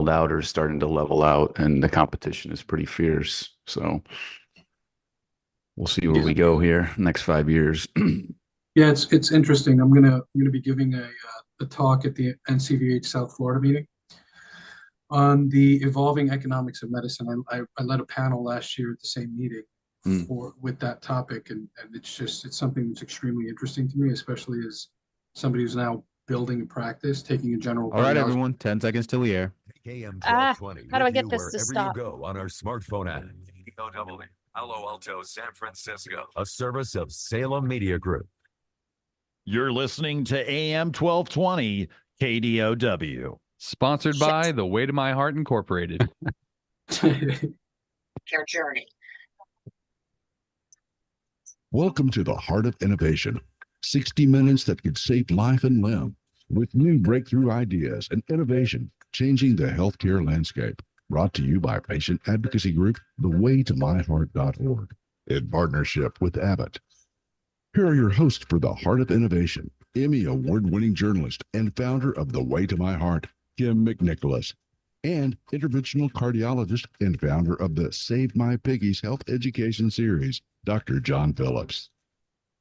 out or starting to level out, and the competition is pretty fierce. So we'll see where Yeah, we go here next 5 years. yeah, it's interesting. I'm gonna be giving a talk at the NCVH South Florida meeting on the evolving economics of medicine. I led a panel last year at the same meeting Mm. for with that topic, and it's something that's extremely interesting to me, especially as somebody who's now building a practice, taking a general All right, cardiology. everyone, 10 seconds till the air. AM Ah, 1220 how do I with get you this to wherever you stop? go on our smartphone app. KDOW, Palo Alto, San Francisco, a service of Salem Media Group. You're listening to AM 1220 KDOW. Sponsored Shit. by The Way to My Heart Incorporated. Your journey. Welcome to the Heart of Innovation, 60 minutes that could save life and limb, with new breakthrough ideas and innovation changing the healthcare landscape. Brought to you by patient advocacy group, thewaytomyheart.org, in partnership with Abbott. Here are your hosts for the Heart of Innovation, Emmy award-winning journalist and founder of The Way to My Heart, Kim McNicholas, and interventional cardiologist and founder of the Save My Piggies Health Education Series, Dr. John Phillips.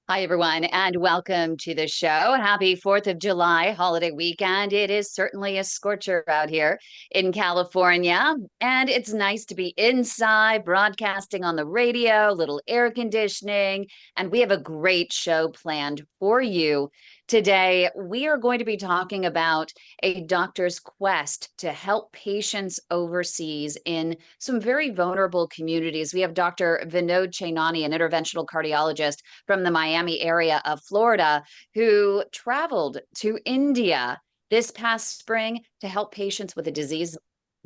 Hi, everyone, and welcome to the show. Happy 4th of July holiday weekend. It is certainly a scorcher out here in California, and it's nice to be inside, broadcasting on the radio, little air conditioning, and we have a great show planned for you. Today, we are going to be talking about a doctor's quest to help patients overseas in some very vulnerable communities. We have Dr. Vinod Chainani, an interventional cardiologist from the Miami area of Florida, who traveled to India this past spring to help patients with a disease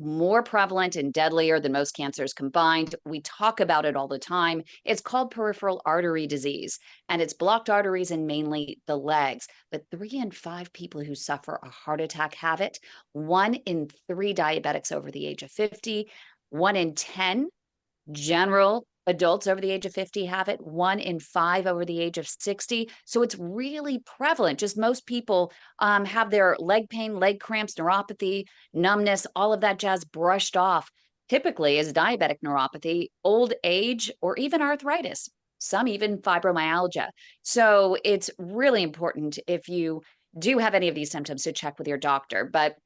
more prevalent and deadlier than most cancers combined. We talk about it all the time. It's called peripheral artery disease, and it's blocked arteries in mainly the legs. But 3 in 5 people who suffer a heart attack have it. 1 in 3 diabetics over the age of 50. 1 in 10 general adults over the age of 50 have it. 1 in 5 over the age of 60. So it's really prevalent. Just most people have their leg pain, leg cramps, neuropathy, numbness, all of that jazz brushed off, typically as diabetic neuropathy, old age, or even arthritis, some even fibromyalgia. So it's really important if you do have any of these symptoms to check with your doctor. But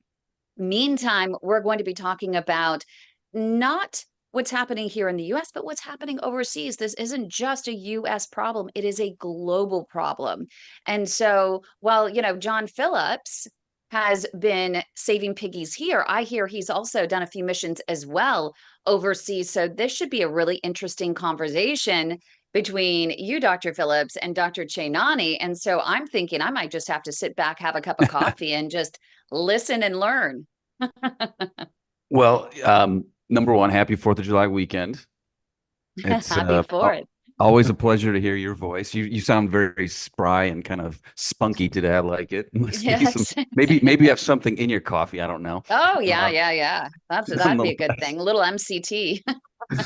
meantime, we're going to be talking about not what's happening here in the US, but what's happening overseas. This isn't just a US problem, it is a global problem. And so while, John Phillips has been saving piggies here, I hear he's also done a few missions as well overseas. So this should be a really interesting conversation between you, Dr. Phillips, and Dr. Chainani. And so I'm thinking I might just have to sit back, have a cup of coffee, and just listen and learn. Well, number one, happy 4th of July weekend. It's Happy for it. always a pleasure to hear your voice. You sound very spry and kind of spunky today. I like it. Yes. Maybe you have something in your coffee. I don't know. Oh, yeah. That'd be a good thing. A little MCT.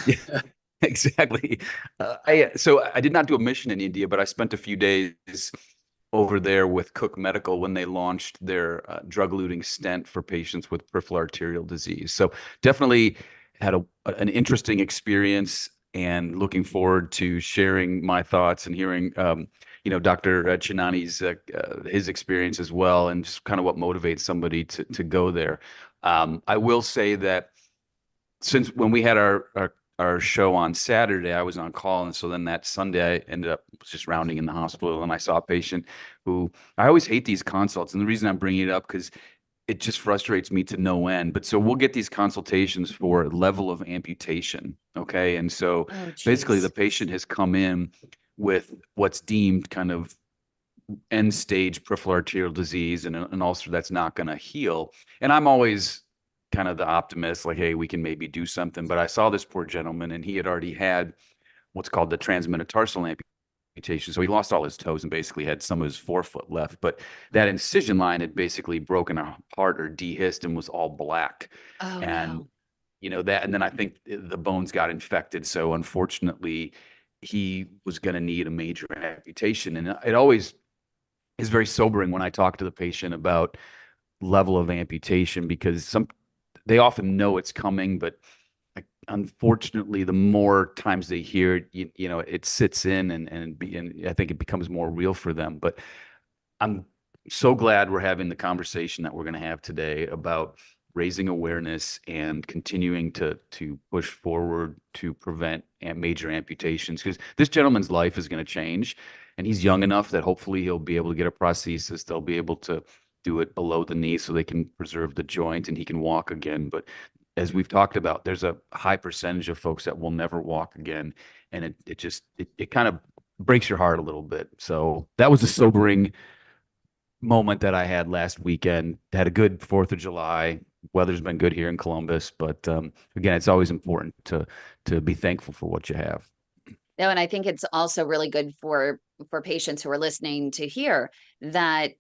Yeah, exactly. So I did not do a mission in India, but I spent a few days over there with Cook Medical when they launched their drug-eluting stent for patients with peripheral arterial disease. So definitely had an interesting experience, and looking forward to sharing my thoughts and hearing, Dr. Chainani's his experience as well, and just kind of what motivates somebody to go there. I will say that since when we had our show on Saturday, I was on call. And so then that Sunday, I ended up just rounding in the hospital, and I saw a patient who, I always hate these consults. And the reason I'm bringing it up, because it just frustrates me to no end. But so we'll get these consultations for level of amputation. Okay. And so basically the patient has come in with what's deemed kind of end stage peripheral arterial disease and an ulcer that's not going to heal. And I'm always kind of the optimist, like, hey, we can maybe do something. But I saw this poor gentleman, and he had already had what's called the transmetatarsal amputation. So he lost all his toes and basically had some of his forefoot left. But that incision line had basically broken apart or dehisced and was all black. Oh, and no. that, and then I think the bones got infected. So unfortunately, he was going to need a major amputation. And it always is very sobering when I talk to the patient about level of amputation, because they often know it's coming, but unfortunately, the more times they hear it, it sits in and I think it becomes more real for them. But I'm so glad we're having the conversation that we're going to have today about raising awareness and continuing to push forward to prevent major amputations, because this gentleman's life is going to change, and he's young enough that hopefully he'll be able to get a prosthesis. They'll be able to do it below the knee so they can preserve the joint and he can walk again. But as we've talked about, there's a high percentage of folks that will never walk again, and it kind of breaks your heart a little bit. So that was a sobering moment that I had last weekend. Had a good 4th of July. Weather's been good here in Columbus, but again, it's always important to be thankful for what you have. No, and I think it's also really good for patients who are listening to hear that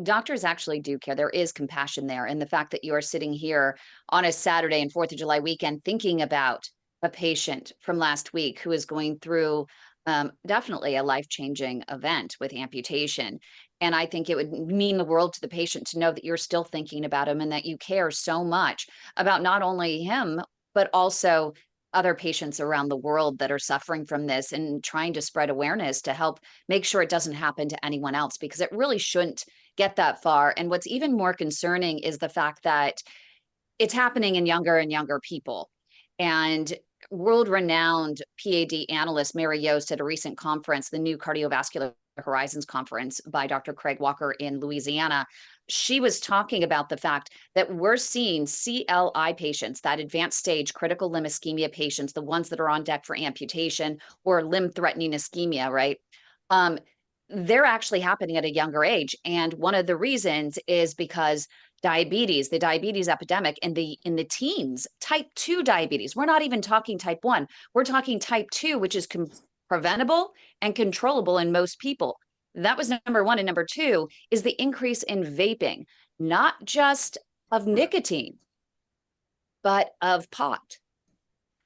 doctors actually do care. There is compassion there. And the fact that you are sitting here on a Saturday and 4th of July weekend thinking about a patient from last week who is going through definitely a life-changing event with amputation. And I think it would mean the world to the patient to know that you're still thinking about him and that you care so much about not only him, but also other patients around the world that are suffering from this, and trying to spread awareness to help make sure it doesn't happen to anyone else, because it really shouldn't get that far. And what's even more concerning is the fact that it's happening in younger and younger people. And world-renowned P.A.D. analyst Mary Yost at a recent conference, the New Cardiovascular Horizons Conference by Dr. Craig Walker in Louisiana, she was talking about the fact that we're seeing CLI patients, that advanced stage critical limb ischemia patients, the ones that are on deck for amputation or limb-threatening ischemia, right? They're actually happening at a younger age. And one of the reasons is because diabetes, the diabetes epidemic in the teens, type 2 diabetes. We're not even talking type 1. We're talking type 2, which is preventable and controllable in most people. That was number one. And number two is the increase in vaping, not just of nicotine, but of pot.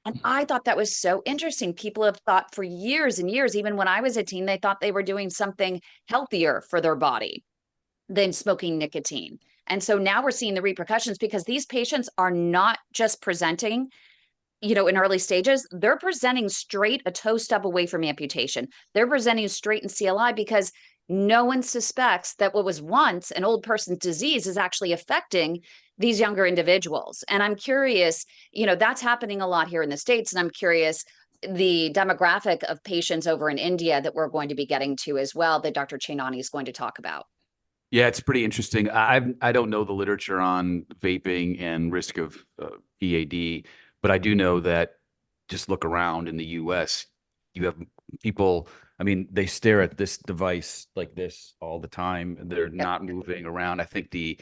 And I thought that was so interesting. People have thought for years and years, even when I was a teen, they thought they were doing something healthier for their body than smoking nicotine. And so now we're seeing the repercussions, because these patients are not just presenting, in early stages. They're presenting straight a toe stub away from amputation. They're presenting straight in CLI because no one suspects that what was once an old person's disease is actually affecting these younger individuals. And I'm curious, that's happening a lot here in the States. And I'm curious the demographic of patients over in India that we're going to be getting to as well, that Dr. Chainani is going to talk about. Yeah, it's pretty interesting. I don't know the literature on vaping and risk of PAD, but I do know that just look around in the U.S., you have people, I mean, they stare at this device like this all the time. They're not moving around. I think the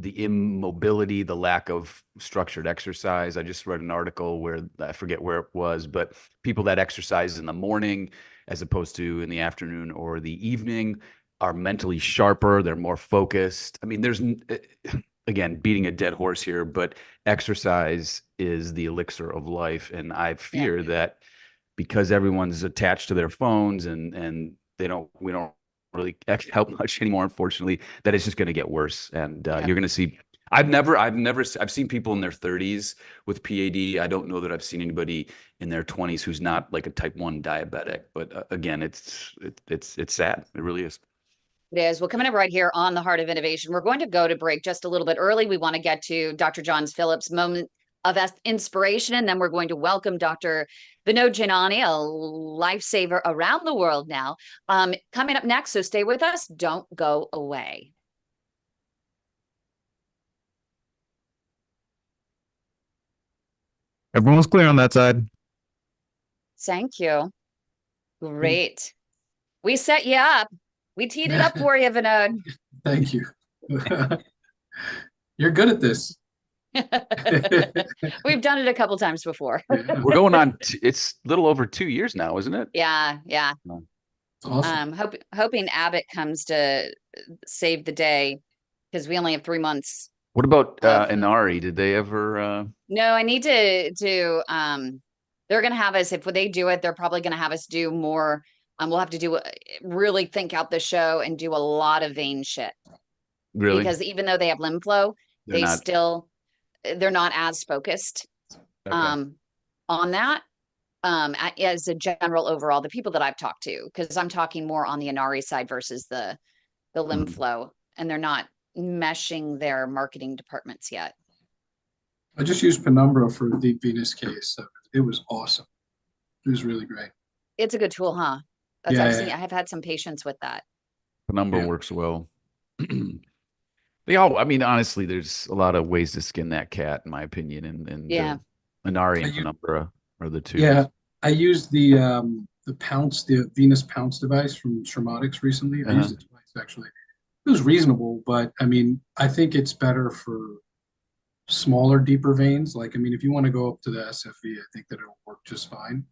immobility, the lack of structured exercise. I just read an article where I forget where it was, but people that exercise in the morning as opposed to in the afternoon or the evening are mentally sharper. They're more focused. I mean, there's, again, beating a dead horse here, but exercise is the elixir of life. And I fear that because everyone's attached to their phones and we don't really help much anymore, unfortunately, that it's just going to get worse. And you're going to see, I've seen people in their 30s with PAD. I don't know that I've seen anybody in their 20s who's not like a type 1 diabetic. But again, it's sad. It really is. It is. Well, coming up right here on the Heart of Innovation, we're going to go to break just a little bit early. We want to get to Dr. John Phillips' moment of inspiration, and then we're going to welcome Dr. Vinod Chainani, a lifesaver around the world now, coming up next. So stay with us. Don't go away. Everyone's clear on that side. Thank you. Great. We set you up. We teed it up for you, Vinod. Thank you. You're good at this. We've done it a couple times before. We're going on. It's a little over 2 years now, isn't it? Yeah. It's awesome. Hoping Abbott comes to save the day, because we only have 3 months. What about Inari? Did they ever? No, I need to do. They're going to have us, if they do it, they're probably going to have us do more. We'll have to really think out the show and do a lot of vein shit. Really? Because even though they have limb flow, still they're not as focused Okay. on that. As a general overall, the people that I've talked to, because I'm talking more on the Inari side versus the limb flow, and they're not meshing their marketing departments yet. I just used Penumbra for a deep venous case. So it was awesome. It was really great. It's a good tool, huh? That's, Yeah. I have had some patients with that. Penumbra Yeah. works well. They all, I mean, honestly, there's a lot of ways to skin that cat, in my opinion, and Yeah. Inari and I u- Penumbra are the two. Yeah, I used the Pounce, the venous Pounce device from Shermatics recently. I used it twice actually. It was reasonable, but I mean, I think it's better for smaller, deeper veins. Like, I mean, if you want to go up to the SFV, I think that it'll work just fine.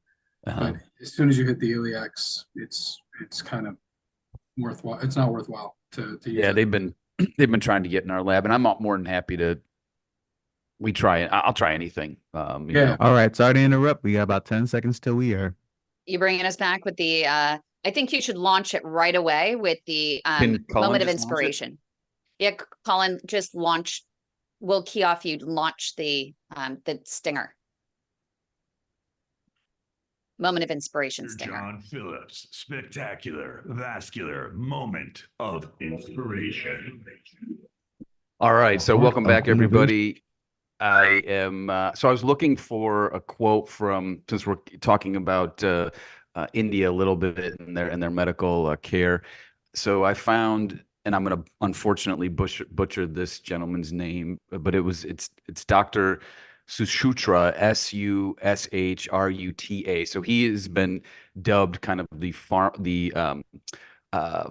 Uh-huh. But as soon as you hit the iliacs, it's kind of worthwhile. It's not worthwhile to use Yeah, it. they've been trying to get in our lab, and I'm more than happy to. We try it. I'll try anything. You Yeah. know. All right. Sorry to interrupt. We got about 10 seconds till we air. You bringing us back with the, I think you should launch it right away with the Can Colin moment of just launch it? inspiration. Yeah, Colin, just launch. We'll key off you. Launch the stinger. Moment of inspiration stinger. John Phillips, spectacular vascular moment of inspiration. All right, so Heart welcome of back, innovation. everybody. I am so I was looking for a quote from, since we're talking about India a little bit and their medical care. So I found, and I'm going to unfortunately butcher this gentleman's name, but it's Dr. Sushruta, Sushruta. So he has been dubbed kind of the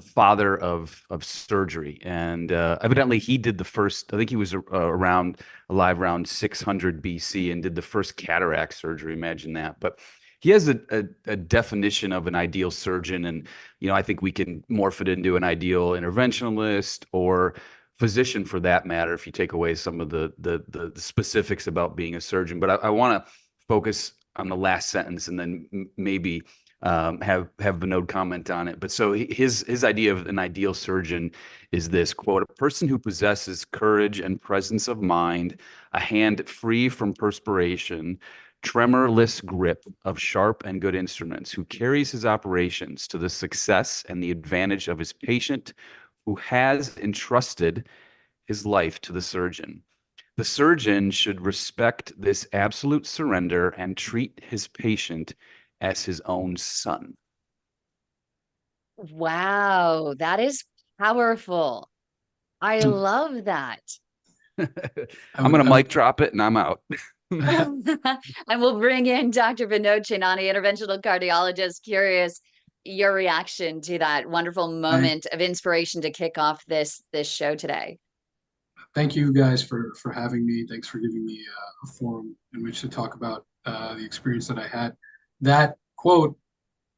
father of surgery, and evidently he did the first. I think he was alive around 600 BC and did the first cataract surgery. Imagine that. But he has a definition of an ideal surgeon, and I think we can morph it into an ideal interventionalist or physician for that matter, if you take away some of the specifics about being a surgeon. But I want to focus on the last sentence, and then maybe have Vinod comment on it. But so his idea of an ideal surgeon is this quote: a person who possesses courage and presence of mind, a hand free from perspiration, tremorless grip of sharp and good instruments, who carries his operations to the success and the advantage of his patient, who has entrusted his life to the surgeon. The surgeon should respect this absolute surrender and treat his patient as his own son. Wow, that is powerful. I love that. I'm going to mic drop it and I'm out. And we'll bring in Dr. Vinod Chainani, interventional cardiologist. Curious your reaction to that wonderful moment of inspiration to kick off this show today. Thank you guys for having me. Thanks for giving me a forum in which to talk about the experience that I had. That quote,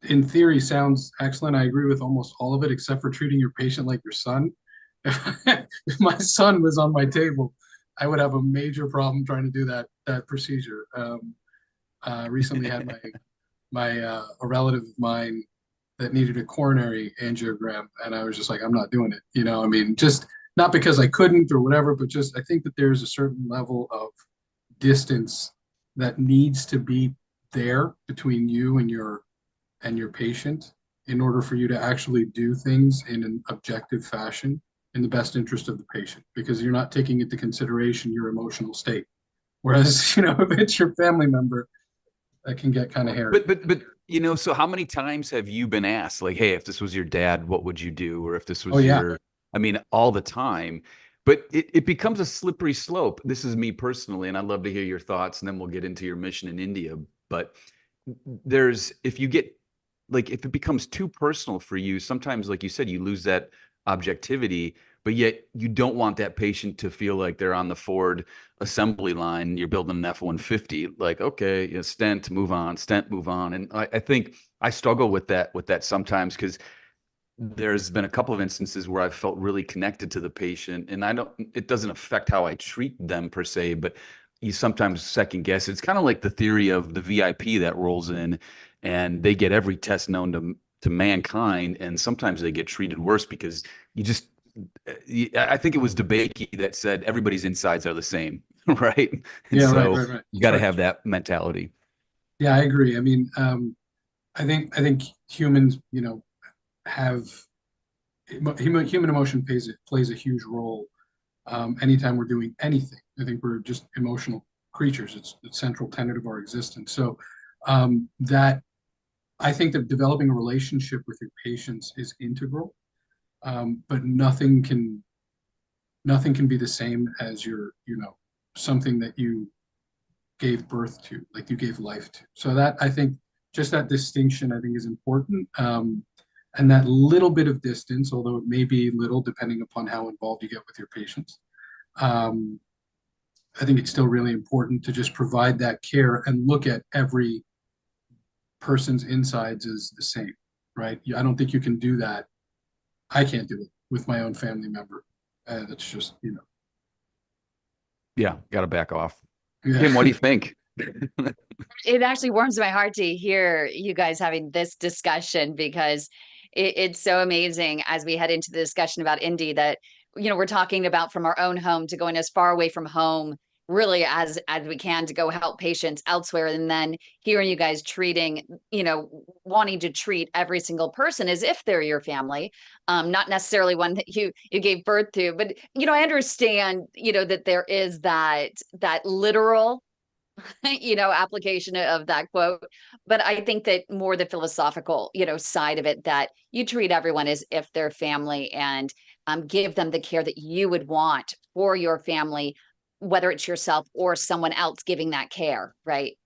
in theory, sounds excellent. I agree with almost all of it, except for treating your patient like your son. If my son was on my table, I would have a major problem trying to do that procedure. Recently had a relative of mine that needed a coronary angiogram, and I was just like, I'm not doing it. I mean, just not because I couldn't or whatever, but just I think that there's a certain level of distance that needs to be there between you and your patient in order for you to actually do things in an objective fashion in the best interest of the patient, because you're not taking into consideration your emotional state. Whereas, if it's your family member, that can get kind of hairy. But so how many times have you been asked, like, hey, if this was your dad, what would you do? Or if this was I mean, all the time. But it becomes a slippery slope. This is me personally, and I'd love to hear your thoughts, and then we'll get into your mission in India. But if it becomes too personal for you, sometimes, like you said, you lose that objectivity, but yet you don't want that patient to feel like they're on the Ford assembly line. You're building an F-150, like, okay, stent, move on, stent, move on. And I think I struggle with that sometimes, because there's been a couple of instances where I've felt really connected to the patient, and it doesn't affect how I treat them per se, but you sometimes second guess. It's kind of like the theory of the VIP that rolls in and they get every test known to mankind, and sometimes they get treated worse because I think it was DeBakey that said everybody's insides are the same. right? And Yeah, so right. you got to That's right. have that mentality. Yeah, I agree. I mean, I think humans, have human emotion plays a huge role anytime we're doing anything. I think we're just emotional creatures. It's the central tenet of our existence. So that I think that developing a relationship with your patients is integral, but nothing can be the same as something that you gave birth to, like you gave life to. So that I think just that distinction I think is important. And that little bit of distance, although it may be little depending upon how involved you get with your patients, um, I think it's still really important to just provide that care and look at every person's insides as the same, right? I don't think you can do that. I can't do it with my own family member. That's just, Yeah, got to back off. yeah. Kim, what do you think? It actually warms my heart to hear you guys having this discussion because it's so amazing as we head into the discussion about Indy that, we're talking about from our own home to going as far away from home really as we can to go help patients elsewhere. And then hearing you guys treating, wanting to treat every single person as if they're your family, not necessarily one that you gave birth to, but, I understand, that there is that literal application of that quote. But I think that more the philosophical, side of it, that you treat everyone as if they're family and give them the care that you would want for your family, whether it's yourself or someone else giving that care, right?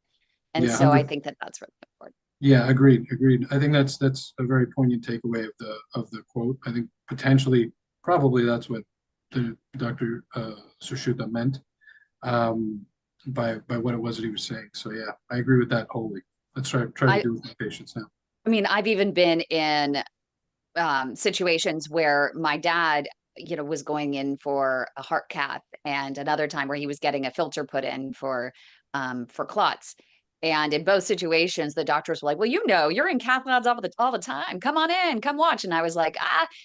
And Yeah, so I think that that's really important. yeah, agreed. I think that's a very poignant takeaway of the quote. I think probably that's what the Dr. Sushuta meant by what it was that he was saying. So yeah, I agree with that wholly. Let's try to do with my patients now. I mean, I've even been in situations where my dad, was going in for a heart cath, and another time where he was getting a filter put in for clots. And in both situations, the doctors were like, "Well, you're in cath labs all the time. Come on in, come watch." And I was like,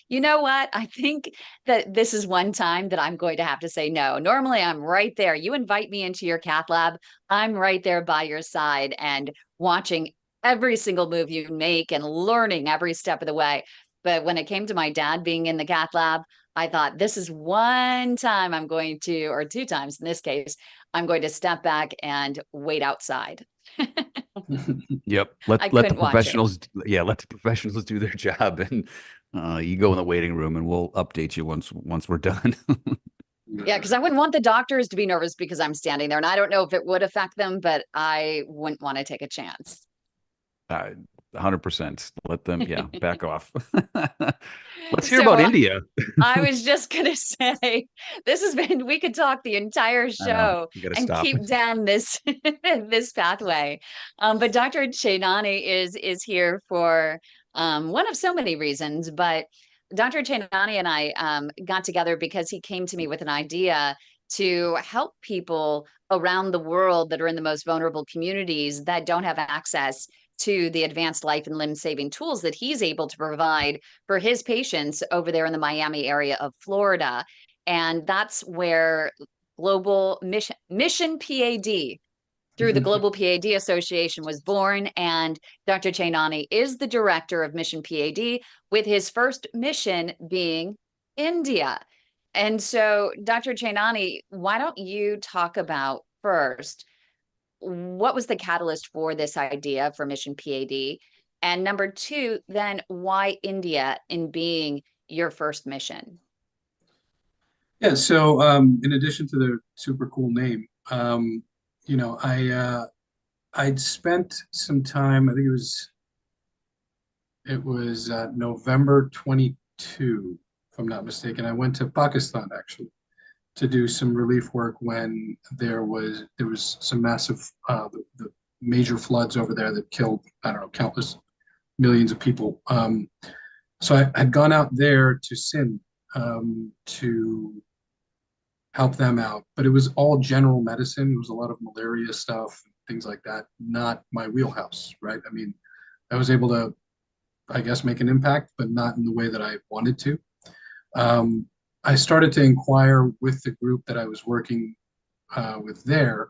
you know what? I think that this is one time that I'm going to have to say no. Normally, I'm right there. You invite me into your cath lab, I'm right there by your side and watching every single move you make and learning every step of the way. But when it came to my dad being in the cath lab, I thought this is one time I'm going to, or two times in this case, I'm going to step back and wait outside. Yep. I Let the couldn't watch it. professionals, yeah, let the professionals do their job, and you go in the waiting room, and we'll update you once we're done. Yeah, because I wouldn't want the doctors to be nervous because I'm standing there, and I don't know if it would affect them, but I wouldn't want to take a chance. 100%. Let them, yeah, back off. Let's hear So about India. I was just gonna say, we could talk the entire I know. show You got to and stop. keep down this this pathway. But Dr. Chainani is here for one of so many reasons. But Dr. Chainani and I got together because he came to me with an idea to help people around the world that are in the most vulnerable communities that don't have access to the advanced life and limb saving tools that he's able to provide for his patients over there in the Miami area of Florida. And that's where global Mission P.A.D. through the Global P.A.D. Association was born. And Dr. Chainani is the director of Mission P.A.D., with his first mission being India. And so, Dr. Chainani, why don't you talk about first what was the catalyst for this idea for Mission P.A.D.? And number two, then why India in being your first mission? Yeah, so in addition to the super cool name, I'd spent some time, I think it was November 22, if I'm not mistaken. I went to Pakistan actually to do some relief work when there was some massive the major floods over there that killed, I don't know, countless millions of people. So I had gone out there to Sindh to help them out, but it was all general medicine. It was a lot of malaria stuff, things like that. Not my wheelhouse, right? I mean, I was able to, I guess, make an impact, but not in the way that I wanted to. I started to inquire with the group that I was working with there,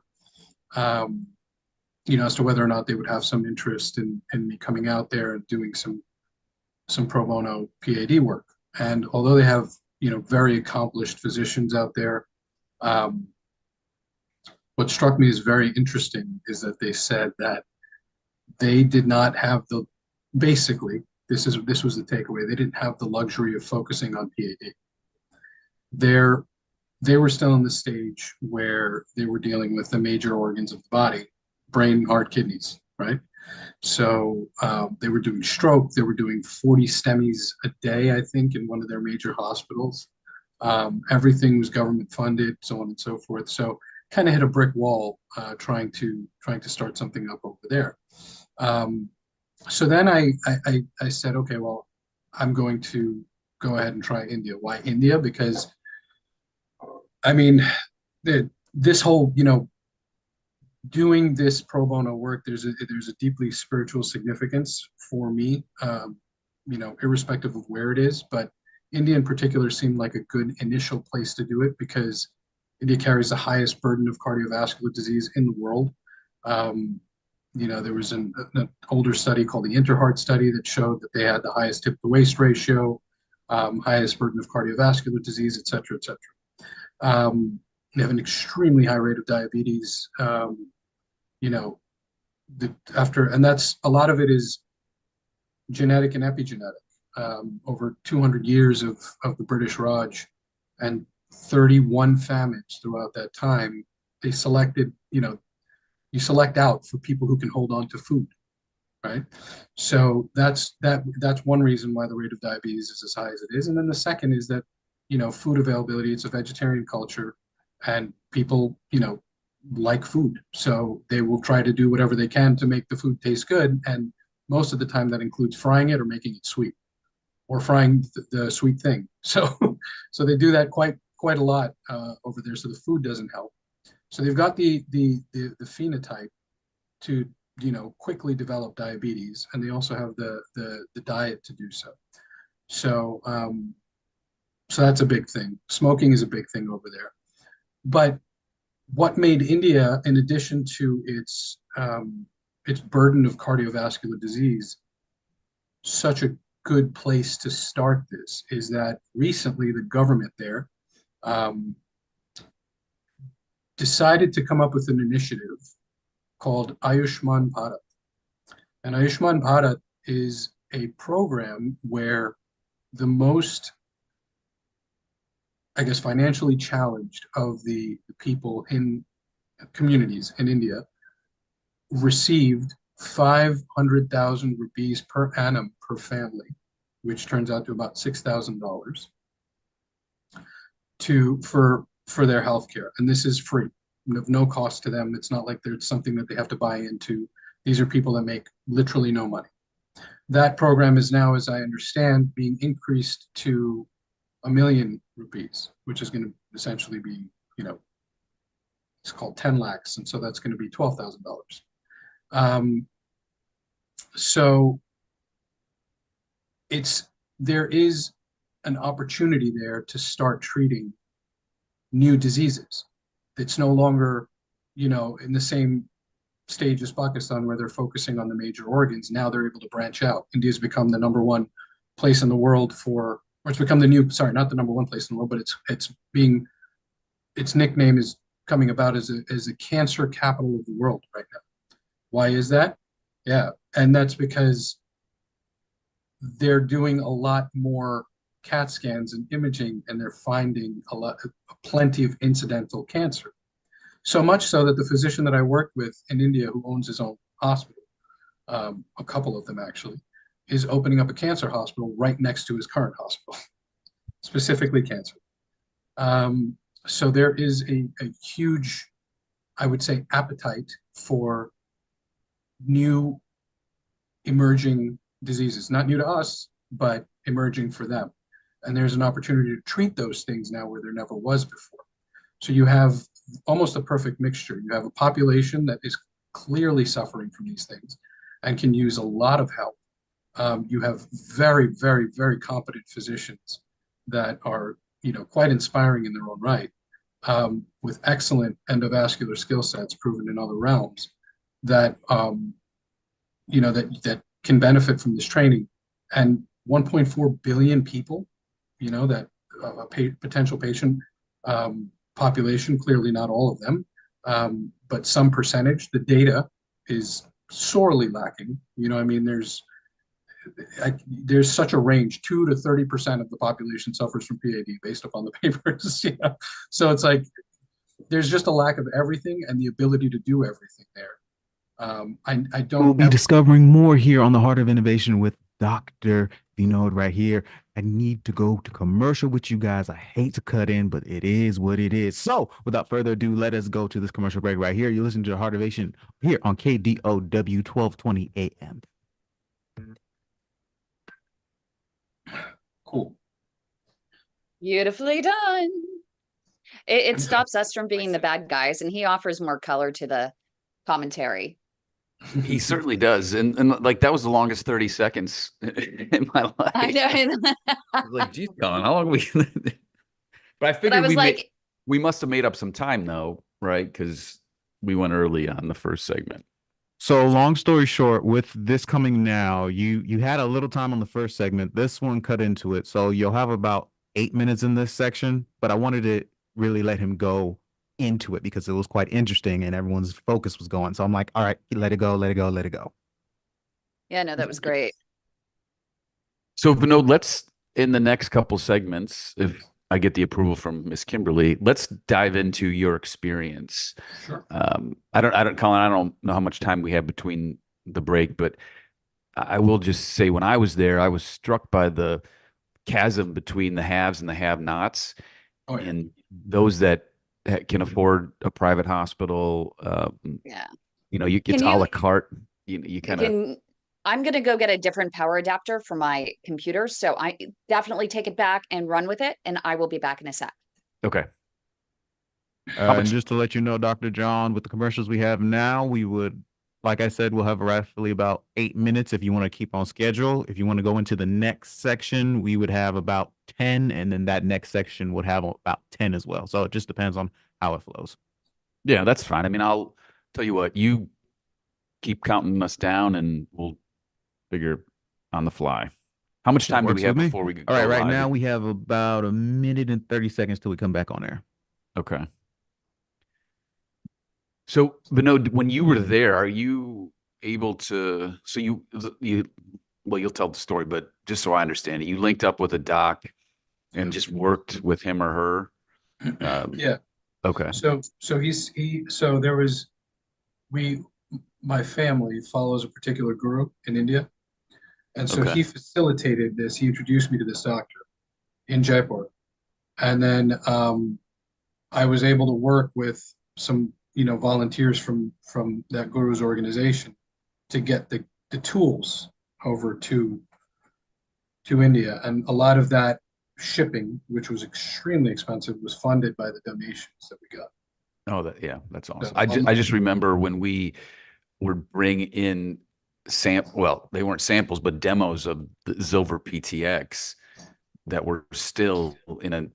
you know, as to whether or not they would have some interest in me coming out there and doing some pro bono PAD work. And although they have, you know, very accomplished physicians out there, what struck me as very interesting is that they said that they did not have the, basically, this was the takeaway. They didn't have the luxury of focusing on PAD. They were still in the stage where they were dealing with the major organs of the body, brain, heart, kidneys, right? So they were doing stroke. They were doing 40 STEMIs a day, I think, in one of their major hospitals. Everything was government funded, so on and so forth. So kind of hit a brick wall trying to start something up over there. So then I said, okay, well, I'm going to go ahead and try India. Why India? Because I mean, this whole, you know, doing this pro bono work, there's a deeply spiritual significance for me, you know, irrespective of where it is. But India in particular seemed like a good initial place to do it because India carries the highest burden of cardiovascular disease in the world. You know, there was an older study called the Interheart study that showed that they had the highest hip to waist ratio, highest burden of cardiovascular disease, et cetera, et cetera. They have an extremely high rate of diabetes. You know, and that's a lot of it is genetic and epigenetic. Over 200 years of the British Raj and 31 famines throughout that time, they selected, you know, you select out for people who can hold on to food, right? So that's one reason why the rate of diabetes is as high as it is. And then the second is that, you know, food availability, it's a vegetarian culture and people, you know, like food. So they will try to do whatever they can to make the food taste good. And most of the time that includes frying it or making it sweet or frying the sweet thing. So they do that quite a lot over there. So the food doesn't help. So they've got the phenotype to, you know, quickly develop diabetes, and they also have the diet to do so. So so that's a big thing. Smoking is a big thing over there. But what made India, in addition to its burden of cardiovascular disease, such a good place to start this is that recently the government there decided to come up with an initiative called Ayushman Bharat. And Ayushman Bharat is a program where the most, I guess, financially challenged of the people in communities in India received 500,000 rupees per annum per family, which turns out to about $6,000 for their health care. And this is free, of no cost to them. It's not like there's something that they have to buy into. These are people that make literally no money. That program is now, as I understand, being increased to 1 million rupees, which is going to essentially be, you know, it's called 10 lakhs. And so that's going to be $12,000. So there is an opportunity there to start treating new diseases. It's no longer, you know, in the same stage as Pakistan where they're focusing on the major organs. Now they're able to branch out. India's become the #1 place in the world or it's become the new, sorry, not the #1 place in the world, but its nickname is coming about as a cancer capital of the world right now. Why is that? Yeah, and that's because they're doing a lot more CAT scans and imaging, and they're finding plenty of incidental cancer. So much so that the physician that I worked with in India, who owns his own hospital, a couple of them actually, is opening up a cancer hospital right next to his current hospital, specifically cancer. So there is a huge, I would say, appetite for new emerging diseases, not new to us, but emerging for them. And there's an opportunity to treat those things now where there never was before. So you have almost a perfect mixture. You have a population that is clearly suffering from these things and can use a lot of help. You have very, very, very competent physicians that are, you know, quite inspiring in their own right. with excellent endovascular skill sets proven in other realms that that can benefit from this training. And 1.4 billion people, that potential patient population, clearly not all of them, but some percentage. The data is sorely lacking. There's such a range. 2 to 30% of the population suffers from PAD based upon the papers. So it's like there's just a lack of everything and the ability to do everything there. I don't. We'll be discovering more here on the Heart of Innovation with Dr. Vinod right here. I need to go to commercial with you guys. I hate to cut in, but it is what it is. So without further ado, let us go to this commercial break right here. You listen to the Heart of Innovation here on KDOW 1220 AM. Cool. Beautifully done. It stops us from being the bad guys, and he offers more color to the commentary. He certainly does. And like that was the longest 30 seconds in my life. I know. I was like, geez, Colin, how long we But I figured we must have made up some time though, right? Because we went early on the first segment. So long story short, with this coming now, you had a little time on the first segment. This one cut into it. So you'll have about 8 minutes in this section, but I wanted to really let him go into it because it was quite interesting and everyone's focus was going. So I'm like, all right, let it go, let it go, let it go. Yeah, no, that was great. So Vinod, let's, in the next couple segments, if I get the approval from Miss Kimberly, let's dive into your experience. Sure. Colin, I don't know how much time we have between the break, but I will just say when I was there, I was struck by the chasm between the haves and the have-nots. Oh, yeah. And those that can afford a private hospital, Yeah. It's a la carte. You kind of. I'm going to go get a different power adapter for my computer. So I definitely take it back and run with it. And I will be back in a sec. Okay. And just to let you know, Dr. John, with the commercials we have now, we would, like I said, we'll have roughly about 8 minutes if you want to keep on schedule. If you want to go into the next section, we would have about 10. And then that next section would have about 10 as well. So it just depends on how it flows. Yeah, that's fine. I mean, I'll tell you what, you keep counting us down and we'll figure on the fly. How much time do we have before we go? All right, right now we have about 1 minute and 30 seconds till we come back on air. Okay. So, Vinod, when you were there, are you able to? So you'll tell the story, but just so I understand it, you linked up with a doc and just worked with him or her. Yeah. Okay. So my family follows a particular guru in India. And so he facilitated this. He introduced me to this doctor in Jaipur. And then I was able to work with some, volunteers from that guru's organization to get the tools over to India. And a lot of that shipping, which was extremely expensive, was funded by the donations that we got. Oh, that's awesome. I just remember when we would bring in they weren't samples, but demos of the Zilver PTX that were still in a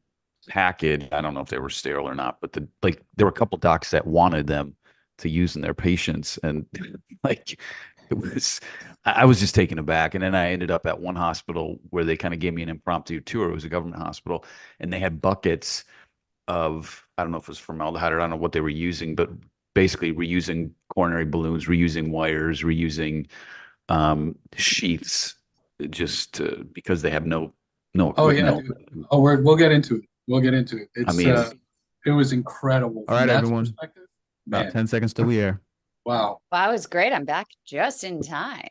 package. I don't know if they were sterile or not, but there were a couple docs that wanted them to use in their patients. And I was just taken aback. And then I ended up at one hospital where they kind of gave me an impromptu tour. It was a government hospital and they had buckets of, I don't know if it was formaldehyde or I don't know what they were using, but basically reusing coronary balloons, reusing wires, reusing sheaths, just because they have no. Oh yeah. Oh, we'll get into it. We'll get into it. It was incredible. All right, everyone. About 10 seconds till we air. Wow. That was great. I'm back just in time.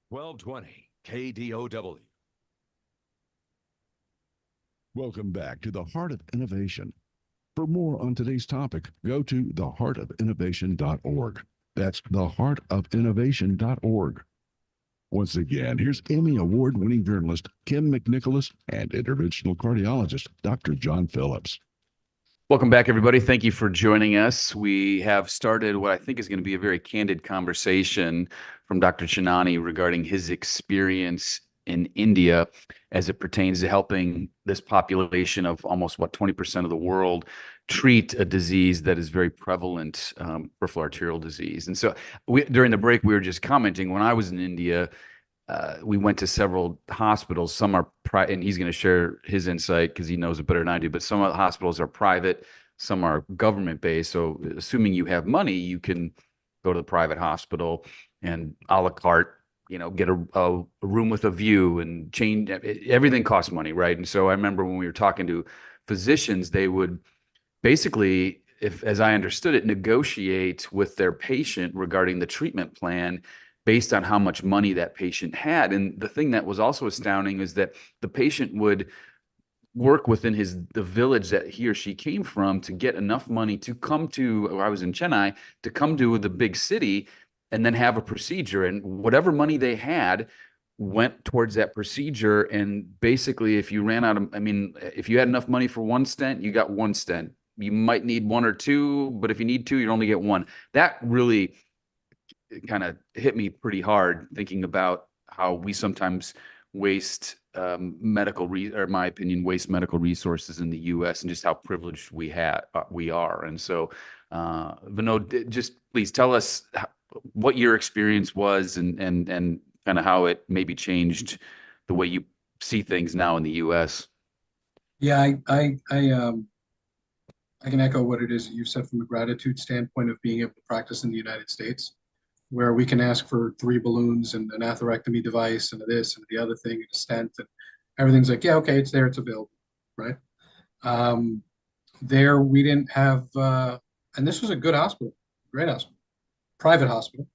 1220 KDOW. Welcome back to the Heart of Innovation. For more on today's topic, go to theheartofinnovation.org. That's theheartofinnovation.org. Once again, here's Emmy Award-winning journalist Kim McNicholas and interventional cardiologist Dr. John Phillips. Welcome back, everybody. Thank you for joining us. We have started what I think is going to be a very candid conversation from Dr. Chainani regarding his experience in India as it pertains to helping this population of almost 20% of the world treat a disease that is very prevalent, peripheral arterial disease. And so during the break, we were just commenting, when I was in India, we went to several hospitals. Some are and he's going to share his insight because he knows it better than I do, but some of the hospitals are private, some are government based. So assuming you have money, you can go to the private hospital and a la carte, get a room with a view and change. Everything costs money, right? And so I remember when we were talking to physicians, they would basically, as I understood it, negotiate with their patient regarding the treatment plan based on how much money that patient had. And the thing that was also astounding is that the patient would work within the village that he or she came from to get enough money to come to, I was in Chennai, to come to the big city and then have a procedure. And whatever money they had went towards that procedure. And basically, if you ran out of, if you had enough money for one stent, you got one stent. You might need one or two, but if you need two, you only get one. That really kind of hit me pretty hard, thinking about how we sometimes waste in my opinion, waste medical resources in the U.S. and just how privileged we are. And so, Vinod, just please tell us what your experience was and kind of how it maybe changed the way you see things now in the U.S. Yeah, I can echo what it is that you said from a gratitude standpoint of being able to practice in the United States, where we can ask for 3 balloons and an atherectomy device and this and the other thing and a stent, and everything's like, yeah, okay, it's there, it's available, right? There we didn't have, and this was a good hospital, great hospital, private hospital.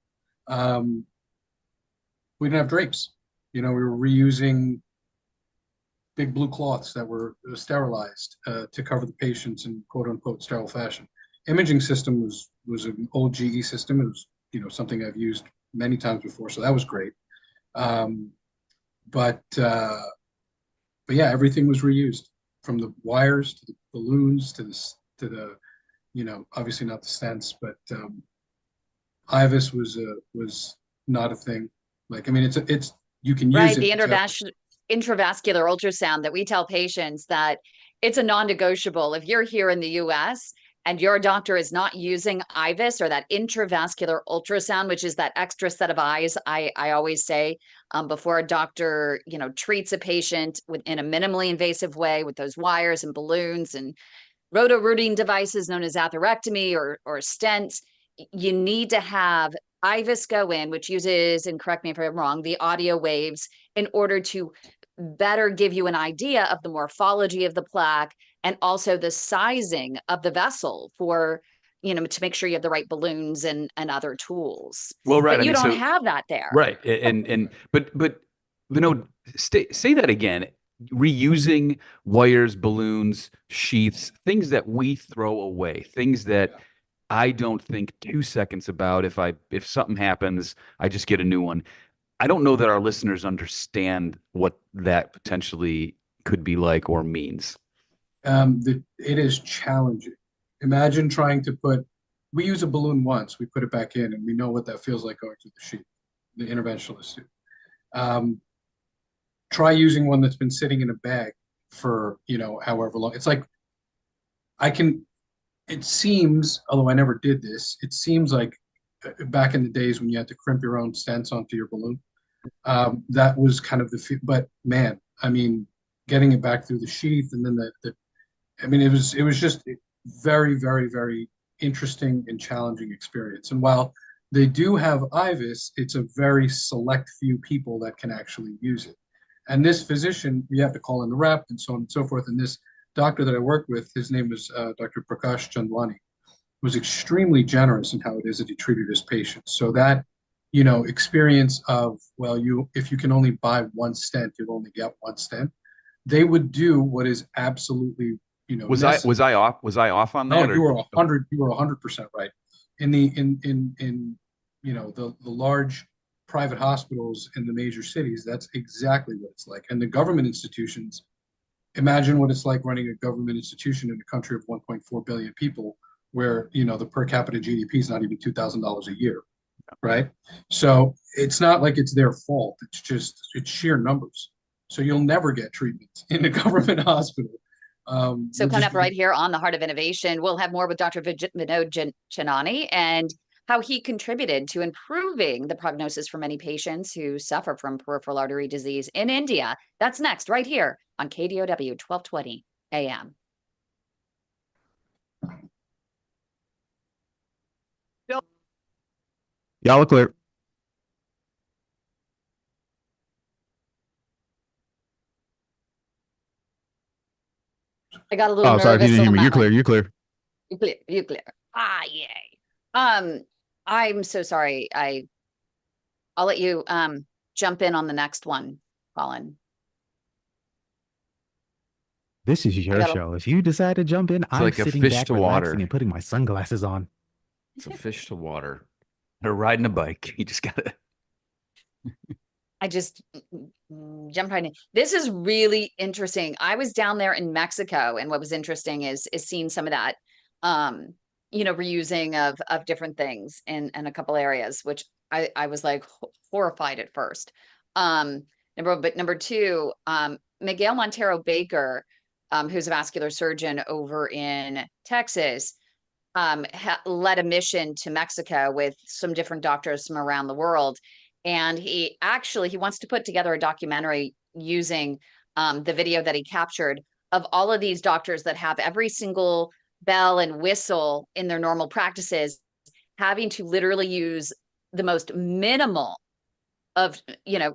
We didn't have drapes. We were reusing big blue cloths that were sterilized to cover the patients in quote unquote sterile fashion. Imaging system was an old GE system. It was something I've used many times before, so that was great. But yeah, everything was reused, from the wires to the balloons to the obviously not the stents, but IVUS was not a thing. It's you can use it. The intravascular ultrasound that we tell patients that it's a non-negotiable. If you're here in the US and your doctor is not using IVUS or that intravascular ultrasound, which is that extra set of eyes, I always say before a doctor, treats a patient in a minimally invasive way with those wires and balloons and roto-rooting devices known as atherectomy or stents, you need to have IVUS go in, which uses, and correct me if I'm wrong, the audio waves in order to better give you an idea of the morphology of the plaque and also the sizing of the vessel for, to make sure you have the right balloons and other tools. Well, right. But you don't have that there. Right. But say that again. Reusing wires, balloons, sheaths, things that we throw away, things that I don't think 2 seconds about. If something happens, I just get a new one. I don't know that our listeners understand what that potentially could be like or means. It is challenging. Imagine trying to we use a balloon once, we put it back in, and we know what that feels like going through the sheath, the interventionalist do. Try using one that's been sitting in a bag for, however long. It's like, it seems, although I never did this, it seems like back in the days when you had to crimp your own stents onto your balloon, that was kind of but man, getting it back through the sheath and then it was just a very, very, very interesting and challenging experience. And while they do have IVUS, it's a very select few people that can actually use it. And this physician, we have to call in the rep and so on and so forth. And this doctor that I worked with, his name was Dr. Prakash Chandwani, was extremely generous in how it is that he treated his patients. So that, experience of, if you can only buy one stent, you'll only get one stent. They would do what is absolutely, was I off on that? No, you were 100% right. In the large private hospitals in the major cities, that's exactly what it's like. And the government institutions, imagine what it's like running a government institution in a country of 1.4 billion people, where the per capita GDP is not even $2,000 a year. right? So it's not like it's their fault. It's sheer numbers. So you'll never get treatment in a government hospital. So coming up right here on the Heart of Innovation, we'll have more with Dr. Vinod Chainani and how he contributed to improving the prognosis for many patients who suffer from peripheral artery disease in India. That's next, right here on KDOW 1220 AM. Y'all are clear. I got a little nervous. Sorry if you didn't hear me. You're one. clear. You're clear. You're clear. Ah, yay. I'm so sorry. I'll let you jump in on the next one, Colin. This is your show. If you decide to jump in, I'm like sitting fish back, to relaxing, water. and putting my sunglasses on. It's a fish to water. Or riding a bike. You just gotta. I just jump right in. This is really interesting. I was down there in Mexico, and what was interesting is seeing some of that, reusing of different things in a couple areas, which I was like horrified at first. Number two, Miguel Montero Baker, who's a vascular surgeon over in Texas, led a mission to Mexico with some different doctors from around the world. And he wants to put together a documentary using the video that he captured of all of these doctors that have every single bell and whistle in their normal practices, having to literally use the most minimal of,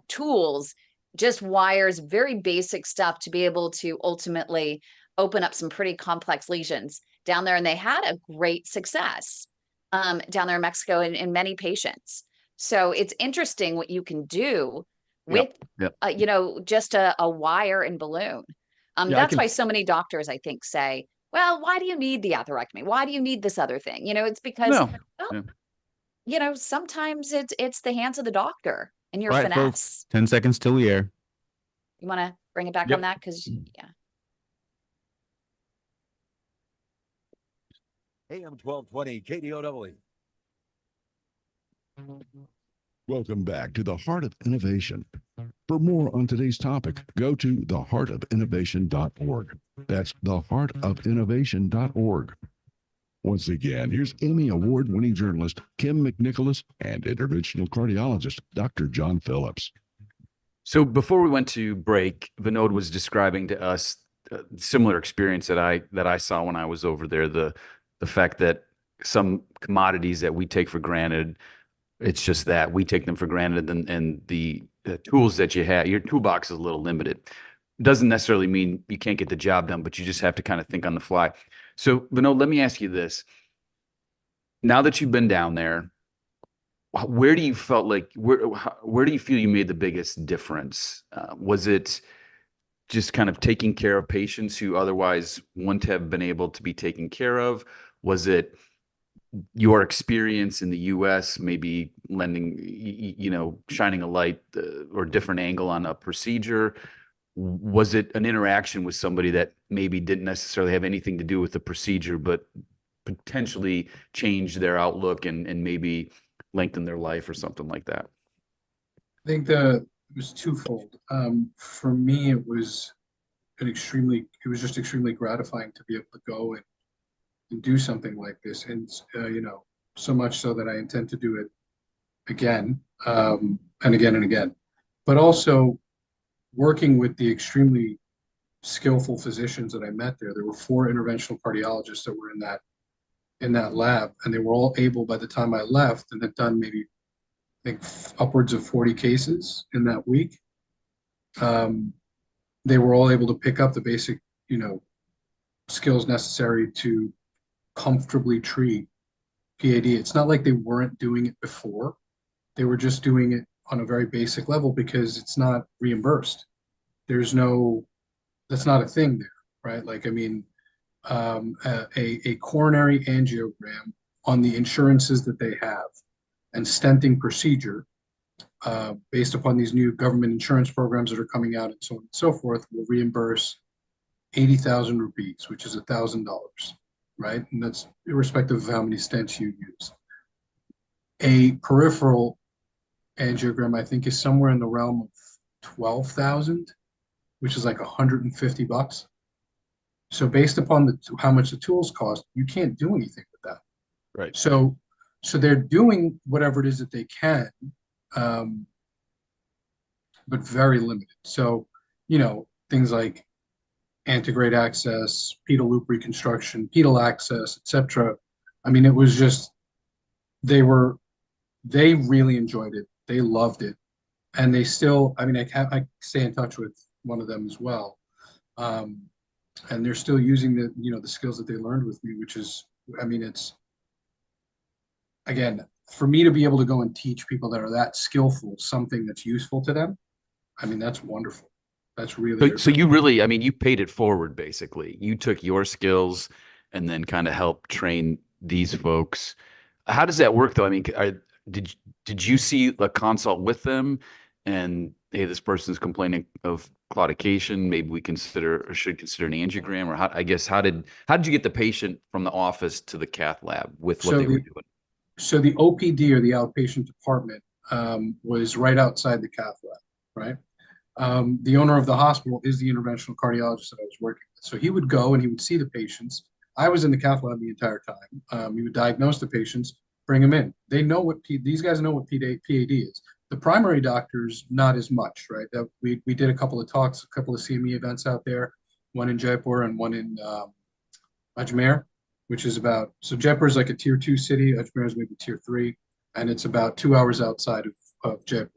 tools, just wires, very basic stuff to be able to ultimately open up some pretty complex lesions down there. And they had a great success down there in Mexico in many patients. So it's interesting what you can do with, just a wire and balloon. That's why so many doctors, I think, say, well, why do you need the atherectomy? Why do you need this other thing? It's because, sometimes it's the hands of the doctor and your finesse. Folks, 10 seconds till we air. You want to bring it back on that? Because, AM 1220 KDOW. Welcome back to the Heart of Innovation. For more on today's topic, go to theheartofinnovation.org. That's theheartofinnovation.org. Once again, here's Emmy Award-winning journalist Kim McNicholas and interventional cardiologist Dr. John Phillips. So before we went to break, Vinod was describing to us a similar experience that I saw when I was over there. The fact that some commodities that we take for granted, it's just that we take them for granted, and the tools that you have, your toolbox is a little limited. Doesn't necessarily mean you can't get the job done, but you just have to kind of think on the fly. So Vinod, let me ask you this. Now that you've been down there, where do you feel you made the biggest difference? Was it just kind of taking care of patients who otherwise wouldn't have been able to be taken care of? Was it your experience in the U.S. maybe lending, shining a light or different angle on a procedure? Was it an interaction with somebody that maybe didn't necessarily have anything to do with the procedure, but potentially changed their outlook and maybe lengthen their life or something like that? I think it was twofold. For me, it was just extremely gratifying to be able to go and do something like this. And, so much so that I intend to do it again, and again and again, but also working with the extremely skillful physicians that I met there. There were 4 interventional cardiologists that were in that lab, and they were all able, by the time I left, and had done maybe, I think, upwards of 40 cases in that week. They were all able to pick up the basic, skills necessary to comfortably treat PAD. It's not like they weren't doing it before. They were just doing it on a very basic level because it's not reimbursed. That's not a thing there, right? Like, I mean, a coronary angiogram on the insurances that they have and stenting procedure, based upon these new government insurance programs that are coming out and so on and so forth, will reimburse 80,000 rupees, which is $1,000, right? And that's irrespective of how many stents you use. A peripheral angiogram, I think, is somewhere in the realm of 12,000, which is like $150. So based upon how much the tools cost, you can't do anything with that. Right. So they're doing whatever it is that they can, but very limited. So, things like antegrade access, pedal loop reconstruction, pedal access, etc. I mean, it was just, they really enjoyed it. They loved it. And they still, I mean, I stay in touch with one of them as well. And they're still using the skills that they learned with me, which is, I mean, it's, again, for me to be able to go and teach people that are that skillful something that's useful to them, I mean, that's wonderful. That's really. So you really, I mean, you paid it forward, basically. You took your skills and then kind of helped train these folks. How does that work, though? I mean, did you see a consult with them and, hey, this person's complaining of claudication, maybe we should consider an angiogram? Or how did you get the patient from the office to the cath lab with what they were doing? So the OPD, or the outpatient department, was right outside the cath lab, right? The owner of the hospital is the interventional cardiologist that I was working with. So he would go and he would see the patients. I was in the cath lab the entire time. He would diagnose the patients, bring them in. They know these guys know what PAD is. The primary doctors, not as much, right? That we did a couple of talks, a couple of CME events out there, one in Jaipur and one in Ajmer, which is so Jaipur is like a tier 2 city. Ajmer is maybe tier 3, and it's about 2 hours outside of Jaipur.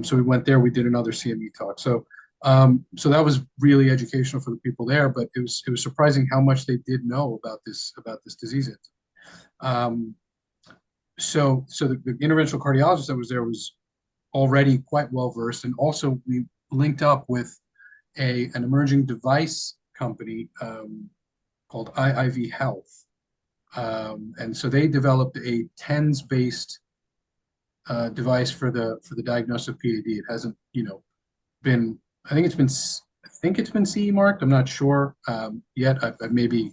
So we went there, we did another CME talk. So that was really educational for the people there, but it was surprising how much they did know about this disease. So the interventional cardiologist that was there was already quite well versed, and also we linked up with an emerging device company called IIV Health, and so they developed a TENS based device for the diagnosis of PAD. It hasn't, been. I think it's been CE marked. I'm not sure yet. I may be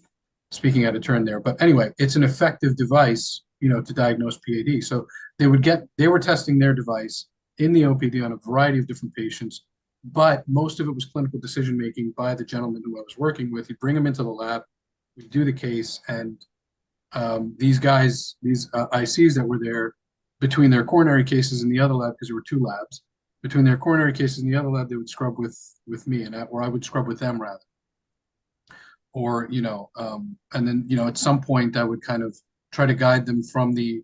speaking out of turn there, but anyway, it's an effective device, to diagnose PAD. So they were testing their device in the OPD on a variety of different patients, but most of it was clinical decision making by the gentleman who I was working with. He'd bring them into the lab, we'd do the case, and these guys, these ICs that were there, between their coronary cases in the other lab, because there were 2 labs, between their coronary cases in the other lab, they would scrub with me, or I would scrub with them rather. Or, and then, at some point I would kind of try to guide them from the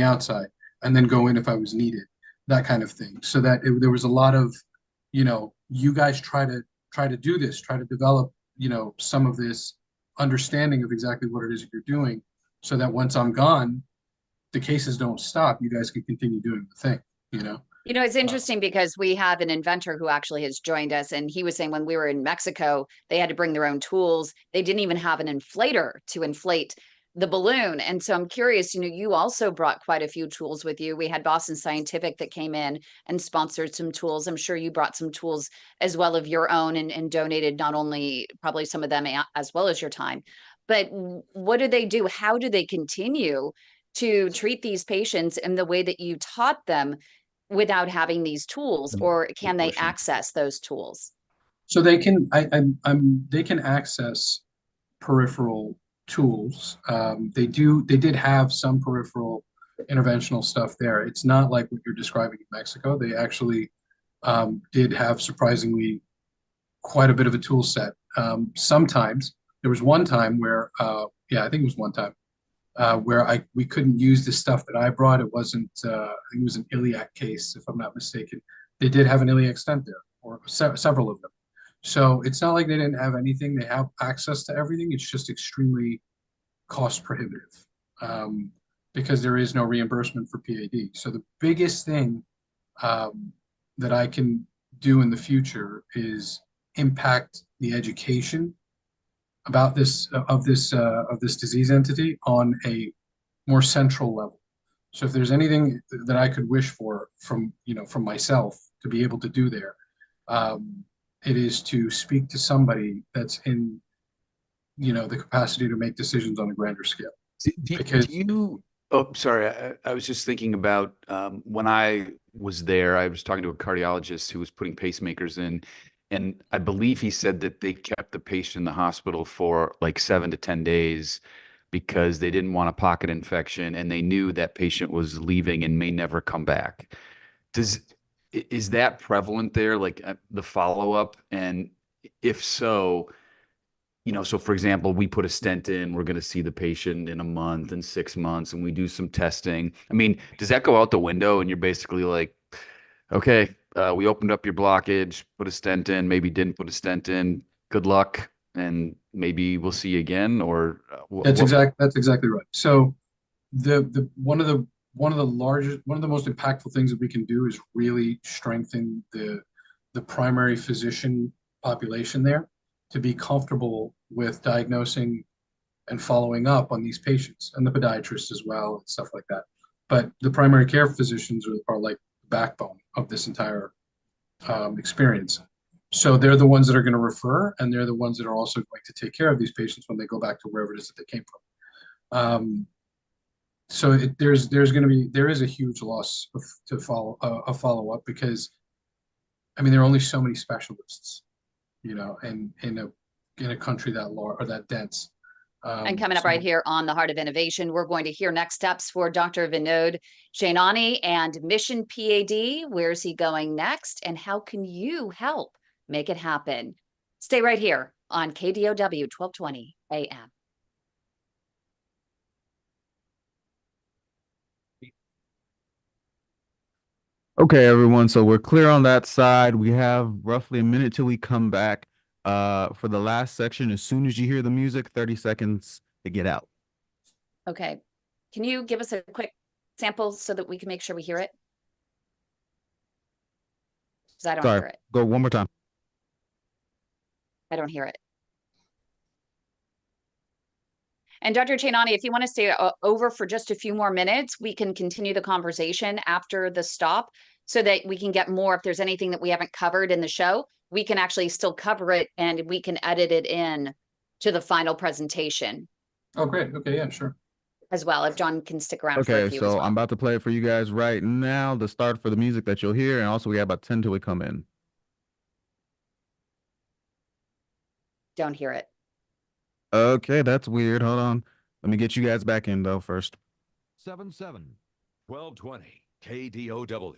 outside, and then go in if I was needed, that kind of thing. So that there was a lot of, you guys try to do this, try to develop, some of this understanding of exactly what it is that you're doing, so that once I'm gone, the cases don't stop. You guys can continue doing the thing, It's interesting because we have an inventor who actually has joined us, and he was saying when we were in Mexico, they had to bring their own tools. They didn't even have an inflator to inflate the balloon. And so I'm curious, you also brought quite a few tools with you. We had Boston Scientific that came in and sponsored some tools. I'm sure you brought some tools as well of your own, and donated not only probably some of them as well as your time. But what do they do? How do they continue to treat these patients in the way that you taught them without having these tools, or can they access those tools? So they can, they can access peripheral tools. They did have some peripheral interventional stuff there. It's not like what you're describing in Mexico. They actually did have surprisingly quite a bit of a tool set. Sometimes there was one time where, I think it was one time, where we couldn't use the stuff that I brought. It wasn't, I think it was an iliac case, if I'm not mistaken. They did have an iliac stent there, or several of them. So it's not like they didn't have anything. They have access to everything. It's just extremely cost prohibitive, because there is no reimbursement for PAD. So the biggest thing that I can do in the future is impact the education about this disease entity on a more central level. So if there's anything that I could wish for from myself to be able to do there, it is to speak to somebody that's in the capacity to make decisions on a grander scale. Do Oh, sorry. I was just thinking about when I was there, I was talking to a cardiologist who was putting pacemakers in, and I believe he said that they kept the patient in the hospital for like 7 to 10 days because they didn't want a pocket infection and they knew that patient was leaving and may never come back. Does is that prevalent there, like the follow-up? And if so, so for example, we put a stent in, we're going to see the patient in a month and 6 months, and we do some testing. I mean, does that go out the window and you're basically like, okay, we opened up your blockage, put a stent in, maybe didn't put a stent in, good luck, and maybe we'll see you again? Or That's exactly right. So the one of the most impactful things that we can do is really strengthen the primary physician population there to be comfortable with diagnosing and following up on these patients, and the podiatrists as well and stuff like that. But the primary care physicians are like the backbone of this entire experience. So they're the ones that are going to refer, and they're the ones that are also going to take care of these patients when they go back to wherever it is that they came from. So there is a huge loss to follow a follow up, because I mean there are only so many specialists, and in a country that large or that dense. And coming up right here on the Heart of Innovation, we're going to hear next steps for Dr. Vinod Chainani and Mission P.A.D. Where's he going next, and how can you help make it happen? Stay right here on KDOW 1220 AM. Okay, everyone. So we're clear on that side. We have roughly a minute till we come back. For the last section, as soon as you hear the music, 30 seconds to get out. Okay. Can you give us a quick sample so that we can make sure we hear it? Because I don't hear it. Go one more time. I don't hear it. And Dr. Chainani, if you want to stay over for just a few more minutes, we can continue the conversation after the stop so that we can get more. If there's anything that we haven't covered in the show, we can actually still cover it and we can edit it in to the final presentation. Oh, great. Okay, yeah, sure. As well, if John can stick around for a few as so well. I'm about to play it for you guys right now, the start for the music that you'll hear, and also we have about 10 till we come in. Don't hear it. Okay, that's weird. Hold on. Let me get you guys back in, though, first. 1220 KDOW.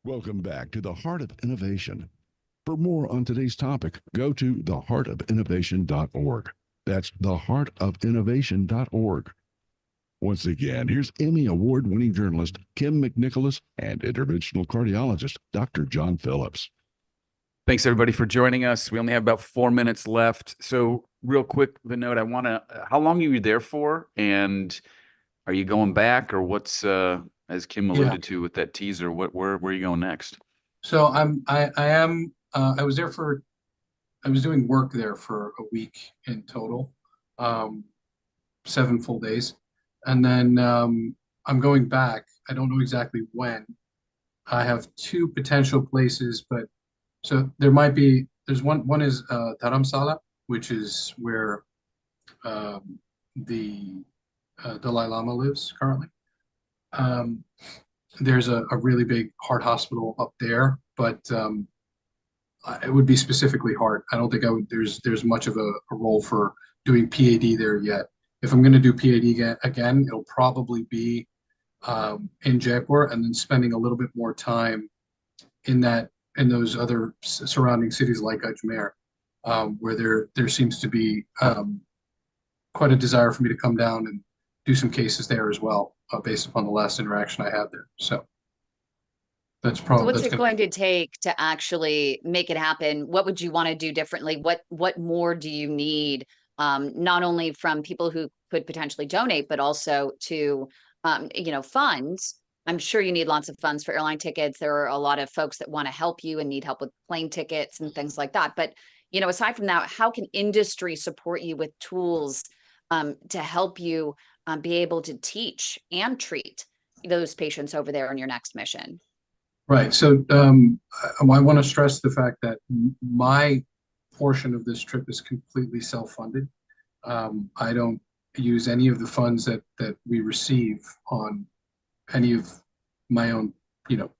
Welcome back to the Heart of Innovation. For more on today's topic, go to theheartofinnovation.org. That's theheartofinnovation.org. Once again, here's Emmy Award-winning journalist Kim McNicholas and interventional cardiologist Dr. John Phillips. Thanks, everybody, for joining us. We only have about 4 minutes left. So real quick, Vinod, how long are you there for? And are you going back, or what's, as Kim alluded to with that teaser, where are you going next? So I was doing work there for a week in total, 7 full days. And then I'm going back. I don't know exactly when. I have 2 potential places, but so there's one is Dharamsala, which is where the Dalai Lama lives currently. There's a really big heart hospital up there, but it would be specifically heart. I don't think there's much of a role for doing PAD there yet. If I'm going to do PAD again, it'll probably be in Jaipur, and then spending a little bit more time in those other surrounding cities like Ajmer, where there seems to be quite a desire for me to come down and do some cases there as well, based upon the last interaction I had there. So that's probably. So what's it going to take to actually make it happen? What would you want to do differently? What more do you need, not only from people who could potentially donate, but also to funds? I'm sure you need lots of funds for airline tickets. There are a lot of folks that want to help you and need help with plane tickets and things like that. But, aside from that, how can industry support you with tools to help you be able to teach and treat those patients over there on your next mission? Right. So I want to stress the fact that my portion of this trip is completely self-funded. I don't use any of the funds that we receive on any of my own,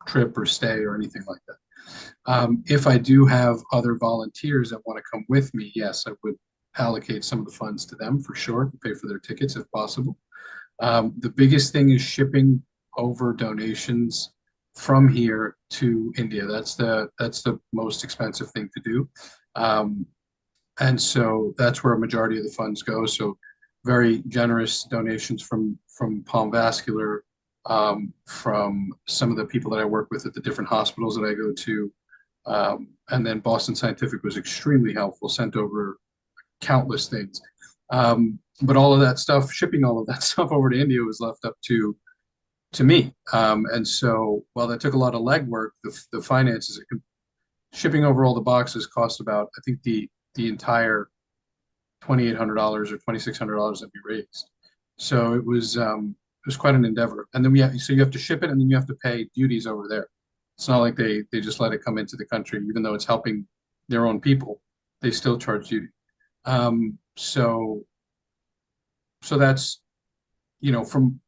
trip or stay or anything like that. If I do have other volunteers that want to come with me, yes, I would allocate some of the funds to them for sure, pay for their tickets if possible. The biggest thing is shipping over donations from here to India. That's the most expensive thing to do. And so that's where a majority of the funds go. So very generous donations from Palm Vascular, from some of the people that I work with at the different hospitals that I go to. And then Boston Scientific was extremely helpful, sent over countless things. But all of that stuff, shipping all of that stuff over to India was left up to me. And so while that took a lot of legwork, the finances, shipping over all the boxes cost about, I think the entire $2,800 or $2,600 that we raised. So it was quite an endeavor. And then so you have to ship it, and then you have to pay duties over there. It's not like they just let it come into the country, even though it's helping their own people, they still charge duty. So that's, from,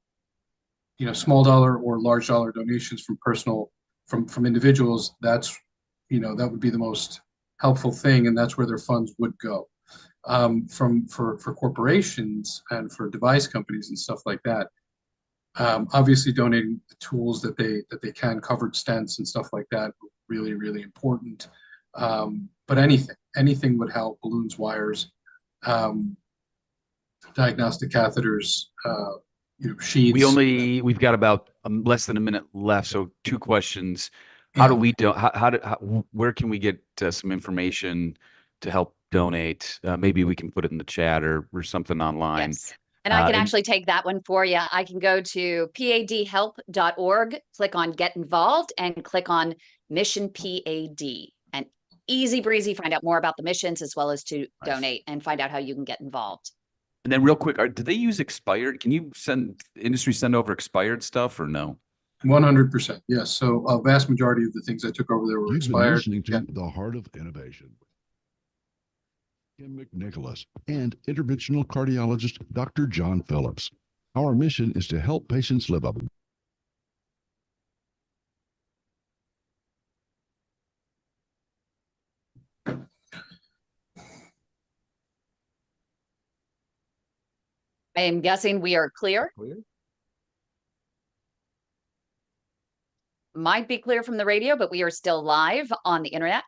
small dollar or large dollar donations from individuals, that's, that would be the most helpful thing. And that's where their funds would go. For corporations and for device companies and stuff like that. Obviously donating the tools that they can, covered stents and stuff like that, really, really important. But anything would help. Balloons, wires, diagnostic catheters, sheets. We've got about less than a minute left. So 2 questions. Where can we get some information to help donate? Maybe we can put it in the chat or something online. Yes. And I can actually take that one for you. I can go to padhelp.org, click on Get Involved, and click on Mission P.A.D. And easy breezy, find out more about the missions as well as to donate and find out how you can get involved. And then real quick, do they use expired? Can you send over expired stuff or no? 100%. Yes. So a vast majority of the things I took over there were expired. You've been listening to The Heart of Innovation. Kim McNicholas and Interventional Cardiologist Dr. John Phillips. Our mission is to help patients live up. I am guessing we are clear. Might be clear from the radio, but we are still live on the internet.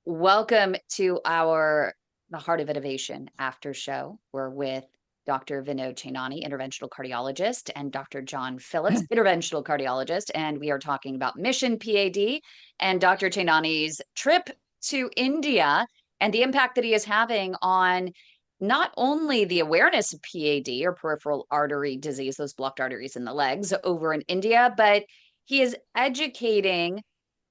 Welcome to the Heart of Innovation after show. We're with Dr. Vinod Chainani, interventional cardiologist, and Dr. John Phillips, interventional cardiologist, and we are talking about Mission P.A.D. and Dr. Chainani's trip to India and the impact that he is having on not only the awareness of PAD or peripheral artery disease, those blocked arteries in the legs over in India, but he is educating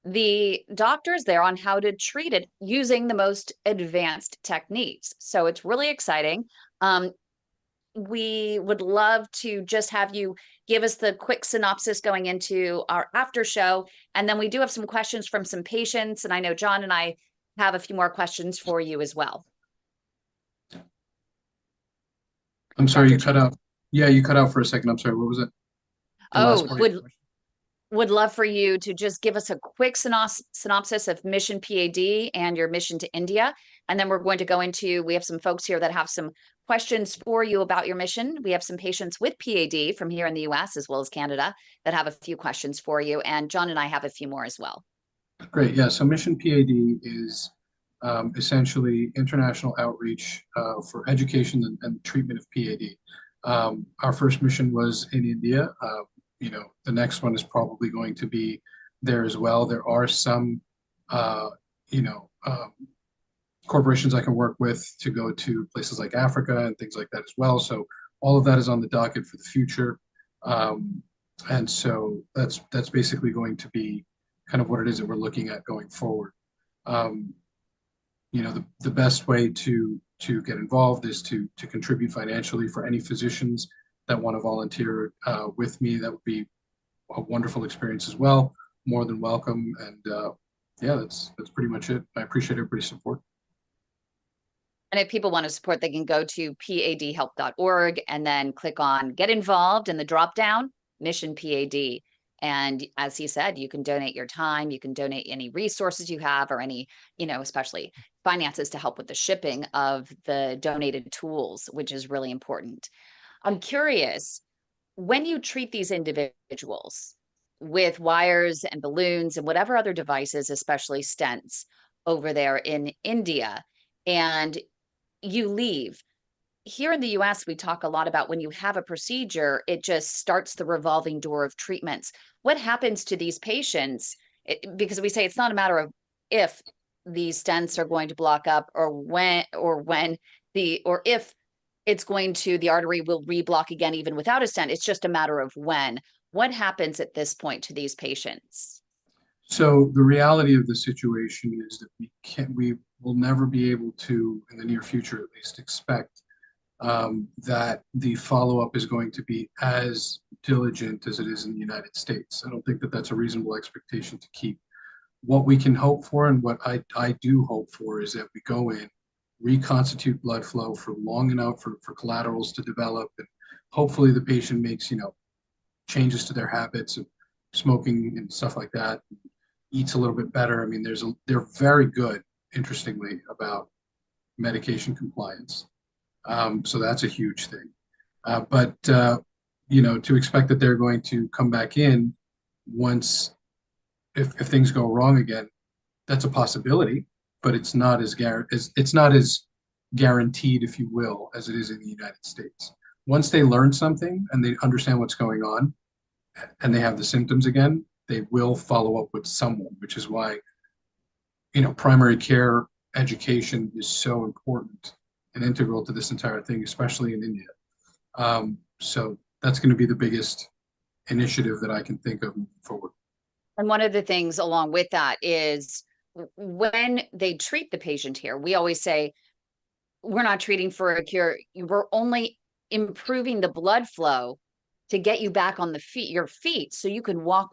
the doctors there on how to treat it using the most advanced techniques. So it's really exciting. We would love to just have you give us the quick synopsis going into our after show. And then we do have some questions from some patients. And I know John and I have a few more questions for you as well. I'm sorry, you cut out. Yeah, you cut out for a second. I'm sorry. What was it? Would love for you to just give us a quick synopsis of Mission P.A.D. and your mission to India. And then we're going to go into, we have some folks here that have some questions for you about your mission. We have some patients with PAD from here in the US as well as Canada that have a few questions for you. And John and I have a few more as well. Great. Yeah. So Mission PAD is essentially international outreach for education and treatment of PAD. Our first mission was in India. The next one is probably going to be there as well. There are some, corporations I can work with to go to places like Africa and things like that as well. So all of that is on the docket for the future. And so that's basically going to be kind of what it is that we're looking at going forward. The best way to get involved is to contribute financially. For any physicians that want to volunteer with me, that would be a wonderful experience as well. More than welcome. And that's pretty much it. I appreciate everybody's support. And if people want to support, they can go to padhelp.org and then click on Get Involved in the drop down, Mission P.A.D. And as he said, you can donate your time, you can donate any resources you have or any, especially finances to help with the shipping of the donated tools, which is really important. I'm curious, when you treat these individuals with wires and balloons and whatever other devices, especially stents over there in India, and you leave. Here in the US, we talk a lot about when you have a procedure, it just starts the revolving door of treatments. What happens to these patients? Because we say it's not a matter of if these stents are going to block up or if it's going to, the artery will reblock again, even without a stent. It's just a matter of when. What happens at this point to these patients? So the reality of the situation is that we will never be able to, in the near future at least, expect that the follow-up is going to be as diligent as it is in the United States. I don't think that that's a reasonable expectation to keep. What we can hope for, and what I do hope for, is that we go in, reconstitute blood flow for long enough for collaterals to develop, and hopefully the patient makes, changes to their habits of smoking and stuff like that, eats a little bit better. I mean, they're very good, interestingly, about medication compliance. So that's a huge thing. But to expect that they're going to come back in once, if things go wrong again, that's a possibility, but it's not as guaranteed, if you will, as it is in the United States. Once they learn something and they understand what's going on and they have the symptoms again, they will follow up with someone, which is why, primary care education is so important and integral to this entire thing, especially in India. So that's going to be the biggest initiative that I can think of moving forward. And one of the things along with that is when they treat the patient here, we always say, we're not treating for a cure. We're only improving the blood flow to get you back on your feet so you can walk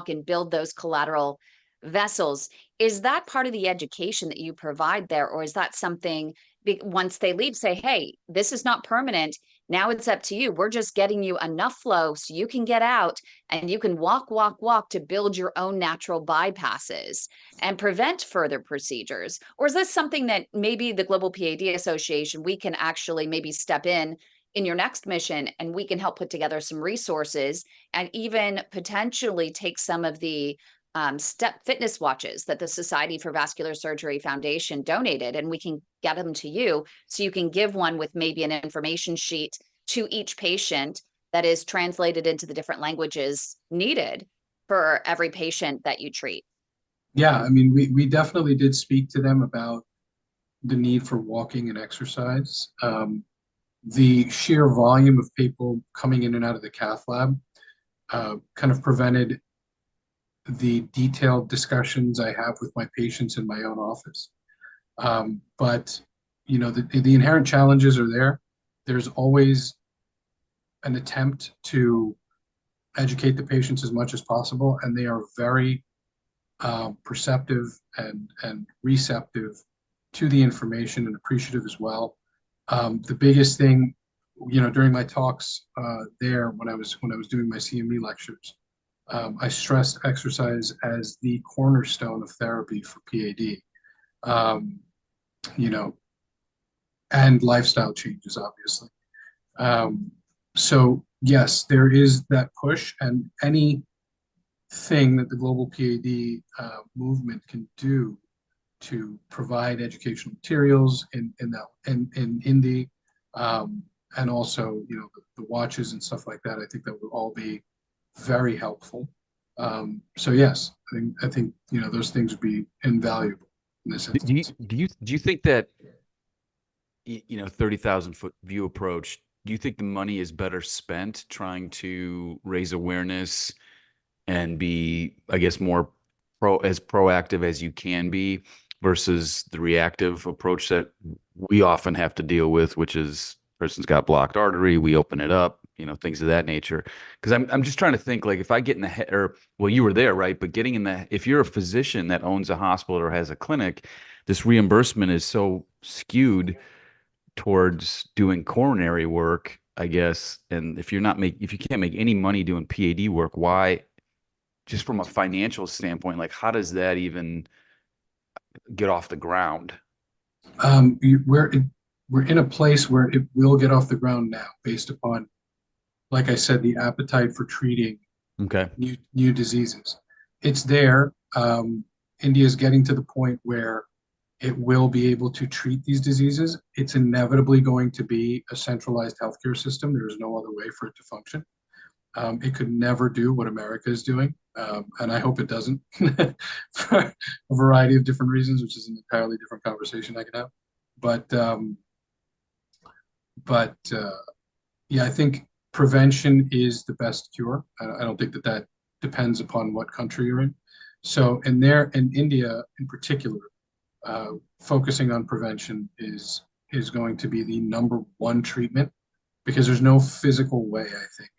and build those collateral vessels. Is that part of the education that you provide there? Or is that something once they leave, say, hey, this is not permanent. Now it's up to you. We're just getting you enough flow so you can get out and you can walk to build your own natural bypasses and prevent further procedures? Or is this something that maybe the Global P.A.D. Association, we can actually maybe step in your next mission and we can help put together some resources and even potentially take some of the step fitness watches that the Society for Vascular Surgery Foundation donated, and we can get them to you so you can give one with maybe an information sheet to each patient that is translated into the different languages needed for every patient that you treat. Yeah, I mean, we definitely did speak to them about the need for walking and exercise. The sheer volume of people coming in and out of the cath lab kind of prevented the detailed discussions I have with my patients in my own office. But, the inherent challenges are there. There's always an attempt to educate the patients as much as possible, and they are very perceptive and receptive to the information and appreciative as well. The biggest thing, during my talks there when I was doing my CME lectures, I stressed exercise as the cornerstone of therapy for PAD, and lifestyle changes, obviously. So yes, there is that push, and anything that the Global PAD movement can do to provide educational materials in Hindi, and also the watches and stuff like that, I think that would all be very helpful. So yes, I think those things would be invaluable in this instance. Do you think that 30,000-foot view approach? Do you think the money is better spent trying to raise awareness and be, I guess, more proactive as you can be versus the reactive approach that we often have to deal with, which is person's got blocked artery, we open it up, things of that nature. Because I'm just trying to think, like, if I get in the head, or well, you were there, right? But if you're a physician that owns a hospital or has a clinic, this reimbursement is so skewed towards doing coronary work, I guess. And if you can't make any money doing PAD work, why, just from a financial standpoint, like how does that even get off the ground? We're in a place where it will get off the ground now, based upon, like I said, the appetite for treating Okay. new diseases. It's there. India is getting to the point where it will be able to treat these diseases. It's inevitably going to be a centralized healthcare system. There is no other way for it to function. It could never do what America is doing, and I hope it doesn't, for a variety of different reasons, which is an entirely different conversation I can have. But yeah, I think prevention is the best cure. I don't think that depends upon what country you're in. So, in India in particular, focusing on prevention is going to be the number one treatment, because there's no physical way, I think,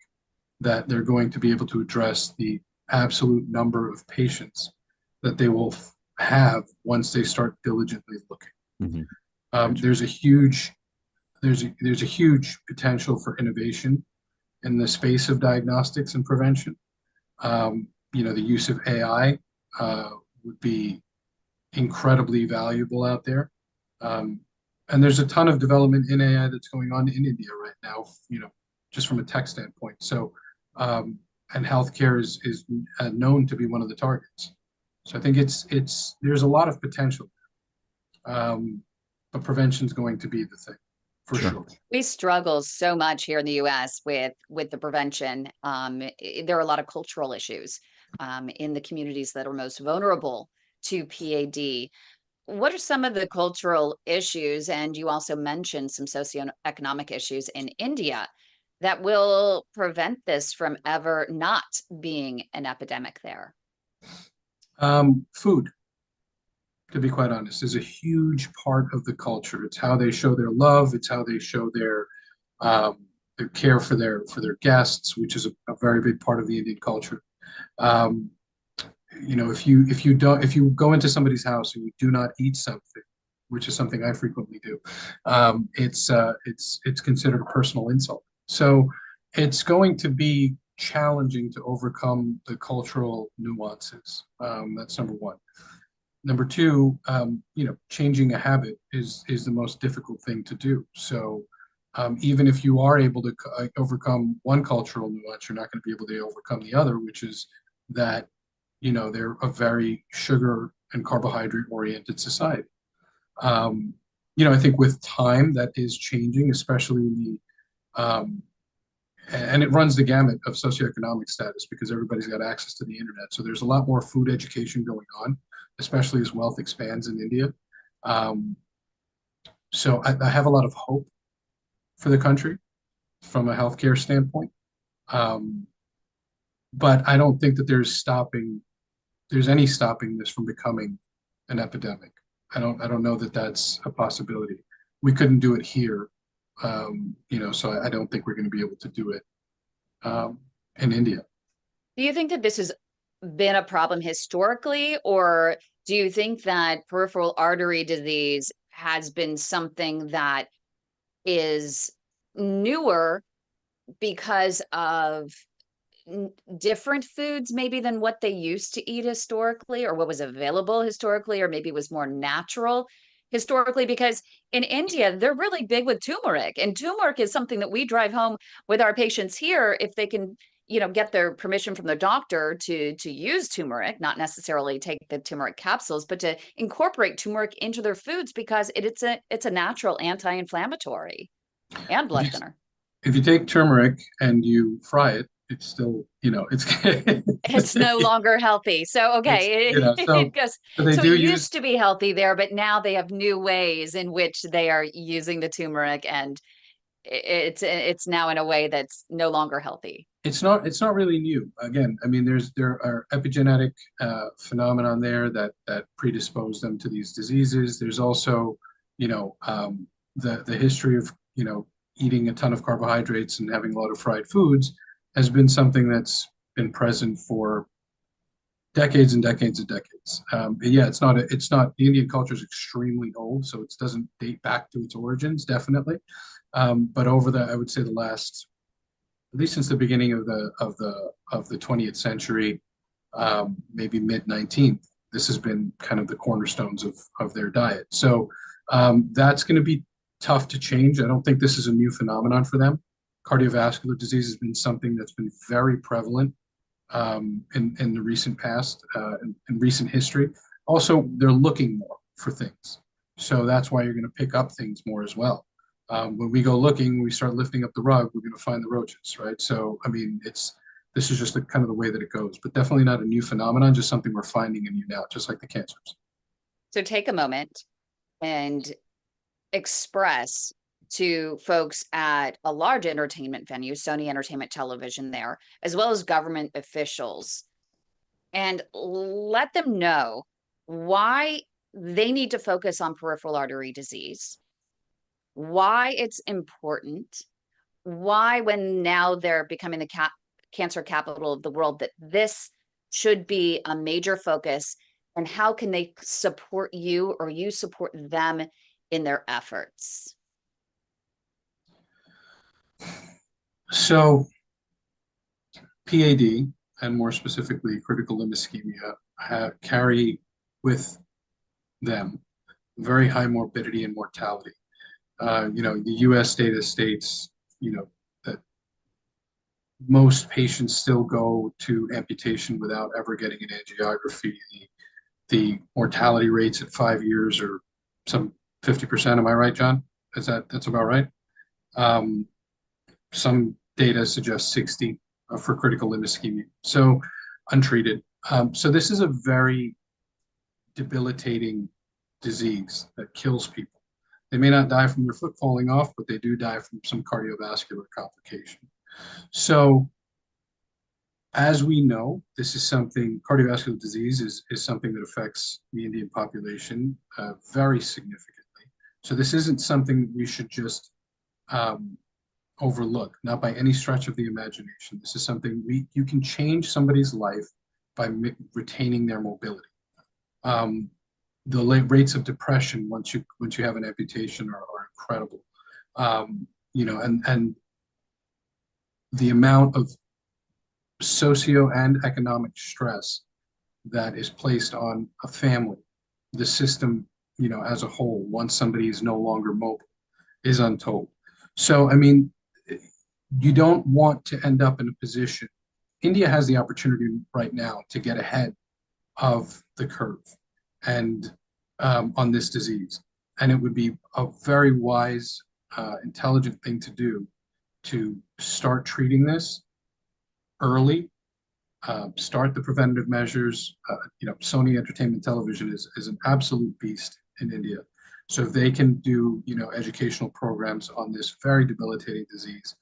that they're going to be able to address the absolute number of patients that they will have once they start diligently looking. Mm-hmm. There's a huge potential for innovation in the space of diagnostics and prevention. The use of AI would be incredibly valuable out there. And there's a ton of development in AI that's going on in India right now, just from a tech standpoint. So, and healthcare is known to be one of the targets. So I think there's a lot of potential, but prevention is going to be the thing for sure. We struggle so much here in the U.S. with the prevention. There are a lot of cultural issues in the communities that are most vulnerable to PAD. What are some of the cultural issues? And you also mentioned some socioeconomic issues in India that will prevent this from ever not being an epidemic there. Food, to be quite honest, is a huge part of the culture. It's how they show their love. It's how they show their care for their guests, which is a very big part of the Indian culture. If you go into somebody's house and you do not eat something, which is something I frequently do, it's considered a personal insult. So it's going to be challenging to overcome the cultural nuances. That's number one. Number two, changing a habit is the most difficult thing to do. So even if you are able to overcome one cultural nuance, you're not going to be able to overcome the other, which is that they're a very sugar and carbohydrate oriented society. I think with time that is changing, especially in and it runs the gamut of socioeconomic status, because everybody's got access to the internet. So there's a lot more food education going on, especially as wealth expands in India. So I have a lot of hope for the country from a healthcare standpoint. But I don't think that there's any stopping this from becoming an epidemic. I don't know that that's a possibility. We couldn't do it here, so I don't think we're going to be able to do it in India. Do you think that this has been a problem historically, or do you think that peripheral artery disease has been something that is newer because of different foods maybe than what they used to eat historically, or what was available historically, or maybe was more natural historically? Because in India, they're really big with turmeric, and turmeric is something that we drive home with our patients here if they can, get their permission from their doctor to use turmeric, not necessarily take the turmeric capsules, but to incorporate turmeric into their foods, because it's a natural anti-inflammatory and blood thinner. If you take turmeric and you fry it, it's still, it's no longer healthy. So, okay. It used to be healthy there, but now they have new ways in which they are using the turmeric, and it's now in a way that's no longer healthy. It's not really new. Again, I mean, there are epigenetic phenomenon there that predispose them to these diseases. There's also, the history of, eating a ton of carbohydrates and having a lot of fried foods has been something that's been present for decades and decades and decades. Yeah, it's not the Indian culture is extremely old, so it doesn't date back to its origins, definitely. But over I would say the last, at least since the beginning of the 20th century, maybe mid 19th, this has been kind of the cornerstones of their diet. So that's going to be tough to change. I don't think this is a new phenomenon for them. Cardiovascular disease has been something that's been very prevalent in the recent past, in recent history. Also, they're looking more for things. So that's why you're going to pick up things more as well. When we go looking, we start lifting up the rug, we're going to find the roaches, right? So, I mean, this is just kind of the way that it goes, but definitely not a new phenomenon, just something we're finding in you now, just like the cancers. So take a moment and express to folks at a large entertainment venue, Sony Entertainment Television there, as well as government officials, and let them know why they need to focus on peripheral artery disease, why it's important, why when now they're becoming the cancer capital of the world, that this should be a major focus, and how can they support you or you support them in their efforts? So PAD, and more specifically critical limb ischemia, carry with them very high morbidity and mortality. The US data states, that most patients still go to amputation without ever getting an angiography. The mortality rates at 5 years are some 50%. Am I right, John? That's about right? Some data suggests 60 for critical limb ischemia, so untreated. So this is a very debilitating disease that kills people. They may not die from their foot falling off, but they do die from some cardiovascular complication. So as we know, this is something, cardiovascular disease is something that affects the Indian population very significantly. So this isn't something we should just overlook, not by any stretch of the imagination. This is something you can change somebody's life by retaining their mobility. The rates of depression once you have an amputation are incredible. And the amount of socio and economic stress that is placed on a family, the system, as a whole, once somebody is no longer mobile, is untold. So, I mean, you don't want to end up in a position. India has the opportunity right now to get ahead of the curve and on this disease. And it would be a very wise, intelligent thing to do to start treating this early, start the preventative measures. Sony Entertainment Television is an absolute beast in India. So if they can do, educational programs on this very debilitating disease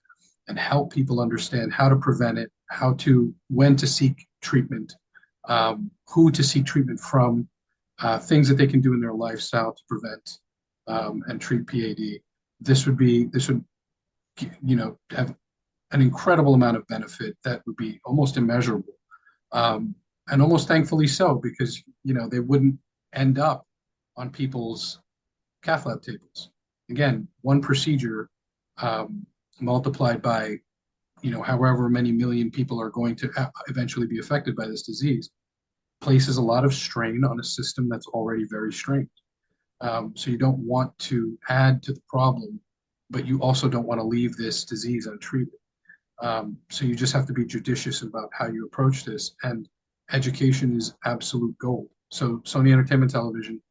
and help people understand how to prevent it, when to seek treatment, who to seek treatment from, things that they can do in their lifestyle to prevent and treat PAD. This would have an incredible amount of benefit that would be almost immeasurable, and almost thankfully so, because they wouldn't end up on people's cath lab tables. Again, one procedure multiplied by however many million people are going to eventually be affected by this disease places a lot of strain on a system that's already very strained. So you don't want to add to the problem, but you also don't want to leave this disease untreated. So you just have to be judicious about how you approach this, and education is absolute gold. So Sony Entertainment Television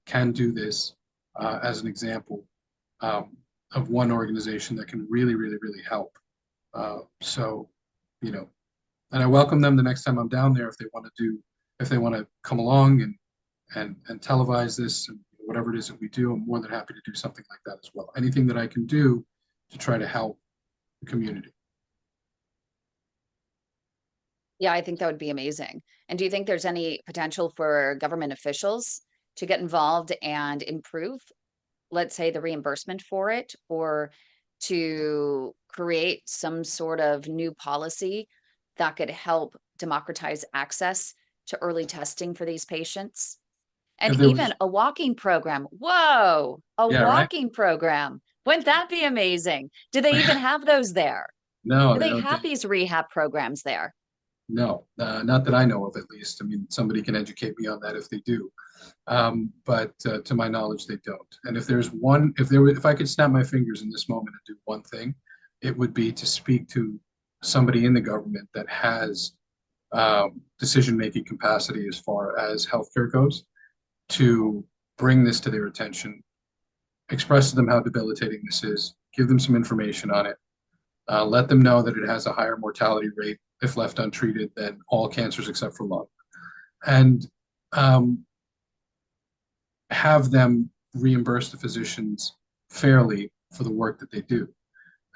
can do this as an example of one organization that can really, really, really help. And I welcome them the next time I'm down there if they want to come along and televise this and whatever it is that we do. I'm more than happy to do something like that as well. Anything that I can do to try to help the community. Yeah, I think that would be amazing. And do you think there's any potential for government officials to get involved and improve, let's say, the reimbursement for it, or to create some sort of new policy that could help democratize access to early testing for these patients? And If there even was, a walking program. Whoa, a yeah, right. walking program. Wouldn't that be amazing? Do they even have those there? No, Do they they don't. have these rehab programs there? No, not that I know of, at least. I mean, somebody can educate me on that if they do. But to my knowledge, they don't. And if there's one, if I could snap my fingers in this moment and do one thing, it would be to speak to somebody in the government that has decision-making capacity as far as healthcare goes, to bring this to their attention, express to them how debilitating this is, give them some information on it, let them know that it has a higher mortality rate if left untreated than all cancers except for lung, and have them reimburse the physicians fairly for the work that they do.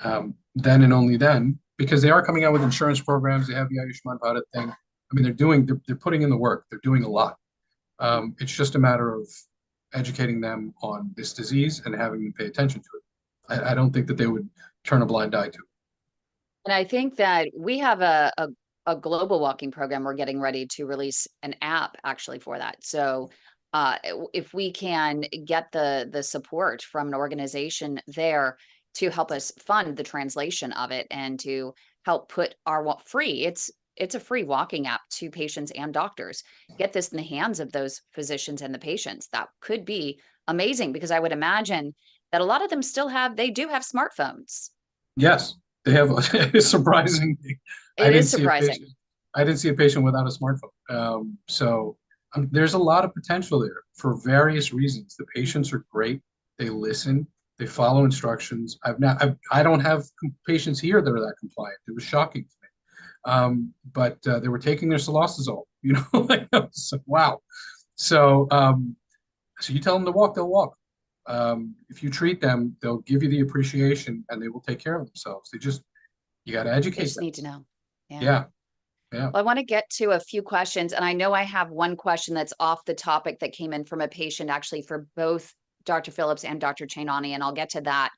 Then and only then, because they are coming out with insurance programs, they have the Ayushman Bharat thing. I mean, they're putting in the work. They're doing a lot. It's just a matter of educating them on this disease and having them pay attention to it. I don't think that they would turn a blind eye to it. And I think that we have a global walking program. We're getting ready to release an app actually for that. So if we can get the support from an organization there to help us fund the translation of it and to help put our free, it's a free walking app to patients and doctors. Get this in the hands of those physicians and the patients. That could be amazing, because I would imagine that a lot of them they do have smartphones. Yes, they have. It's surprising. It is surprising. I didn't see a patient without a smartphone. There's a lot of potential there for various reasons. The patients are great. They listen. They follow instructions. I don't have patients here that are that compliant. It was shocking to me. But they were taking their cilostazol. Like, so, wow. So you tell them to walk, they'll walk. If you treat them, they'll give you the appreciation and they will take care of themselves. You got to educate They just them. need to know. Yeah. Well, I want to get to a few questions, and I know I have one question that's off the topic that came in from a patient, actually, for both Dr. Phillips and Dr. Chainani, and I'll get to that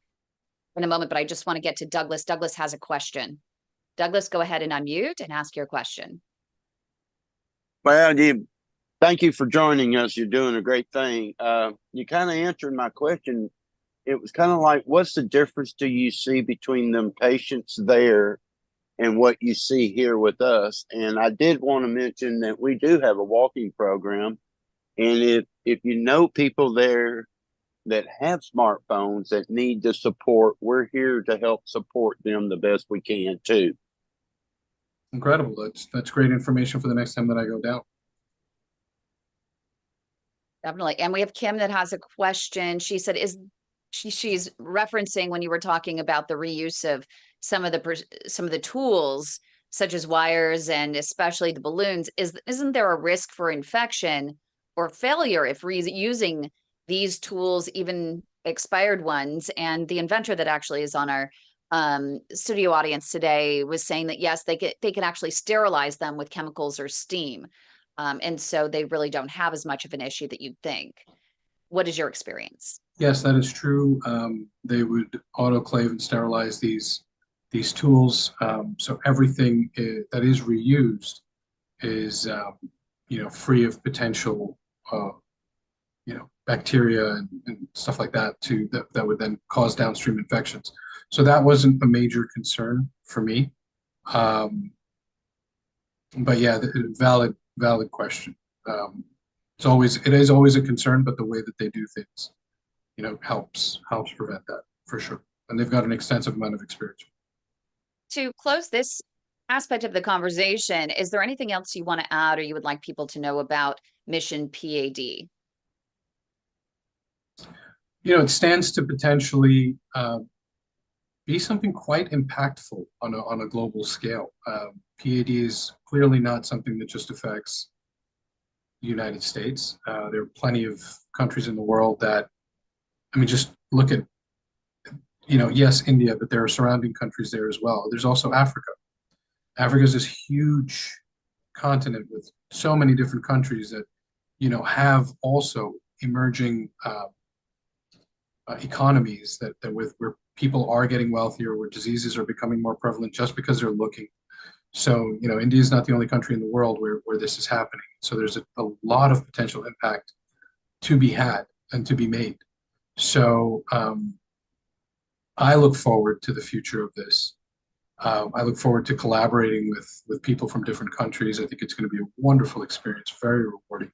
in a moment, but I just want to get to Douglas. Douglas has a question. Douglas, go ahead and unmute and ask your question. Well, thank you for joining us. You're doing a great thing. You kind of answered my question. It was kind of like, what's the difference do you see between them patients there and what you see here with us? And I did want to mention that we do have a walking program. And if you know people there that have smartphones that need the support, we're here to help support them the best we can too. Incredible. That's great information for the next time that I go down. Definitely. And we have Kim that has a question. She said, she's referencing when you were talking about the reuse of some of the tools, such as wires and especially the balloons. Isn't there a risk for infection or failure if using these tools, even expired ones? And the inventor that actually is on our studio audience today was saying that yes, they can actually sterilize them with chemicals or steam, and so they really don't have as much of an issue that you'd think. What is your experience? Yes, that is true. They would autoclave and sterilize these tools, so everything that is reused is free of potential bacteria and stuff like that that would then cause downstream infections. So that wasn't a major concern for me. But yeah, valid question. It is always a concern, but the way that they do things, helps prevent that for sure. And they've got an extensive amount of experience. To close this aspect of the conversation, is there anything else you want to add or you would like people to know about Mission P.A.D? It stands to potentially be something quite impactful on a global scale. P.A.D is clearly not something that just affects the United States. There are plenty of countries in the world that, just look at, yes, India, but there are surrounding countries there as well. There's also Africa. Africa is this huge continent with so many different countries that, have also emerging economies where people are getting wealthier, where diseases are becoming more prevalent just because they're looking. So, India is not the only country in the world where this is happening. So there's a lot of potential impact to be had and to be made. So I look forward to the future of this. I look forward to collaborating with people from different countries. I think it's going to be a wonderful experience, very rewarding.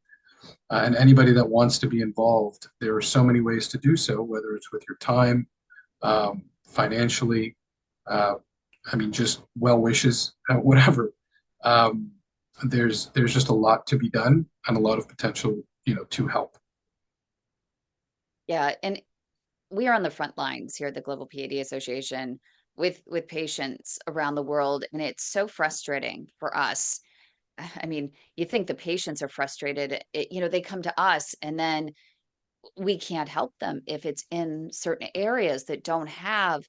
And anybody that wants to be involved, there are so many ways to do so, whether it's with your time, financially, just well wishes, whatever. There's just a lot to be done and a lot of potential, to help. Yeah, and we are on the front lines here at the Global P.A.D. Association with patients around the world, and it's so frustrating for us. I mean, you think the patients are frustrated. They come to us, and then we can't help them if it's in certain areas that don't have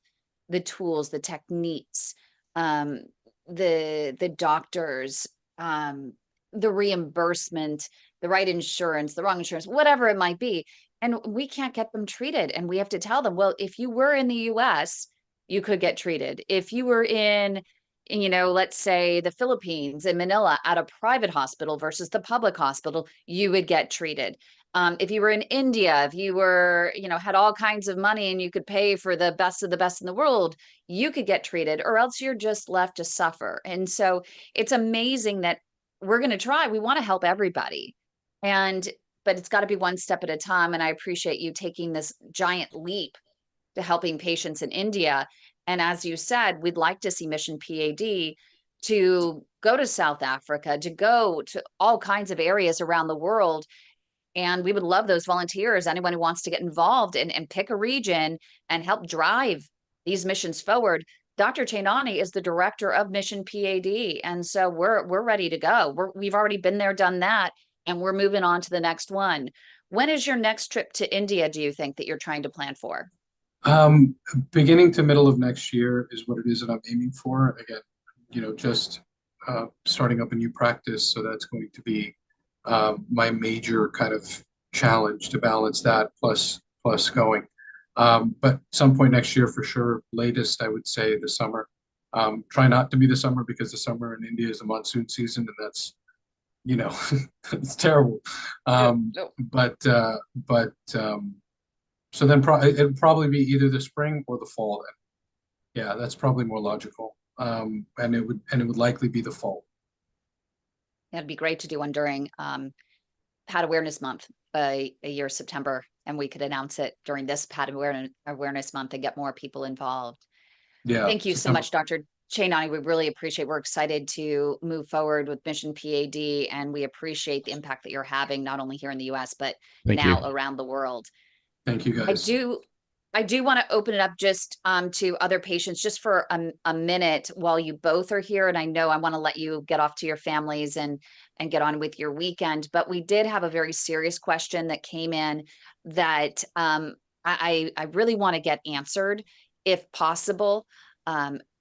the tools, the techniques, um, the doctors, the reimbursement, the right insurance, the wrong insurance, whatever it might be. And we can't get them treated. And we have to tell them, well, if you were in the US, you could get treated. If you were in, let's say the Philippines, in Manila, at a private hospital versus the public hospital, you would get treated. If you were in India, if you were, had all kinds of money and you could pay for the best of the best in the world, you could get treated, or else you're just left to suffer. And so it's amazing that we're going to try. We want to help everybody. But it's got to be one step at a time. And I appreciate you taking this giant leap to helping patients in India. And as you said, we'd like to see Mission P.A.D. to go to South Africa, to go to all kinds of areas around the world. And we would love those volunteers, anyone who wants to get involved and pick a region and help drive these missions forward. Dr. Chainani is the director of Mission P.A.D. And so we're ready to go. We've already been there, done that, and we're moving on to the next one. When is your next trip to India, do you think, that you're trying to plan for? Beginning to middle of next year is what it is that I'm aiming for. Again, just starting up a new practice. So that's going to be my major kind of challenge to balance that plus going. But some point next year for sure, latest I would say the summer. Try not to be the summer because the summer in India is a monsoon season, and that's it's terrible. So then it'd probably be either the spring or the fall then. Yeah, that's probably more logical. And it would likely be the fall. It'd be great to do one during P.A.D. Awareness Month, a year September, and we could announce it during this P.A.D. Awareness Month and get more people involved. Yeah. Thank you so much, Dr. Chainani. We really appreciate. We're excited to move forward with Mission P.A.D. and we appreciate the impact that you're having not only here in the U.S. but now around the world. Thank you, guys. I do want to open it up just to other patients just for a minute while you both are here. And I know I want to let you get off to your families and get on with your weekend. But we did have a very serious question that came in that I really want to get answered if possible.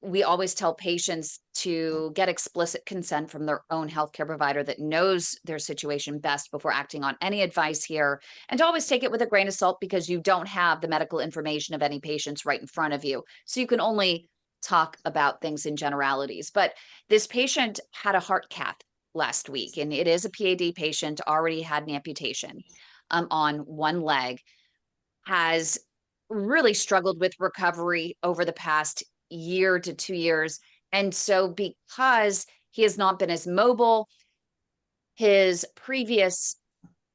We always tell patients to get explicit consent from their own healthcare provider that knows their situation best before acting on any advice here, and to always take it with a grain of salt because you don't have the medical information of any patients right in front of you. So you can only talk about things in generalities. But this patient had a heart cath last week, and it is a P.A.D. patient, already had an amputation on one leg, has really struggled with recovery over the past year to 2 years. And so because he has not been as mobile, his previous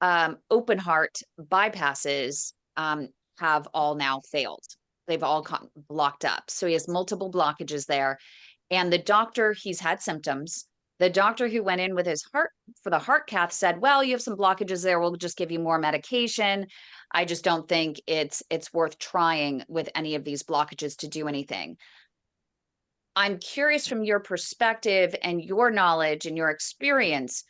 open heart bypasses have all now failed. They've all blocked up. So he has multiple blockages there. And the doctor, he's had symptoms. The doctor who went in with his heart for the heart cath said, well, you have some blockages there. We'll just give you more medication. I just don't think it's worth trying with any of these blockages to do anything. I'm curious from your perspective and your knowledge and your experience.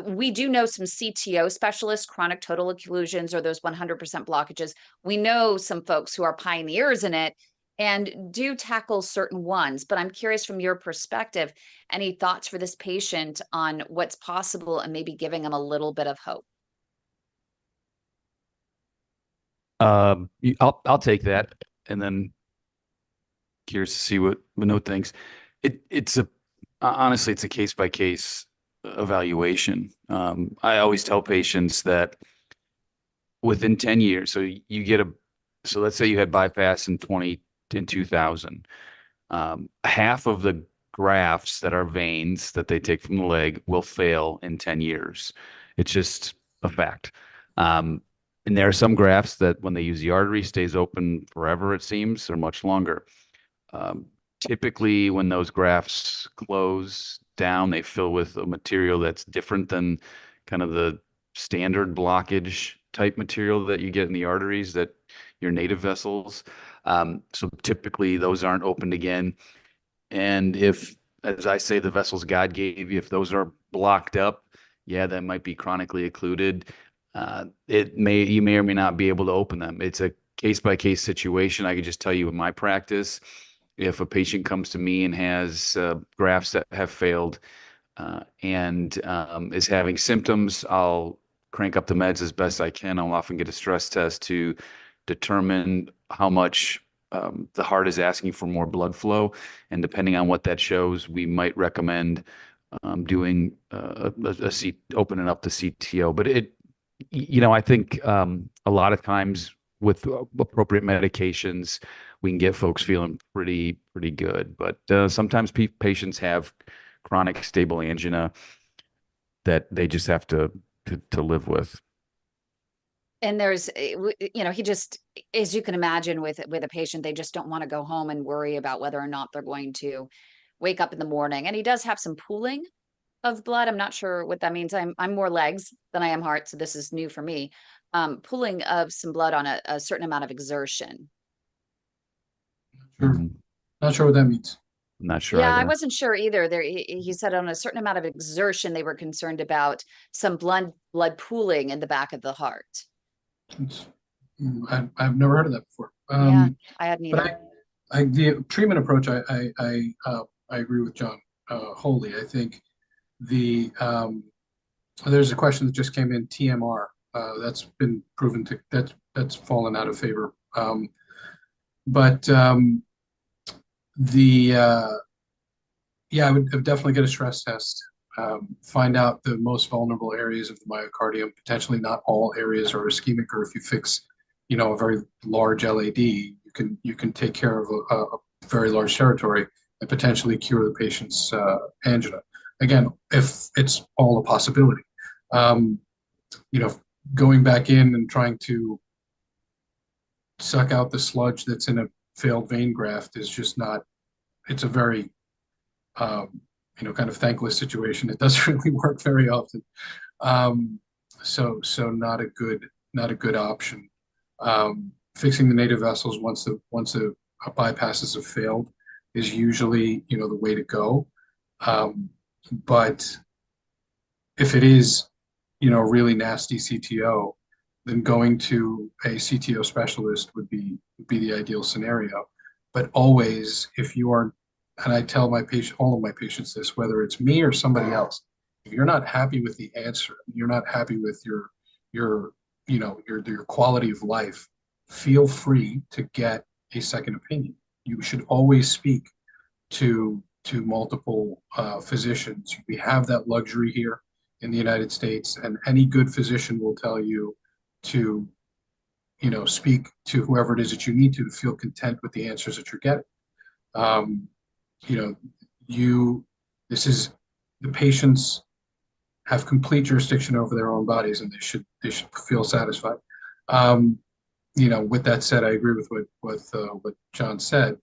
We do know some CTO specialists, chronic total occlusions, or those 100% blockages. We know some folks who are pioneers in it and do tackle certain ones. But I'm curious from your perspective, any thoughts for this patient on what's possible and maybe giving them a little bit of hope? I'll take that, and then curious to see what Vinod thinks. It's a Honestly, it's a case by case evaluation. I always tell patients that within 10 years, so let's say you had bypass in 2000, half of the grafts that are veins that they take from the leg will fail in 10 years. It's just a fact. And there are some grafts that when they use the artery stays open forever, it seems, or much longer. Um, Typically, when those grafts close down, they fill with a material that's different than kind of the standard blockage type material that you get in the arteries, that your native vessels. So typically, those aren't opened again. And if, as I say, the vessels God gave you, if those are blocked up, yeah, that might be chronically occluded. You may or may not be able to open them. It's a case by case situation. I could just tell you in my practice, if a patient comes to me and has grafts that have failed and is having symptoms, I'll crank up the meds as best I can. I'll often get a stress test to determine how much the heart is asking for more blood flow. And depending on what that shows, we might recommend doing opening up the CTO. But I think a lot of times with appropriate medications, we can get folks feeling pretty good. But sometimes patients have chronic stable angina that they just have to live with. And there's, he just, as you can imagine with a patient, they just don't want to go home and worry about whether or not they're going to wake up in the morning. And he does have some pooling of blood. I'm not sure what that means. I'm more legs than I am heart, so this is new for me. Pooling of some blood on a certain amount of exertion. Sure. Not sure what that means. I'm not sure Yeah, either. I wasn't sure either. He said on a certain amount of exertion, they were concerned about some blood pooling in the back of the heart. I've never heard of that before. Yeah, I hadn't either. But the treatment approach, I agree with John wholly. I think there's a question that just came in, TMR. That's been proven that's fallen out of favor. I would definitely get a stress test. Find out the most vulnerable areas of the myocardium. Potentially not all areas are ischemic, or if you fix, a very large LAD, you can take care of a very large territory and potentially cure the patient's angina. Again, if it's all a possibility. Going back in and trying to suck out the sludge that's in a failed vein graft is just not. It's a very kind of thankless situation. It doesn't really work very often. So not a good option. Fixing the native vessels once the bypasses have failed is usually, the way to go. But if it is, really nasty CTO, then going to a CTO specialist would be the ideal scenario. But always, if you are, and I tell all of my patients this, whether it's me or somebody else, if you're not happy with the answer, you're not happy with your quality of life, feel free to get a second opinion. You should always speak to multiple physicians. We have that luxury here in the United States, and any good physician will tell you to speak to whoever it is that you need to feel content with the answers that you're getting. The patients have complete jurisdiction over their own bodies, and they should feel satisfied. With that said, I agree with what John said,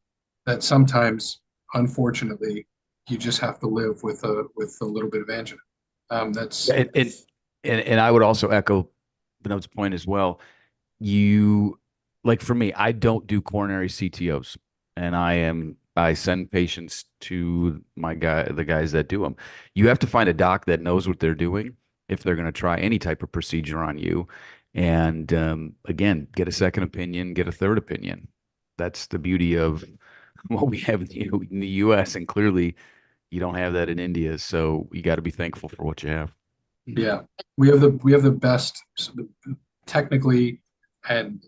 that sometimes, unfortunately, you just have to live with a little bit of angina. And I would also echo Vinod's point as well. For me, I don't do coronary CTOs, and I send patients to the guys that do them. You have to find a doc that knows what they're doing if they're going to try any type of procedure on you. And again, get a second opinion, get a third opinion. That's the beauty of what we have in the U.S. And clearly, you don't have that in India. So you got to be thankful for what you have. Yeah, we have the best, technically and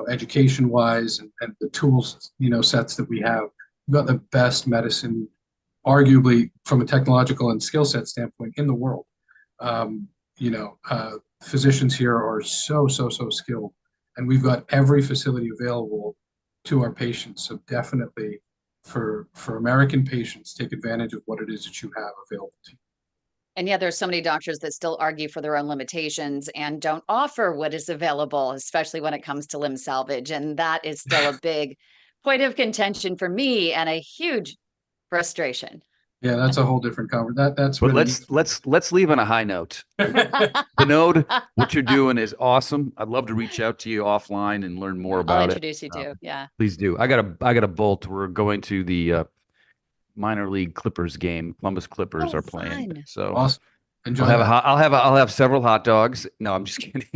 education wise, and the tools sets that we have. We've got the best medicine arguably from a technological and skill set standpoint in the world. You know, physicians here are so skilled, and we've got every facility available to our patients. So definitely for American patients, take advantage of what it is that you have available to you. And yet there's so many doctors that still argue for their own limitations and don't offer what is available, especially when it comes to limb salvage. And that is still a big point of contention for me and a huge frustration. Yeah, that's a whole different conversation. That's But really let's leave on a high note. Vinod, what you're doing is awesome. I'd love to reach out to you offline and learn more I'll about it. introduce you to, yeah. Please do. I got a bolt. We're going to the minor league Clippers game. Columbus Clippers Oh, are playing. fun. So awesome. Enjoy I'll have that. I'll have several hot dogs. No, I'm just kidding.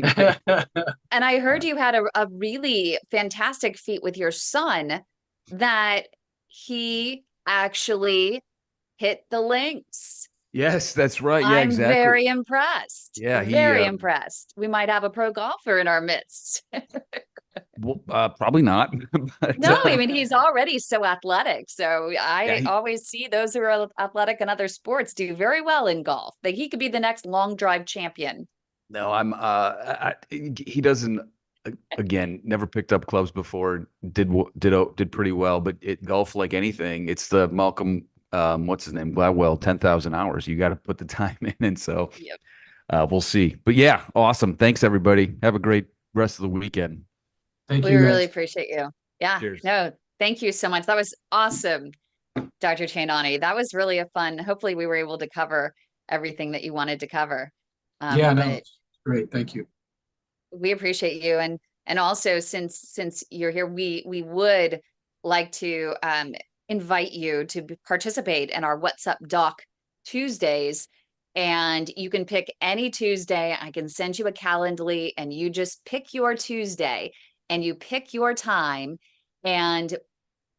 And I heard you had a really fantastic feat with your son, that he actually hit the links. Yes, that's right. Yeah, I'm exactly. very impressed. Yeah, very impressed. We might have a pro golfer in our midst. Well, probably not. But, No, I mean, he's already so athletic. So I he- always see those who are athletic in other sports do very well in golf. That he could be the next long drive champion. No, he doesn't. Again, never picked up clubs before. Did pretty well, but golf, like anything, it's the Malcolm, what's his name, Gladwell, 10,000 hours. You got to put the time in, and so Yep. we'll see. But yeah, awesome. Thanks everybody. Have a great rest of the weekend. Thank We you. really Guys. appreciate you. Yeah. Cheers. No, thank you so much. That was awesome, Dr. Chainani. That was really a fun. Hopefully we were able to cover everything that you wanted to cover. Yeah, no, But it's great. Thank you. we appreciate you. And also since you're here, we would like to invite you to participate in our What's Up Doc Tuesdays. And you can pick any Tuesday. I can send you a Calendly, and you just pick your Tuesday and you pick your time. And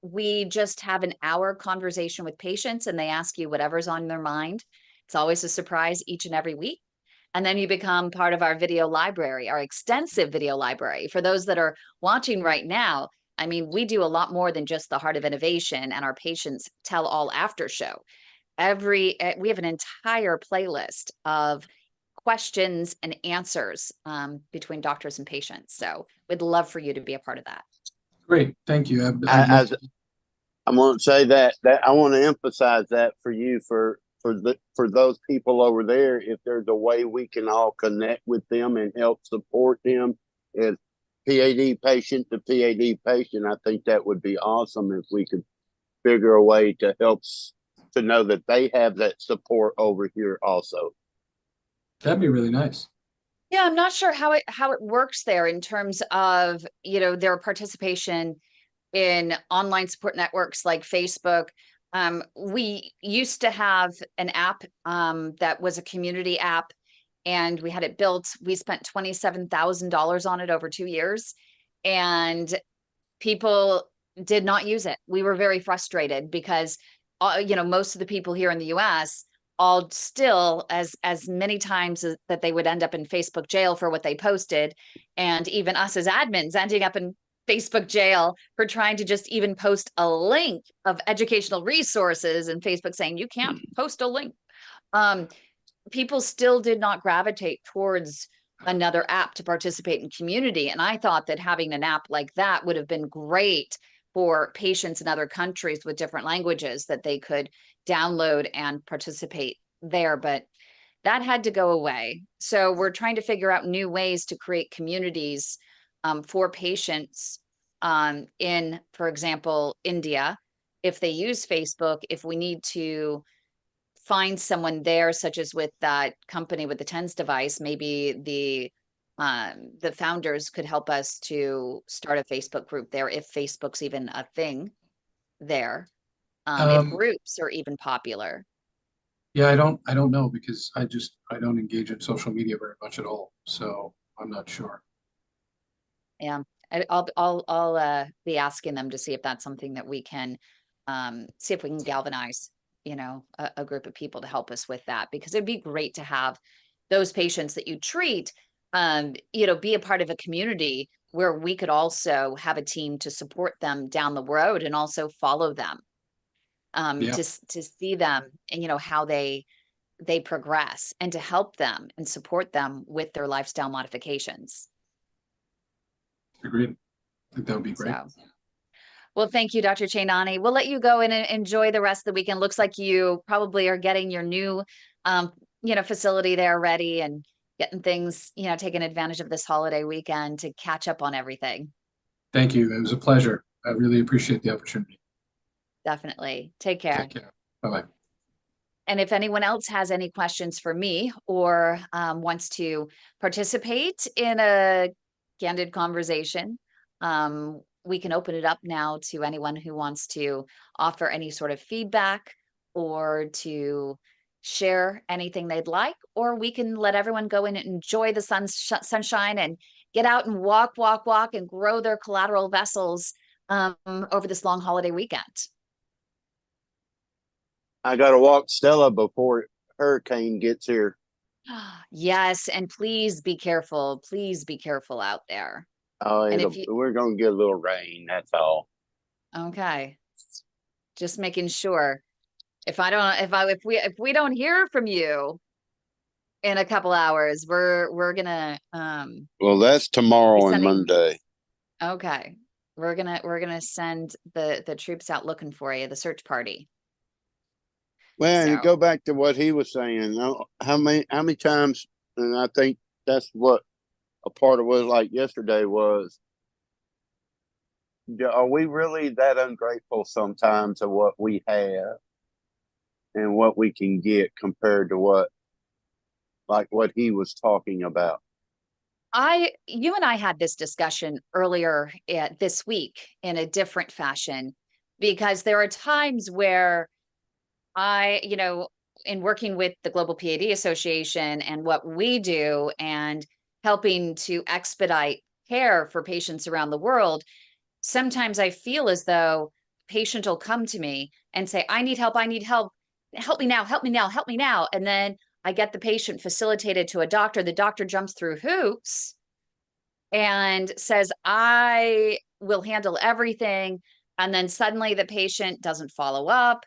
we just have an hour conversation with patients, and they ask you whatever's on their mind. It's always a surprise each and every week. And then you become part of our video library, our extensive video library. For those that are watching right now, I mean, we do a lot more than just the Heart of Innovation and our Patients Tell All after show. We have an entire playlist of questions and answers between doctors and patients. So we'd love for you to be a part of that. Great. Thank you. I want to say that I want to emphasize that for you, for those people over there, if there's a way we can all connect with them and help support them as PAD patient to PAD patient, I think that would be awesome if we could figure a way to help to know that they have that support over here also. That'd be really nice. Yeah, I'm not sure how it works there in terms of, their participation in online support networks like Facebook. We used to have an app that was a community app, and we had it built. We spent $27,000 on it over 2 years, and people did not use it. We were very frustrated because, most of the people here in the US all still, as many times that they would end up in Facebook jail for what they posted, and even us as admins ending up in Facebook jail for trying to just even post a link of educational resources, and Facebook saying you can't post a link. People still did not gravitate towards another app to participate in community. And I thought that having an app like that would have been great for patients in other countries with different languages that they could download and participate there. But that had to go away. So we're trying to figure out new ways to create communities for patients in, for example, India. If they use Facebook, if we need to find someone there, such as with that company with the TENS device, maybe the founders could help us to start a Facebook group there, if Facebook's even a thing there, if groups are even popular. Yeah, I don't know, because I don't engage in social media very much at all. So I'm not sure. Yeah, I'll be asking them to see if that's something that we can see if we can galvanize, a group of people to help us with that, because it'd be great to have those patients that you treat, be a part of a community where we could also have a team to support them down the road and also follow them. Yeah. to see them and, how they progress, and to help them and support them with their lifestyle modifications. Agreed. I think that would be great. So, well, thank you, Dr. Chainani. We'll let you go and enjoy the rest of the weekend. Looks like you probably are getting your new, facility there ready and getting things, taking advantage of this holiday weekend to catch up on everything. Thank you. It was a pleasure. I really appreciate the opportunity. Definitely. Take care. Take care. Bye-bye. And if anyone else has any questions for me or wants to participate in a candid conversation, we can open it up now to anyone who wants to offer any sort of feedback or to share anything they'd like, or we can let everyone go in and enjoy the sunshine and get out and walk and grow their collateral vessels over this long holiday weekend. I got to walk Stella before hurricane gets here. Yes, and please be careful. Please be careful out there. Oh, we're going to get a little rain. That's all. Okay. Just making sure. If we don't hear from you in a couple hours, we're gonna well, that's tomorrow and Monday. Okay. We're gonna send the troops out looking for you, the search party. Well, to go back to what he was saying, how many times, and I think that's what a part of what like yesterday was, are we really that ungrateful sometimes of what we have and what we can get compared to what he was talking about? You and I had this discussion earlier this week in a different fashion, because there are times where in working with the Global P.A.D. Association and what we do and helping to expedite care for patients around the world, sometimes I feel as though a patient will come to me and say, I need help, help me now. And then I get the patient facilitated to a doctor. The doctor jumps through hoops and says, I will handle everything. And then suddenly the patient doesn't follow up.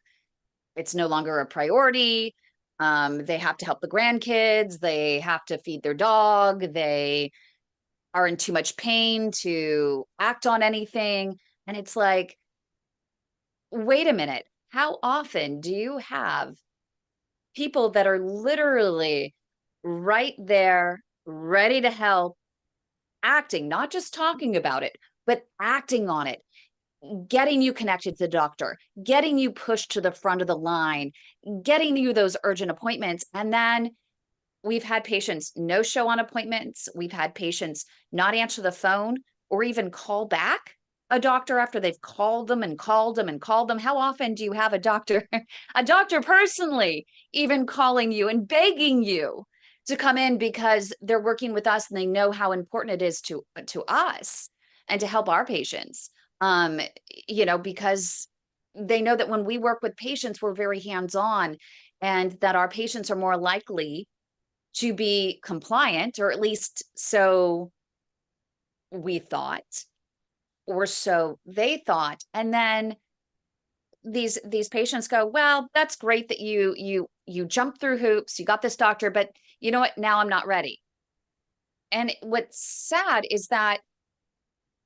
It's no longer a priority. They have to help the grandkids. They have to feed their dog. They are in too much pain to act on anything. And it's like, wait a minute. How often do you have people that are literally right there, ready to help, acting, not just talking about it, but acting on it, getting you connected to the doctor, getting you pushed to the front of the line, getting you those urgent appointments. And then we've had patients no show on appointments. We've had patients not answer the phone or even call back a doctor after they've called them and called them and called them. How often do you have a doctor personally even calling you and begging you to come in because they're working with us and they know how important it is to us and to help our patients? Because they know that when we work with patients, we're very hands-on, and that our patients are more likely to be compliant, or at least so we thought, or so they thought. And then these patients go, well, that's great that you jumped through hoops, you got this doctor, but you know what? Now I'm not ready. And what's sad is that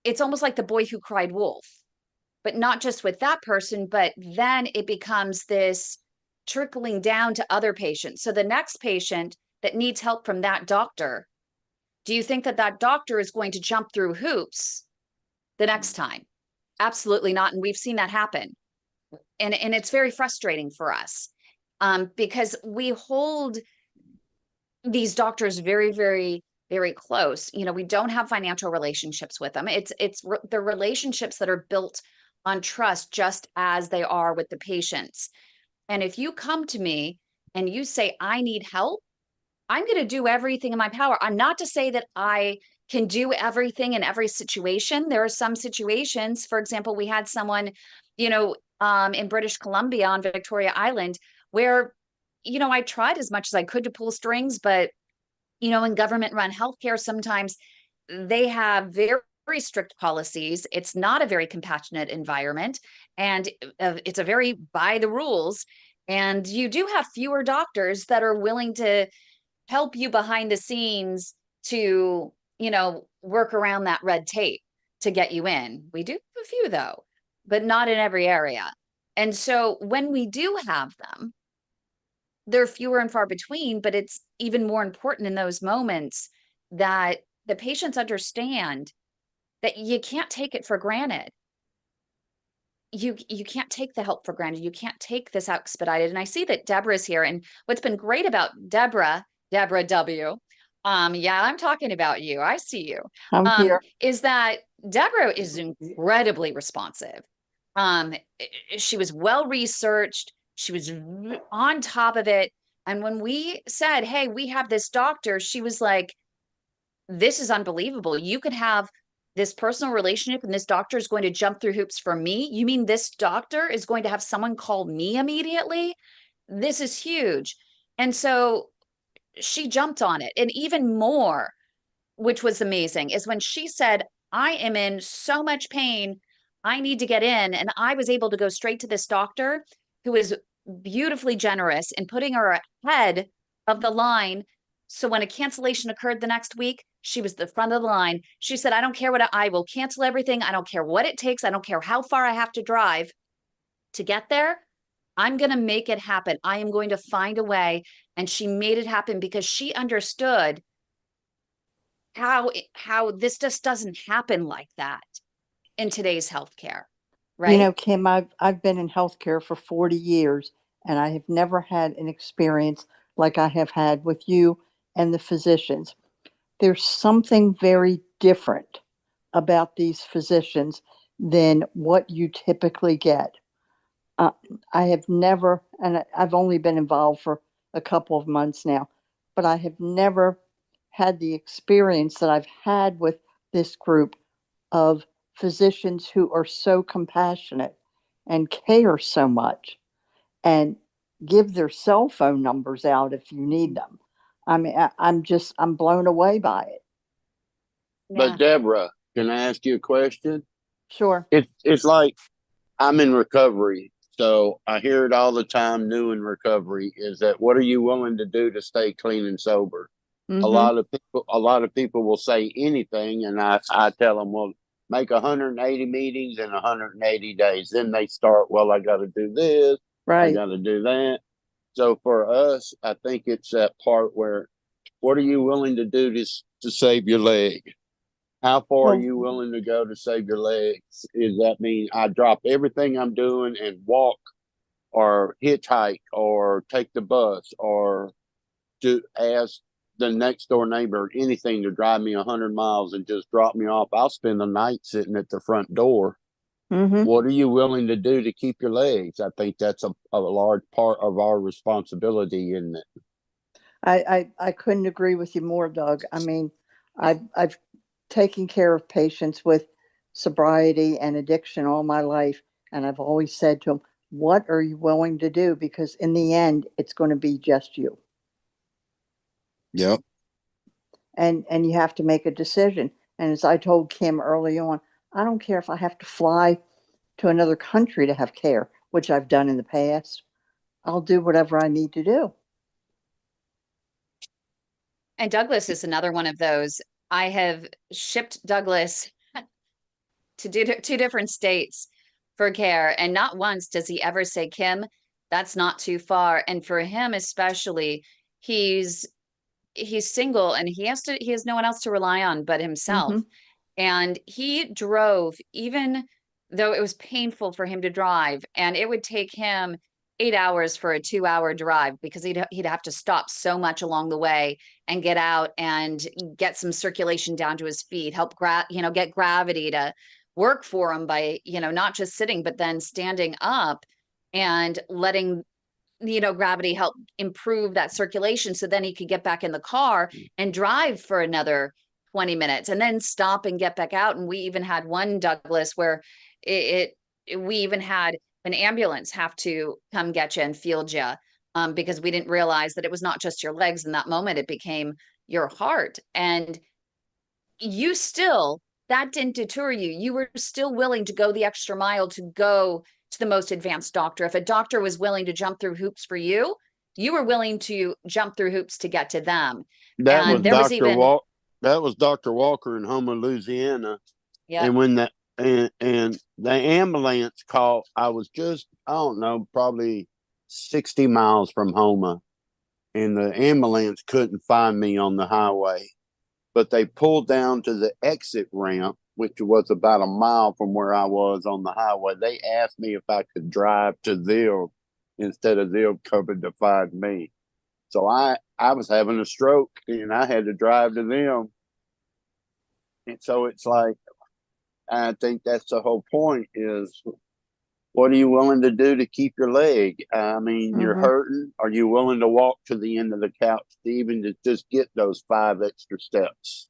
it's almost like the boy who cried wolf, but not just with that person, but then it becomes this trickling down to other patients. So the next patient that needs help from that doctor, do you think that that doctor is going to jump through hoops the next time? Absolutely not. And we've seen that happen. And it's very frustrating for us because we hold these doctors very, very, very close. We don't have financial relationships with them. It's the relationships that are built on trust, just as they are with the patients. And if you come to me and you say, I need help, I'm going to do everything in my power. I'm not to say that I can do everything in every situation. There are some situations, for example, we had someone, in British Columbia on Victoria Island where, I tried as much as I could to pull strings, but, in government run healthcare, sometimes they have very, strict policies. It's not a very compassionate environment, and it's a very by the rules. And you do have fewer doctors that are willing to help you behind the scenes to, work around that red tape to get you in. We do have a few though, but not in every area. And so when we do have them, they're fewer and far between, but it's even more important in those moments that the patients understand that you can't take it for granted. You can't take the help for granted. You can't take this expedited. And I see that Deborah's here. And what's been great about Deborah W, yeah, I'm talking about you. I see you. I'm here. Is that Deborah is incredibly responsive. She was well researched. She was on top of it. And when we said, hey, we have this doctor, she was like, this is unbelievable. You could have this personal relationship and this doctor is going to jump through hoops for me. You mean this doctor is going to have someone call me immediately? This is huge. And so she jumped on it. And even more, which was amazing, is when she said, I am in so much pain, I need to get in. And I was able to go straight to this doctor who is beautifully generous in putting her ahead of the line. So when a cancellation occurred the next week, she was the front of the line. She said, I don't care what I will cancel everything. I don't care what it takes. I don't care how far I have to drive to get there. I'm going to make it happen. I am going to find a way. And she made it happen because she understood how this just doesn't happen like that in today's healthcare. Right. Kim, I've been in healthcare for 40 years, and I have never had an experience like I have had with you and the physicians. There's something very different about these physicians than what you typically get. I have never, and I've only been involved for a couple of months now, but I have never had the experience that I've had with this group of physicians who are so compassionate and care so much and give their cell phone numbers out if you need them. I mean, I'm blown away by it. But Deborah, can I ask you a question? Sure. It's like I'm in recovery, so I hear it all the time. New in recovery is that what are you willing to do to stay clean and sober? Mm-hmm. A lot of people will say anything, and I tell them, well, make 180 meetings in 180 days. Then they start, well, I got to do this, Right. I got to do that. So for us, I think it's that part where, what are you willing to do to save your leg? How far are you willing to go to save your legs? Does that mean I drop everything I'm doing and walk or hitchhike or take the bus or to ask the next door neighbor anything to drive me 100 miles and just drop me off? I'll spend the night sitting at the front door. Mm-hmm. What are you willing to do to keep your legs? I think that's a large part of our responsibility, isn't it? I couldn't agree with you more, Doug. I mean, I've taken care of patients with sobriety and addiction all my life, and I've always said to them, what are you willing to do? Because in the end, it's going to be just you. Yep. And you have to make a decision. And as I told Kim early on, I don't care if I have to fly to another country to have care, which I've done in the past. I'll do whatever I need to do. And Douglas is another one of those. I have shipped Douglas to two different states for care. And not once does he ever say, Kim, that's not too far. And for him, especially, he's single and he has no one else to rely on but himself. Mm-hmm. And he drove, even though it was painful for him to drive, and it would take him 8 hours for a 2-hour drive because he'd have to stop so much along the way and get out and get some circulation down to his feet, help get gravity to work for him by, not just sitting, but then standing up and letting, gravity help improve that circulation. So then he could get back in the car and drive for another 20 minutes and then stop and get back out. And we even had one, Douglas, where we even had an ambulance have to come get you and field you because we didn't realize that it was not just your legs in that moment. It became your heart. And you still that didn't deter you. You were still willing to go the extra mile to go to the most advanced doctor. If a doctor was willing to jump through hoops for you, you were willing to jump through hoops to get to them. That And was there was Dr. even, That was Dr. Walker in Homer, Louisiana. yeah, And when and the ambulance call, I was just, I don't know, probably 60 miles from Homer, and the ambulance couldn't find me on the highway. But they pulled down to the exit ramp, which was about a mile from where I was on the highway. They asked me if I could drive to them instead of them coming to find me. So I was having a stroke and I had to drive to them. And so it's like, I think that's the whole point is, what are you willing to do to keep your leg? I mean, you're hurting. Are you willing to walk to the end of the couch to even to just get those 5 extra steps?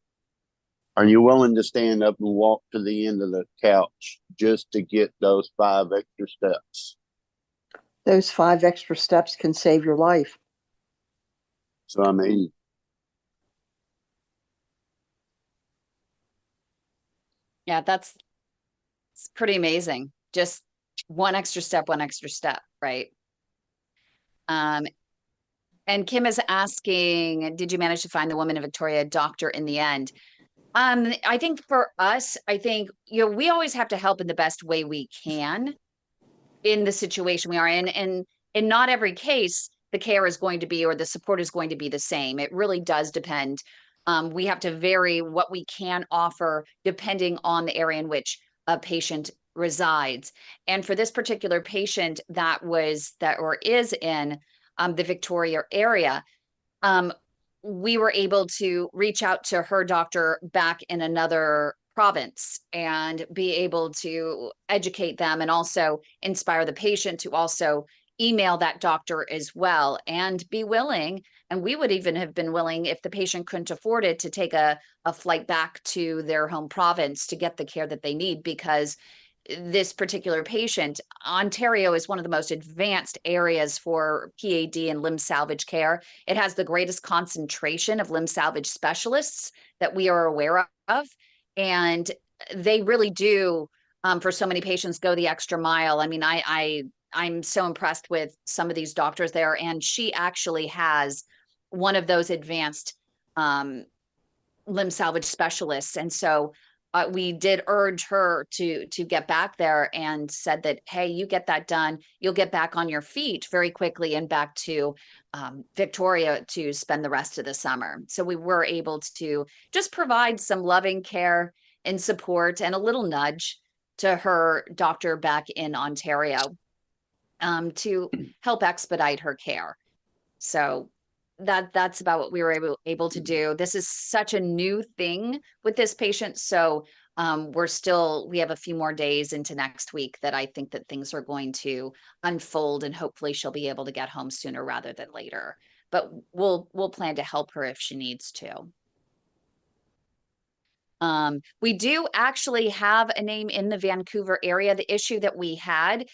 Are you willing to stand up and walk to the end of the couch just to get those 5 extra steps? Those 5 extra steps can save your life. So, I mean, yeah, it's pretty amazing. Just one extra step, right? And Kim is asking, did you manage to find the woman in Victoria doctor in the end? I think for us, we always have to help in the best way we can in the situation we are in. And in not every case, the care is going to be, or the support is going to be the same. It really does depend. We have to vary what we can offer depending on the area in which a patient resides. And for this particular patient that is in the Victoria area, we were able to reach out to her doctor back in another province and be able to educate them and also inspire the patient to also email that doctor as well and be willing. And we would even have been willing, if the patient couldn't afford it, to take a flight back to their home province to get the care that they need, because this particular patient, Ontario is one of the most advanced areas for PAD and limb salvage care. It has the greatest concentration of limb salvage specialists that we are aware of. And they really do, for so many patients, go the extra mile. I mean, I'm so impressed with some of these doctors there. And she actually has one of those advanced limb salvage specialists. And so we did urge her to get back there and said that, hey, you get that done, you'll get back on your feet very quickly and back to Victoria to spend the rest of the summer. So we were able to just provide some loving care and support and a little nudge to her doctor back in Ontario to help expedite her care. So that's about what we were able to do. This is such a new thing with this patient. So we have a few more days into next week that I think that things are going to unfold, and hopefully she'll be able to get home sooner rather than later. But we'll plan to help her if she needs to. We do actually have a name in the Vancouver area. The issue that we had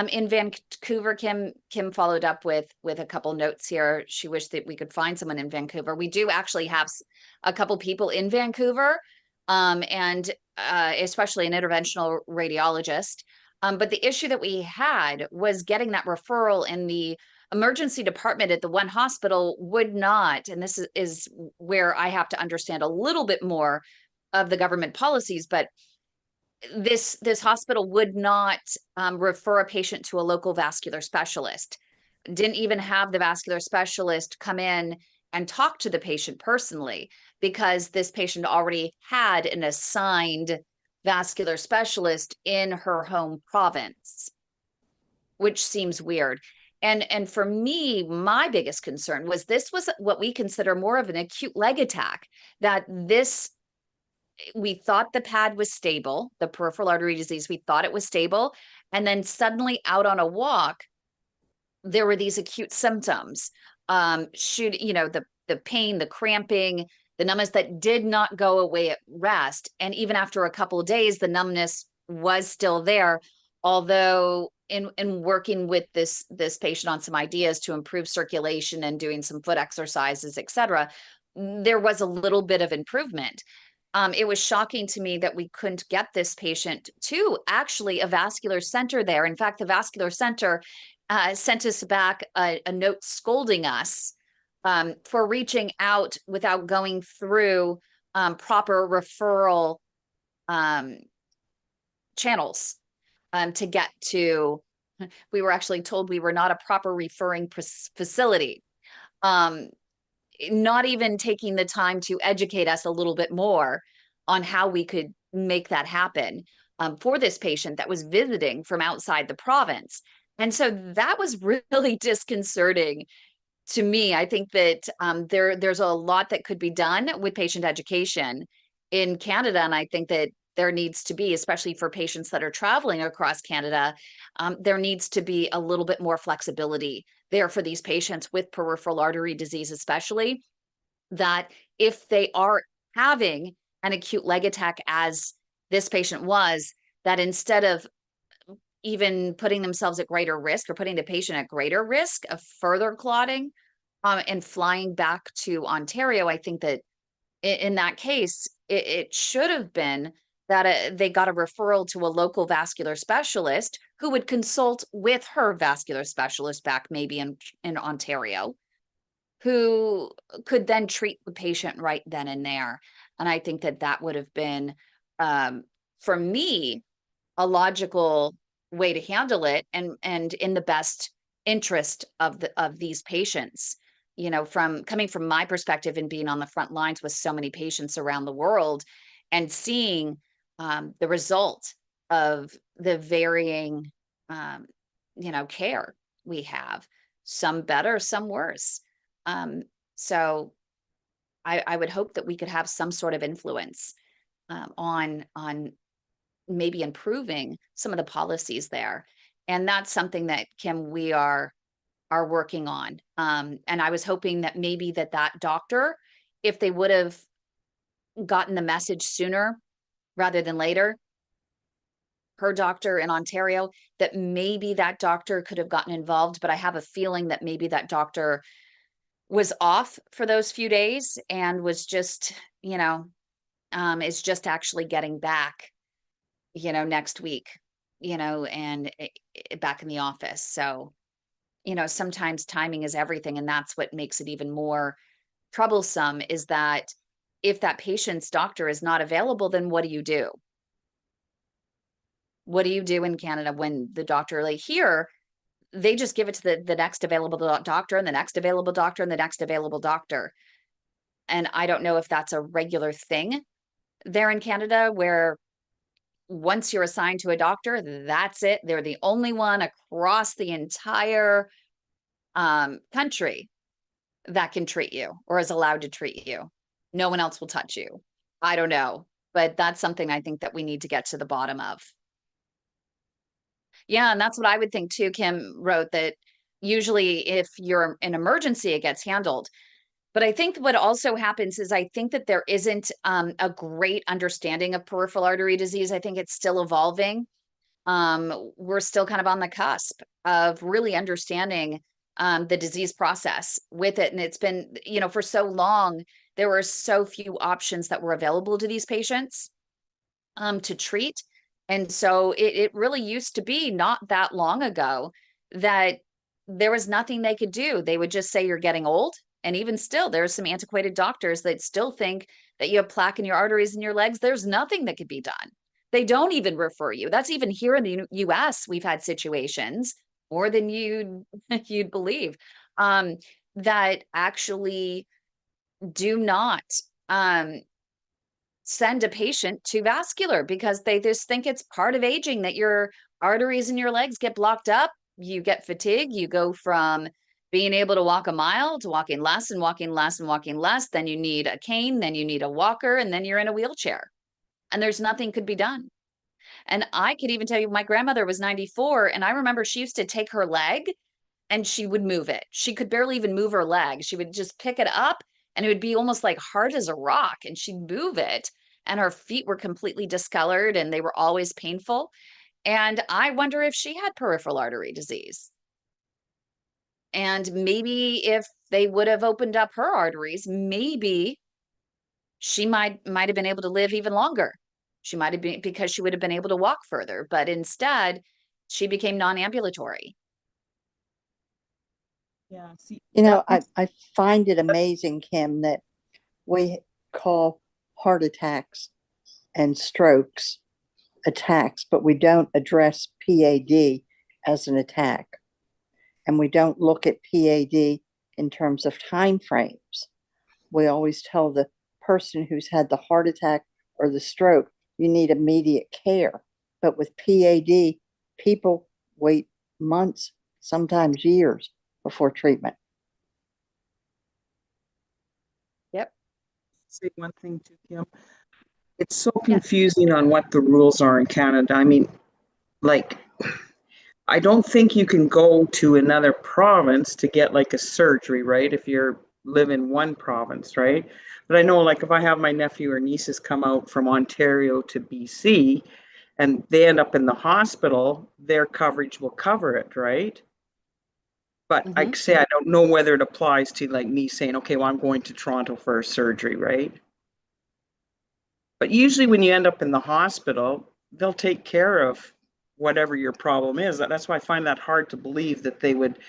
in Vancouver, Kim followed up with a couple notes here. She wished that we could find someone in Vancouver. We do actually have a couple people in Vancouver, and especially an interventional radiologist. But the issue that we had was getting that referral in the emergency department at the one hospital would not, and this is where I have to understand a little bit more of the government policies, but this hospital would not refer a patient to a local vascular specialist. Didn't even have the vascular specialist come in and talk to the patient personally, because this patient already had an assigned vascular specialist in her home province, which seems weird. And for me, my biggest concern was this was what we consider more of an acute leg attack, that we thought the PAD was stable, the peripheral artery disease, we thought it was stable. And then suddenly out on a walk, there were these acute symptoms, the pain, the cramping, the numbness that did not go away at rest. And even after a couple of days, the numbness was still there. Although in working with this patient on some ideas to improve circulation and doing some foot exercises, et cetera, there was a little bit of improvement. it was shocking to me that we couldn't get this patient to actually a vascular center there. In fact, the vascular center sent us back a note scolding us for reaching out without going through proper referral channels to get to. We were actually told we were not a proper referring facility. Not even taking the time to educate us a little bit more on how we could make that happen for this patient that was visiting from outside the province. And so that was really disconcerting to me. I think that there's a lot that could be done with patient education in Canada. And I think that there needs to be, especially for patients that are traveling across Canada, there needs to be a little bit more flexibility there for these patients with peripheral artery disease, especially, that if they are having an acute leg attack, as this patient was, that instead of even putting themselves at greater risk or putting the patient at greater risk of further clotting and flying back to Ontario, I think that in that case, it should have been that they got a referral to a local vascular specialist who would consult with her vascular specialist back maybe in Ontario, who could then treat the patient right then and there. And I think that that would have been, for me, a logical way to handle it, and in the best interest of these patients. You know, coming from my perspective and being on the front lines with so many patients around the world and seeing the result of the varying, care we have, some better, some worse. So I would hope that we could have some sort of influence on maybe improving some of the policies there. And that's something that, Kim, we are working on. And I was hoping that maybe that doctor, if they would have gotten the message sooner rather than later, her doctor in Ontario, that maybe that doctor could have gotten involved. But I have a feeling that maybe that doctor was off for those few days and was just, is just actually getting back, next week, and back in the office. So, sometimes timing is everything. And that's what makes it even more troublesome, is that if that patient's doctor is not available, then what do you do? What do you do in Canada when the doctor, like here, they just give it to the next available doctor and the next available doctor and the next available doctor. And I don't know if that's a regular thing there in Canada, where once you're assigned to a doctor, that's it. They're the only one across the entire country that can treat you or is allowed to treat you. No one else will touch you. I don't know, but that's something I think that we need to get to the bottom of. Yeah, and that's what I would think too. Kim wrote that usually if you're in emergency, it gets handled. But I think what also happens is I think that there isn't a great understanding of peripheral artery disease. I think it's still evolving. We're still kind of on the cusp of really understanding the disease process with it. And it's been, for so long, there were so few options that were available to these patients to treat. And so it really used to be not that long ago that there was nothing they could do. They would just say, you're getting old. And even still, there's some antiquated doctors that still think that you have plaque in your arteries in your legs. There's nothing that could be done. They don't even refer you. That's even here in the US, we've had situations more than you'd believe that actually do not send a patient to vascular because they just think it's part of aging, that your arteries in your legs get blocked up. You get fatigue. You go from being able to walk a mile to walking less and walking less and walking less. Then you need a cane, then you need a walker, and then you're in a wheelchair. And there's nothing could be done. And I could even tell you, my grandmother was 94, and I remember she used to take her leg and she would move it. She could barely even move her leg. She would just pick it up and it would be almost like hard as a rock, and she'd move it. And her feet were completely discolored and they were always painful. And I wonder if she had peripheral artery disease. And maybe if they would have opened up her arteries, maybe she might have been able to live even longer. She might have been, because she would have been able to walk further, but instead she became non-ambulatory. Yeah. See, You know, I find it amazing, Kim, that we call heart attacks and strokes attacks, but we don't address PAD as an attack. And we don't look at PAD in terms of time frames. We always tell the person who's had the heart attack or the stroke, you need immediate care. But with PAD, people wait months, sometimes years before treatment. Yep. say one thing too, Kim. It's so confusing on what the rules are in Canada. I mean, like, I don't think you can go to another province to get like a surgery, right? If you're live in one province, right? But I know, like, if I have my nephew or nieces come out from Ontario to BC and they end up in the hospital, their coverage will cover it, right? But I say I don't know whether it applies to like me saying, okay, well, I'm going to Toronto for a surgery, right? But usually when you end up in the hospital, they'll take care of whatever your problem is. That's why I find that hard to believe that they would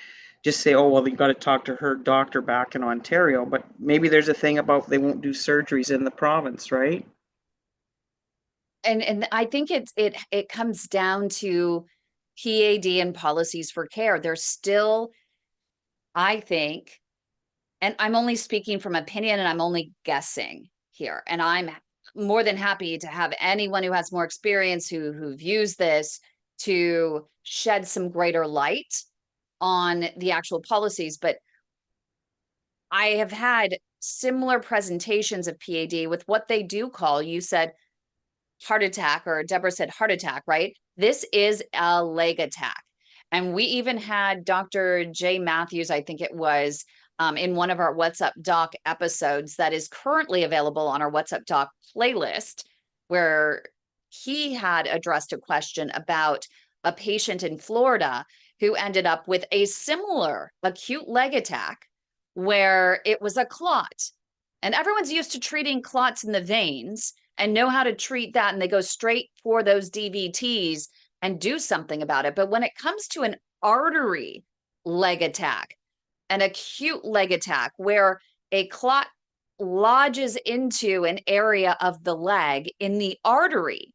just say, oh, well, you've got to talk to her doctor back in Ontario. But maybe there's a thing about they won't do surgeries in the province, right? And I think it comes down to PAD and policies for care. There's still, I think, and I'm only speaking from opinion and I'm only guessing here, and I'm more than happy to have anyone who has more experience who views this to shed some greater light on the actual policies. But I have had similar presentations of PAD with what they do call, you said heart attack, or Deborah said heart attack, right? This is a leg attack. And we even had Dr. J. Matthews, I think it was, in one of our What's Up Doc episodes that is currently available on our What's Up Doc playlist, where he had addressed a question about a patient in Florida who ended up with a similar acute leg attack where it was a clot. And everyone's used to treating clots in the veins and know how to treat that. And they go straight for those DVTs and do something about it. But when it comes to an artery leg attack, an acute leg attack where a clot lodges into an area of the leg in the artery,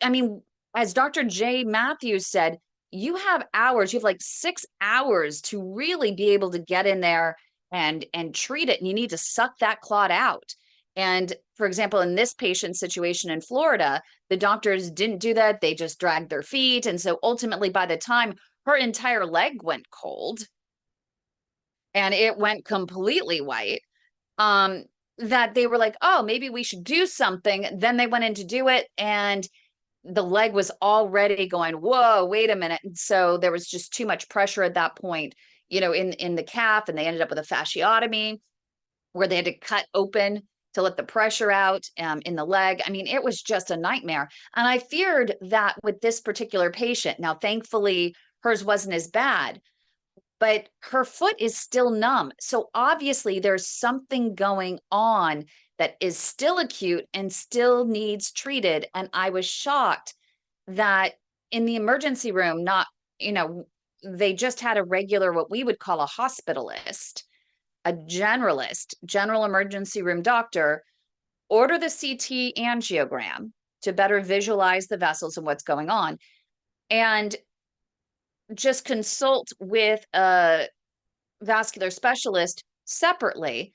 I mean, as Dr. J. Matthews said, you have hours, you have like 6 hours to really be able to get in there and treat it. And you need to suck that clot out. And for example, in this patient situation in Florida, the doctors didn't do that. They just dragged their feet. And so ultimately, by the time her entire leg went cold and it went completely white, that they were like, oh, maybe we should do something. Then they went in to do it, and the leg was already going, whoa, wait a minute. And so there was just too much pressure at that point, in the calf, and they ended up with a fasciotomy where they had to cut open to let the pressure out in the leg. I mean, it was just a nightmare. And I feared that with this particular patient. Now, thankfully, hers wasn't as bad, but her foot is still numb. So obviously there's something going on that is still acute and still needs treated. And I was shocked that in the emergency room, they just had a regular, what we would call a hospitalist, a general emergency room doctor, order the CT angiogram to better visualize the vessels and what's going on, and just consult with a vascular specialist separately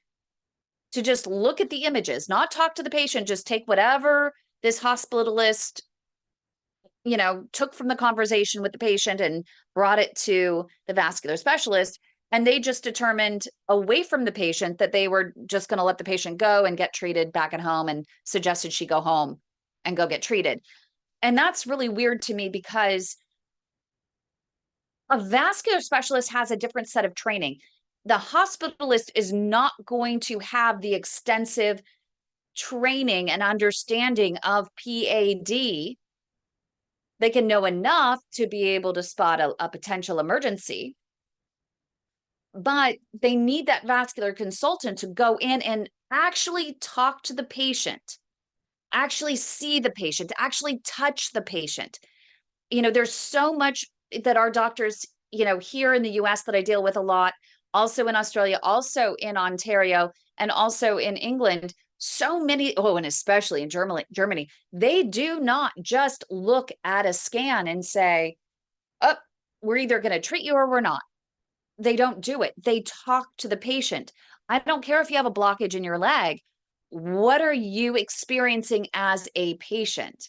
to just look at the images, not talk to the patient, just take whatever this hospitalist, took from the conversation with the patient and brought it to the vascular specialist. And they just determined away from the patient that they were just going to let the patient go and get treated back at home, and suggested she go home and go get treated. And that's really weird to me, because a vascular specialist has a different set of training. The hospitalist is not going to have the extensive training and understanding of PAD. They can know enough to be able to spot a potential emergency, but they need that vascular consultant to go in and actually talk to the patient, actually see the patient, actually touch the patient. There's so much that our doctors, here in the US that I deal with a lot, also in Australia, also in Ontario, and also in England, so many, and especially in Germany, they do not just look at a scan and say, oh, we're either going to treat you or we're not. They don't do it. They talk to the patient. I don't care if you have a blockage in your leg. What are you experiencing as a patient?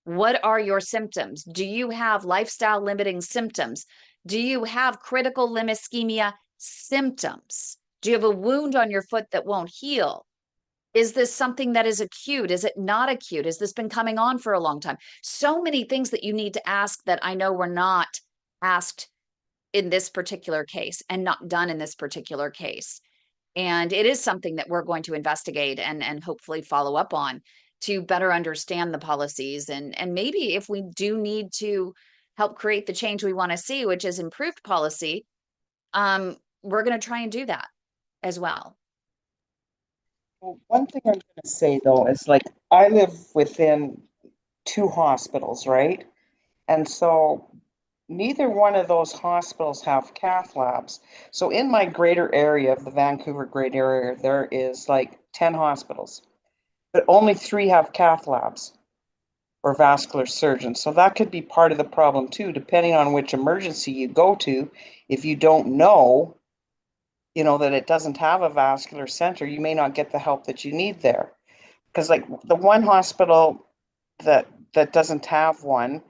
What are your symptoms? Do you have lifestyle limiting symptoms? Do you have critical limb ischemia symptoms? Do you have a wound on your foot that won't heal? Is this something that is acute? Is it not acute? Has this been coming on for a long time? So many things that you need to ask that I know were not asked in this particular case and not done in this particular case. And it is something that we're going to investigate and hopefully follow up on to better understand the policies. And maybe if we do need to help create the change we want to see, which is improved policy, we're going to try and do that as well. Well, one thing I'm going to say though is, like, I live within 2 hospitals, right? And so neither one of those hospitals have cath labs. So in my greater area of the Vancouver greater area, there is like 10 hospitals, but only 3 have cath labs or vascular surgeons. So that could be part of the problem too, depending on which emergency you go to. If you don't know, that it doesn't have a vascular center, you may not get the help that you need there. Because like the one hospital that doesn't have one,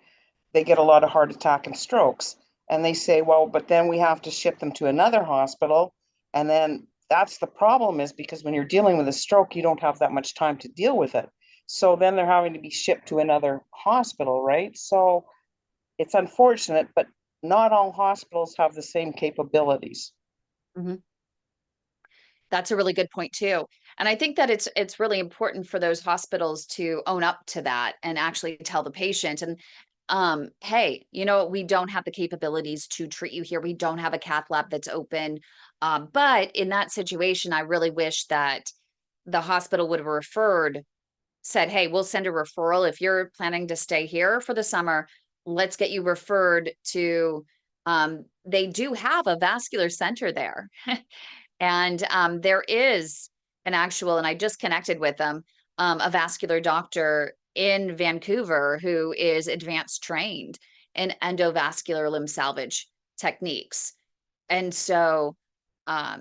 they get a lot of heart attack and strokes. And they say, well, but then we have to ship them to another hospital. And then that's the problem, is because when you're dealing with a stroke, you don't have that much time to deal with it. So then they're having to be shipped to another hospital, right? So it's unfortunate, but not all hospitals have the same capabilities. Mm-hmm. That's a really good point too. And I think that it's really important for those hospitals to own up to that and actually tell the patient, and hey, we don't have the capabilities to treat you here. We don't have a cath lab that's open. But in that situation, I really wish that the hospital would have said, hey, we'll send a referral. If you're planning to stay here for the summer, let's get you referred to, they do have a vascular center there. And there is an actual, and I just connected with them, a vascular doctor in Vancouver who is advanced trained in endovascular limb salvage techniques. And so, I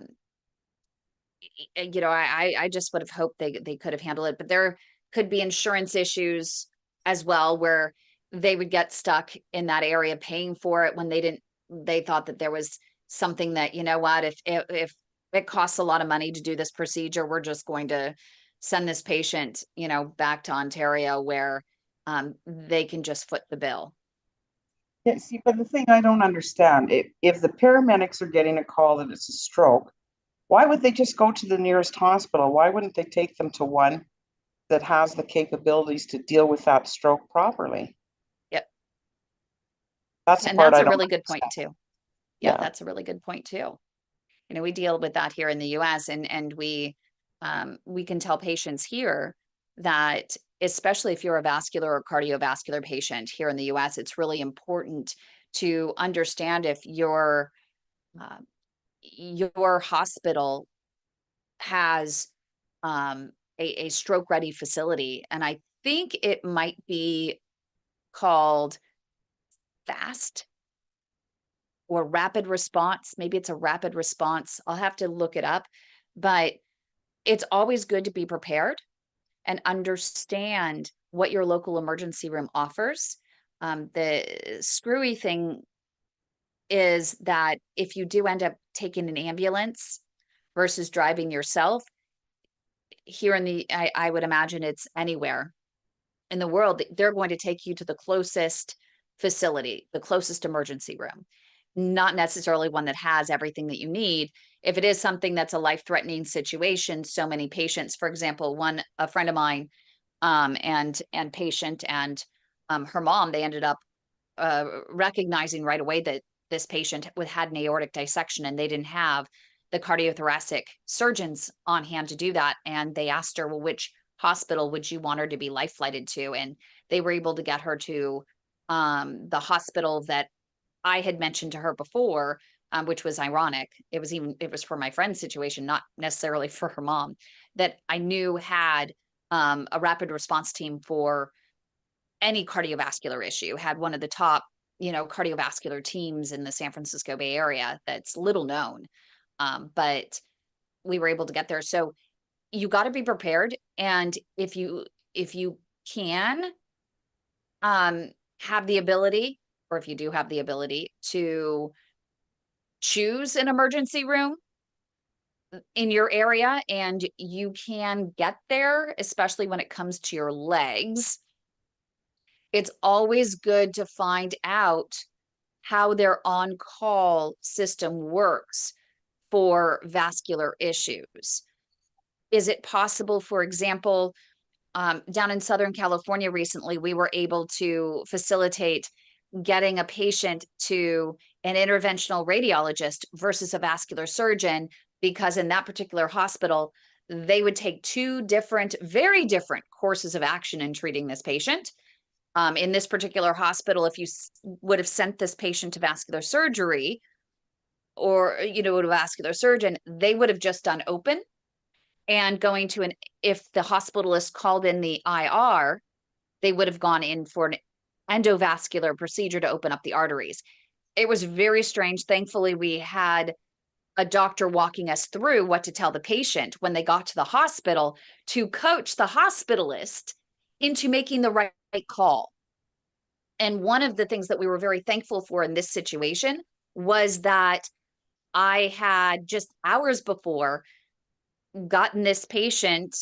just would have hoped they could have handled it, but there could be insurance issues as well, where they would get stuck in that area paying for it when they thought that there was something that, if it costs a lot of money to do this procedure, we're just going to send this patient, back to Ontario where they can just foot the bill. Yeah, see, but the thing I don't understand, if the paramedics are getting a call that it's a stroke, why would they just go to the nearest hospital? Why wouldn't they take them to one that has the capabilities to deal with that stroke properly? Yep. That's and that's a really good point too. Yeah, Yeah. that's a really good point too. We deal with that here in the US, and we can tell patients here that, especially if you're a vascular or cardiovascular patient here in the US, it's really important to understand if your hospital has a stroke ready facility. And I think it might be called FAST or rapid response. Maybe it's a rapid response. I'll have to look it up, but it's always good to be prepared and understand what your local emergency room offers. The screwy thing is that if you do end up taking an ambulance versus driving yourself, here I would imagine it's anywhere in the world, they're going to take you to the closest facility, the closest emergency room, not necessarily one that has everything that you need. If it is something that's a life-threatening situation, so many patients, for example, a friend of mine, and patient and her mom, they ended up recognizing right away that this patient had an aortic dissection, and they didn't have the cardiothoracic surgeons on hand to do that. And they asked her, well, which hospital would you want her to be life flighted to? And they were able to get her to the hospital that I had mentioned to her before, which was ironic. It was for my friend's situation, not necessarily for her mom, that I knew had a rapid response team for any cardiovascular issue, had one of the top, cardiovascular teams in the San Francisco Bay Area that's little known. But we were able to get there. So you got to be prepared. And if you can have the ability, or if you do have the ability to choose an emergency room in your area, and you can get there, especially when it comes to your legs, it's always good to find out how their on-call system works for vascular issues. Is it possible, for example, down in Southern California recently, we were able to facilitate getting a patient to an interventional radiologist versus a vascular surgeon, because in that particular hospital, they would take two different, very different courses of action in treating this patient. In this particular hospital, if you would have sent this patient to vascular surgery or, to a vascular surgeon, they would have just done open, and going to if the hospitalist called in the IR, they would have gone in for an endovascular procedure to open up the arteries. It was very strange. Thankfully, we had a doctor walking us through what to tell the patient when they got to the hospital to coach the hospitalist into making the right call. And one of the things that we were very thankful for in this situation was that I had just hours before gotten this patient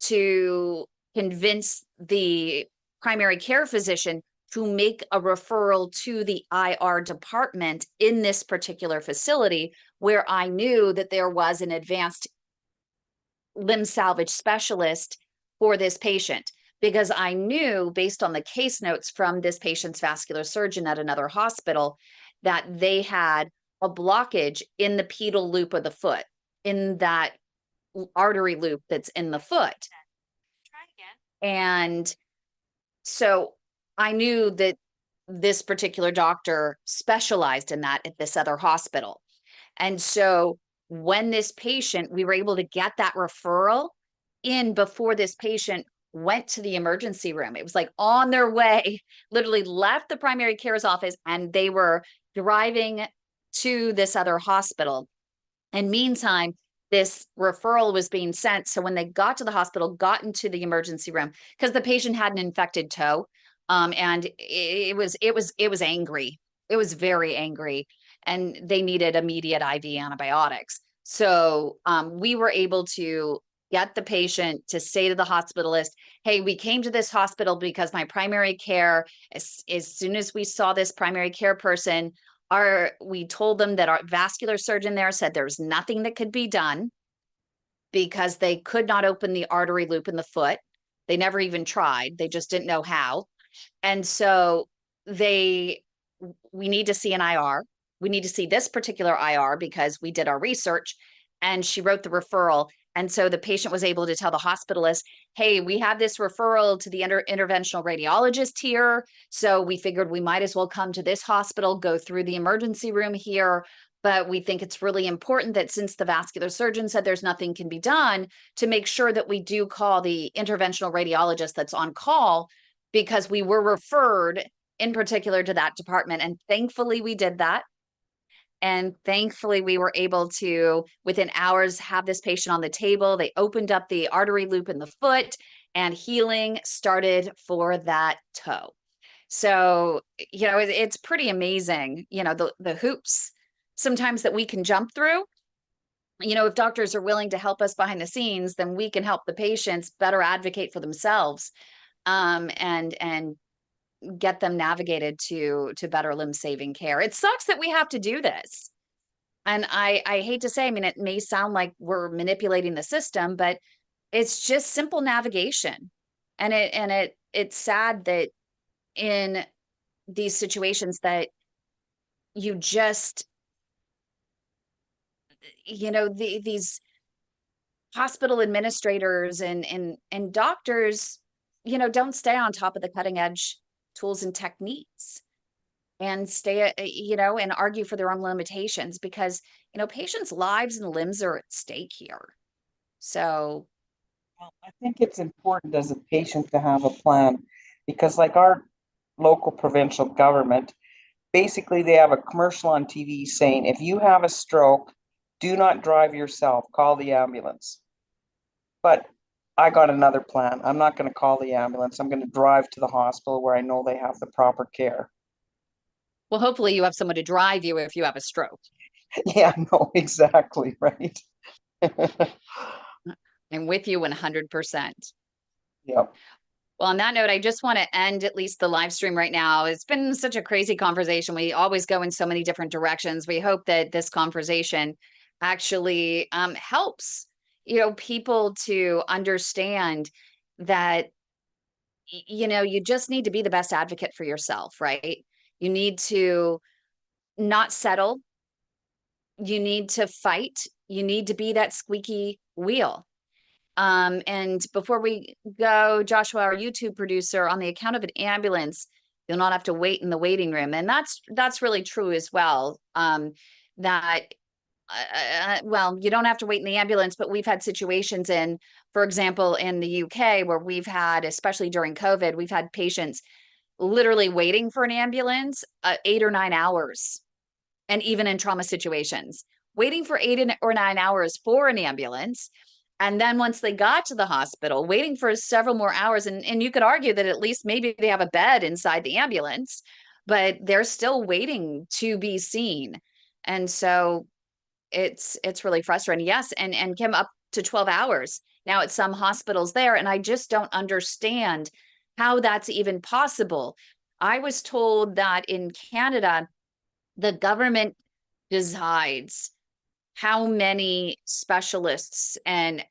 to convince the primary care physician to make a referral to the IR department in this particular facility, where I knew that there was an advanced limb salvage specialist for this patient, because I knew, based on the case notes from this patient's vascular surgeon at another hospital, that they had a blockage in the pedal loop of the foot, in that artery loop that's in the foot. And so I knew that this particular doctor specialized in that at this other hospital. And so when this patient, we were able to get that referral in before this patient went to the emergency room. It was like on their way, literally left the primary care's office, and they were driving to this other hospital. And meantime, this referral was being sent. So when they got to the hospital, got into the emergency room, because the patient had an infected toe, and it was angry. It was very angry, and they needed immediate IV antibiotics. So we were able to get the patient to say to the hospitalist, hey, we came to this hospital because my primary care, as soon as we saw this primary care person, we told them that our vascular surgeon there said there was nothing that could be done because they could not open the artery loop in the foot. They never even tried. They just didn't know how. And so we need to see an IR. We need to see this particular IR because we did our research, and she wrote the referral. And so the patient was able to tell the hospitalist, hey, we have this referral to the interventional radiologist here. So we figured we might as well come to this hospital, go through the emergency room here. But we think it's really important that, since the vascular surgeon said there's nothing can be done, to make sure that we do call the interventional radiologist that's on call, because we were referred in particular to that department. And thankfully we did that. And thankfully, we were able to, within hours, have this patient on the table. They opened up the artery loop in the foot, and healing started for that toe. So, it's pretty amazing, the hoops sometimes that we can jump through. If doctors are willing to help us behind the scenes, then we can help the patients better advocate for themselves, and get them navigated to better limb saving care. It sucks that we have to do this. And I hate to say, it may sound like we're manipulating the system, but it's just simple navigation. And it's sad that in these situations that you just, these hospital administrators and doctors, don't stay on top of the cutting edge tools and techniques, and stay, and argue for their own limitations, because, patients' lives and limbs are at stake here. So Well, I think it's important as a patient to have a plan, because like our local provincial government, basically they have a commercial on TV saying, if you have a stroke, do not drive yourself, call the ambulance. But I got another plan. I'm not going to call the ambulance. I'm going to drive to the hospital where I know they have the proper care. well, hopefully you have someone to drive you if you have a stroke. Yeah, no, exactly, right. I'm with you 100%. Yep. Well, on that note, I just want to end at least the live stream right now. It's been such a crazy conversation. We always go in so many different directions. We hope that this conversation actually helps, people to understand that, you just need to be the best advocate for yourself, right? You need to not settle. You need to fight. You need to be that squeaky wheel. And before we go, Joshua, our YouTube producer, on the account of an ambulance, you'll not have to wait in the waiting room. And that's really true as well. Well, you don't have to wait in the ambulance, but we've had situations for example, in the UK, where we've had, especially during COVID, we've had patients literally waiting for an ambulance 8 or 9 hours. And even in trauma situations, waiting for 8 or 9 hours for an ambulance. And then once they got to the hospital, waiting for several more hours. And you could argue that at least maybe they have a bed inside the ambulance, but they're still waiting to be seen. And so it's really frustrating. Yes. And Kim, up to 12 hours now at some hospitals there. And I just don't understand how that's even possible. I was told that in Canada, the government decides how many specialists and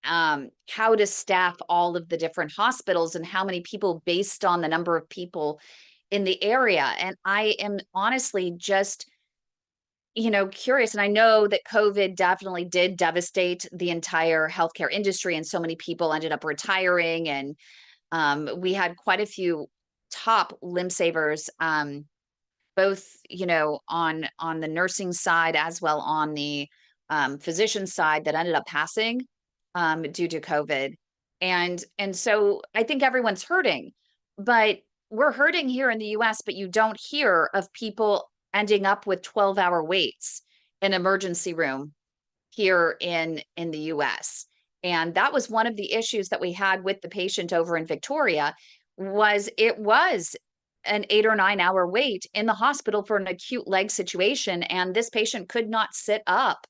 how to staff all of the different hospitals and how many people based on the number of people in the area. And I am honestly just, curious. And I know that COVID definitely did devastate the entire healthcare industry, and so many people ended up retiring. And we had quite a few top limb savers, both, on the nursing side as well on the physician side, that ended up passing due to COVID. And so I think everyone's hurting, but we're hurting here in the US, but you don't hear of people ending up with 12-hour waits in emergency room here in the US. And that was one of the issues that we had with the patient over in Victoria. It was an 8 or 9 hour wait in the hospital for an acute leg situation. And this patient could not sit up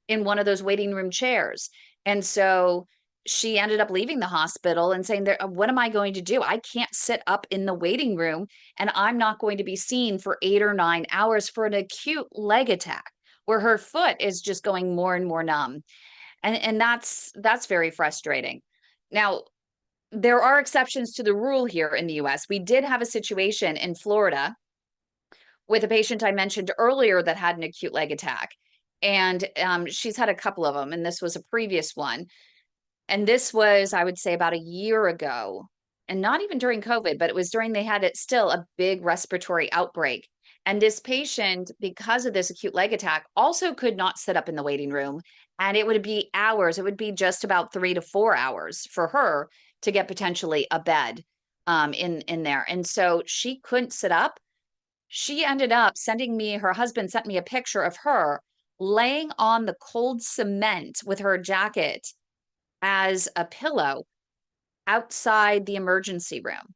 in one of those waiting room chairs. And so she ended up leaving the hospital and saying, what am I going to do? I can't sit up in the waiting room, and I'm not going to be seen for 8 or 9 hours for an acute leg attack where her foot is just going more and more numb. And that's very frustrating. Now, there are exceptions to the rule here in the US. We did have a situation in Florida with a patient I mentioned earlier that had an acute leg attack. And she's had a couple of them, and this was a previous one. And this was, I would say, about a year ago, and not even during COVID, but it was during, they had still a big respiratory outbreak. And this patient, because of this acute leg attack, also could not sit up in the waiting room. And it would be hours. It would be just about 3 to 4 hours for her to get potentially a bed in there. And so she couldn't sit up. She ended up her husband sent me a picture of her laying on the cold cement with her jacket as a pillow outside the emergency room.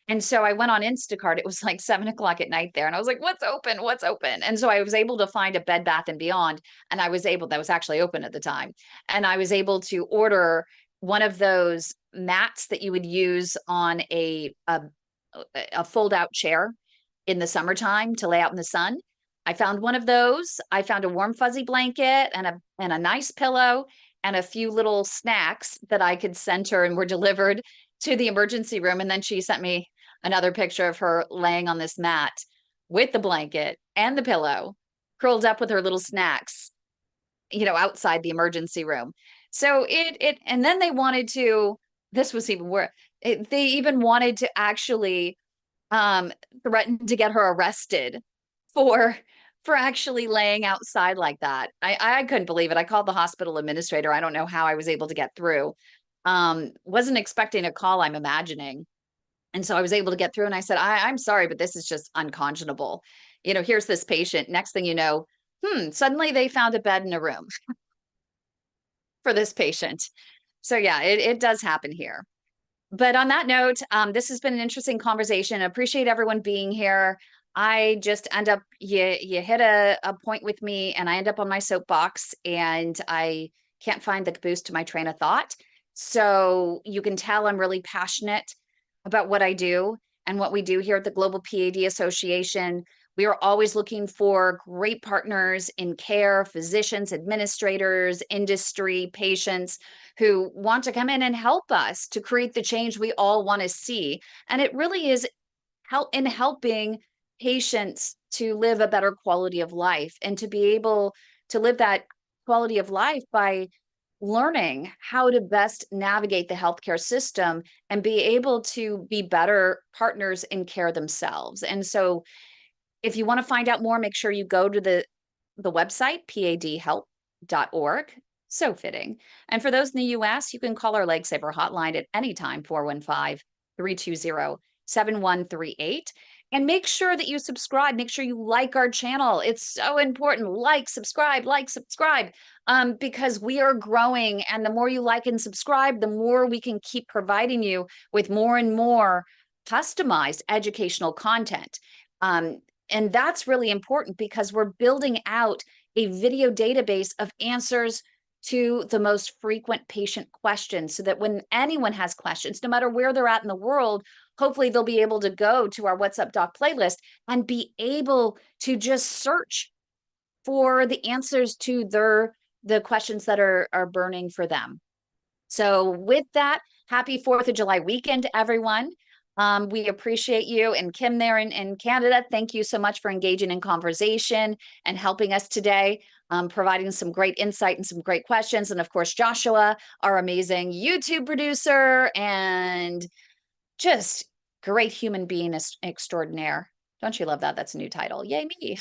And so I went on Instacart. It was like 7 o'clock at night there. And I was like, what's open? What's open? And so I was able to find a Bed Bath & Beyond. And that was actually open at the time. And I was able to order one of those mats that you would use on a fold out chair in the summertime to lay out in the sun. I found one of those. I found a warm fuzzy blanket and a nice pillow and a few little snacks that I could send her, and were delivered to the emergency room. And then she sent me another picture of her laying on this mat with the blanket and the pillow, curled up with her little snacks, outside the emergency room. So and then they wanted to, this was even worse. They even wanted to actually threaten to get her arrested for actually laying outside like that. I couldn't believe it. I called the hospital administrator. I don't know how I was able to get through. Wasn't expecting a call, I'm imagining. And so I was able to get through, and I said, I'm sorry, but this is just unconscionable. Here's this patient. Next thing you know, suddenly they found a bed in a room for this patient. So yeah, it does happen here. But on that note, this has been an interesting conversation. I appreciate everyone being here. I just end up, you hit a point with me, and I end up on my soapbox, and I can't find the caboose to my train of thought. So you can tell I'm really passionate about what I do and what we do here at the Global P.A.D. Association. We are always looking for great partners in care, physicians, administrators, industry, patients who want to come in and help us to create the change we all want to see. And it really is helping patients to live a better quality of life, and to be able to live that quality of life by learning how to best navigate the healthcare system and be able to be better partners in care themselves. And so if you want to find out more, make sure you go to the website, padhelp.org. So fitting. And for those in the US, you can call our Lifesaver hotline at any time, 415-320-7138. And make sure that you subscribe. Make sure you like our channel. It's so important. Like, subscribe, because we are growing. And the more you like and subscribe, the more we can keep providing you with more and more customized educational content. And that's really important because we're building out a video database of answers to the most frequent patient questions, so that when anyone has questions, no matter where they're at in the world, hopefully they'll be able to go to our What's Up Doc playlist and be able to just search for the answers to the questions that are burning for them. So with that, happy 4th of July weekend, everyone. We appreciate you. And Kim there in Canada, thank you so much for engaging in conversation and helping us today, providing some great insight and some great questions. And of course, Joshua, our amazing YouTube producer and just great human being extraordinaire. Don't you love that? That's a new title. Yay me.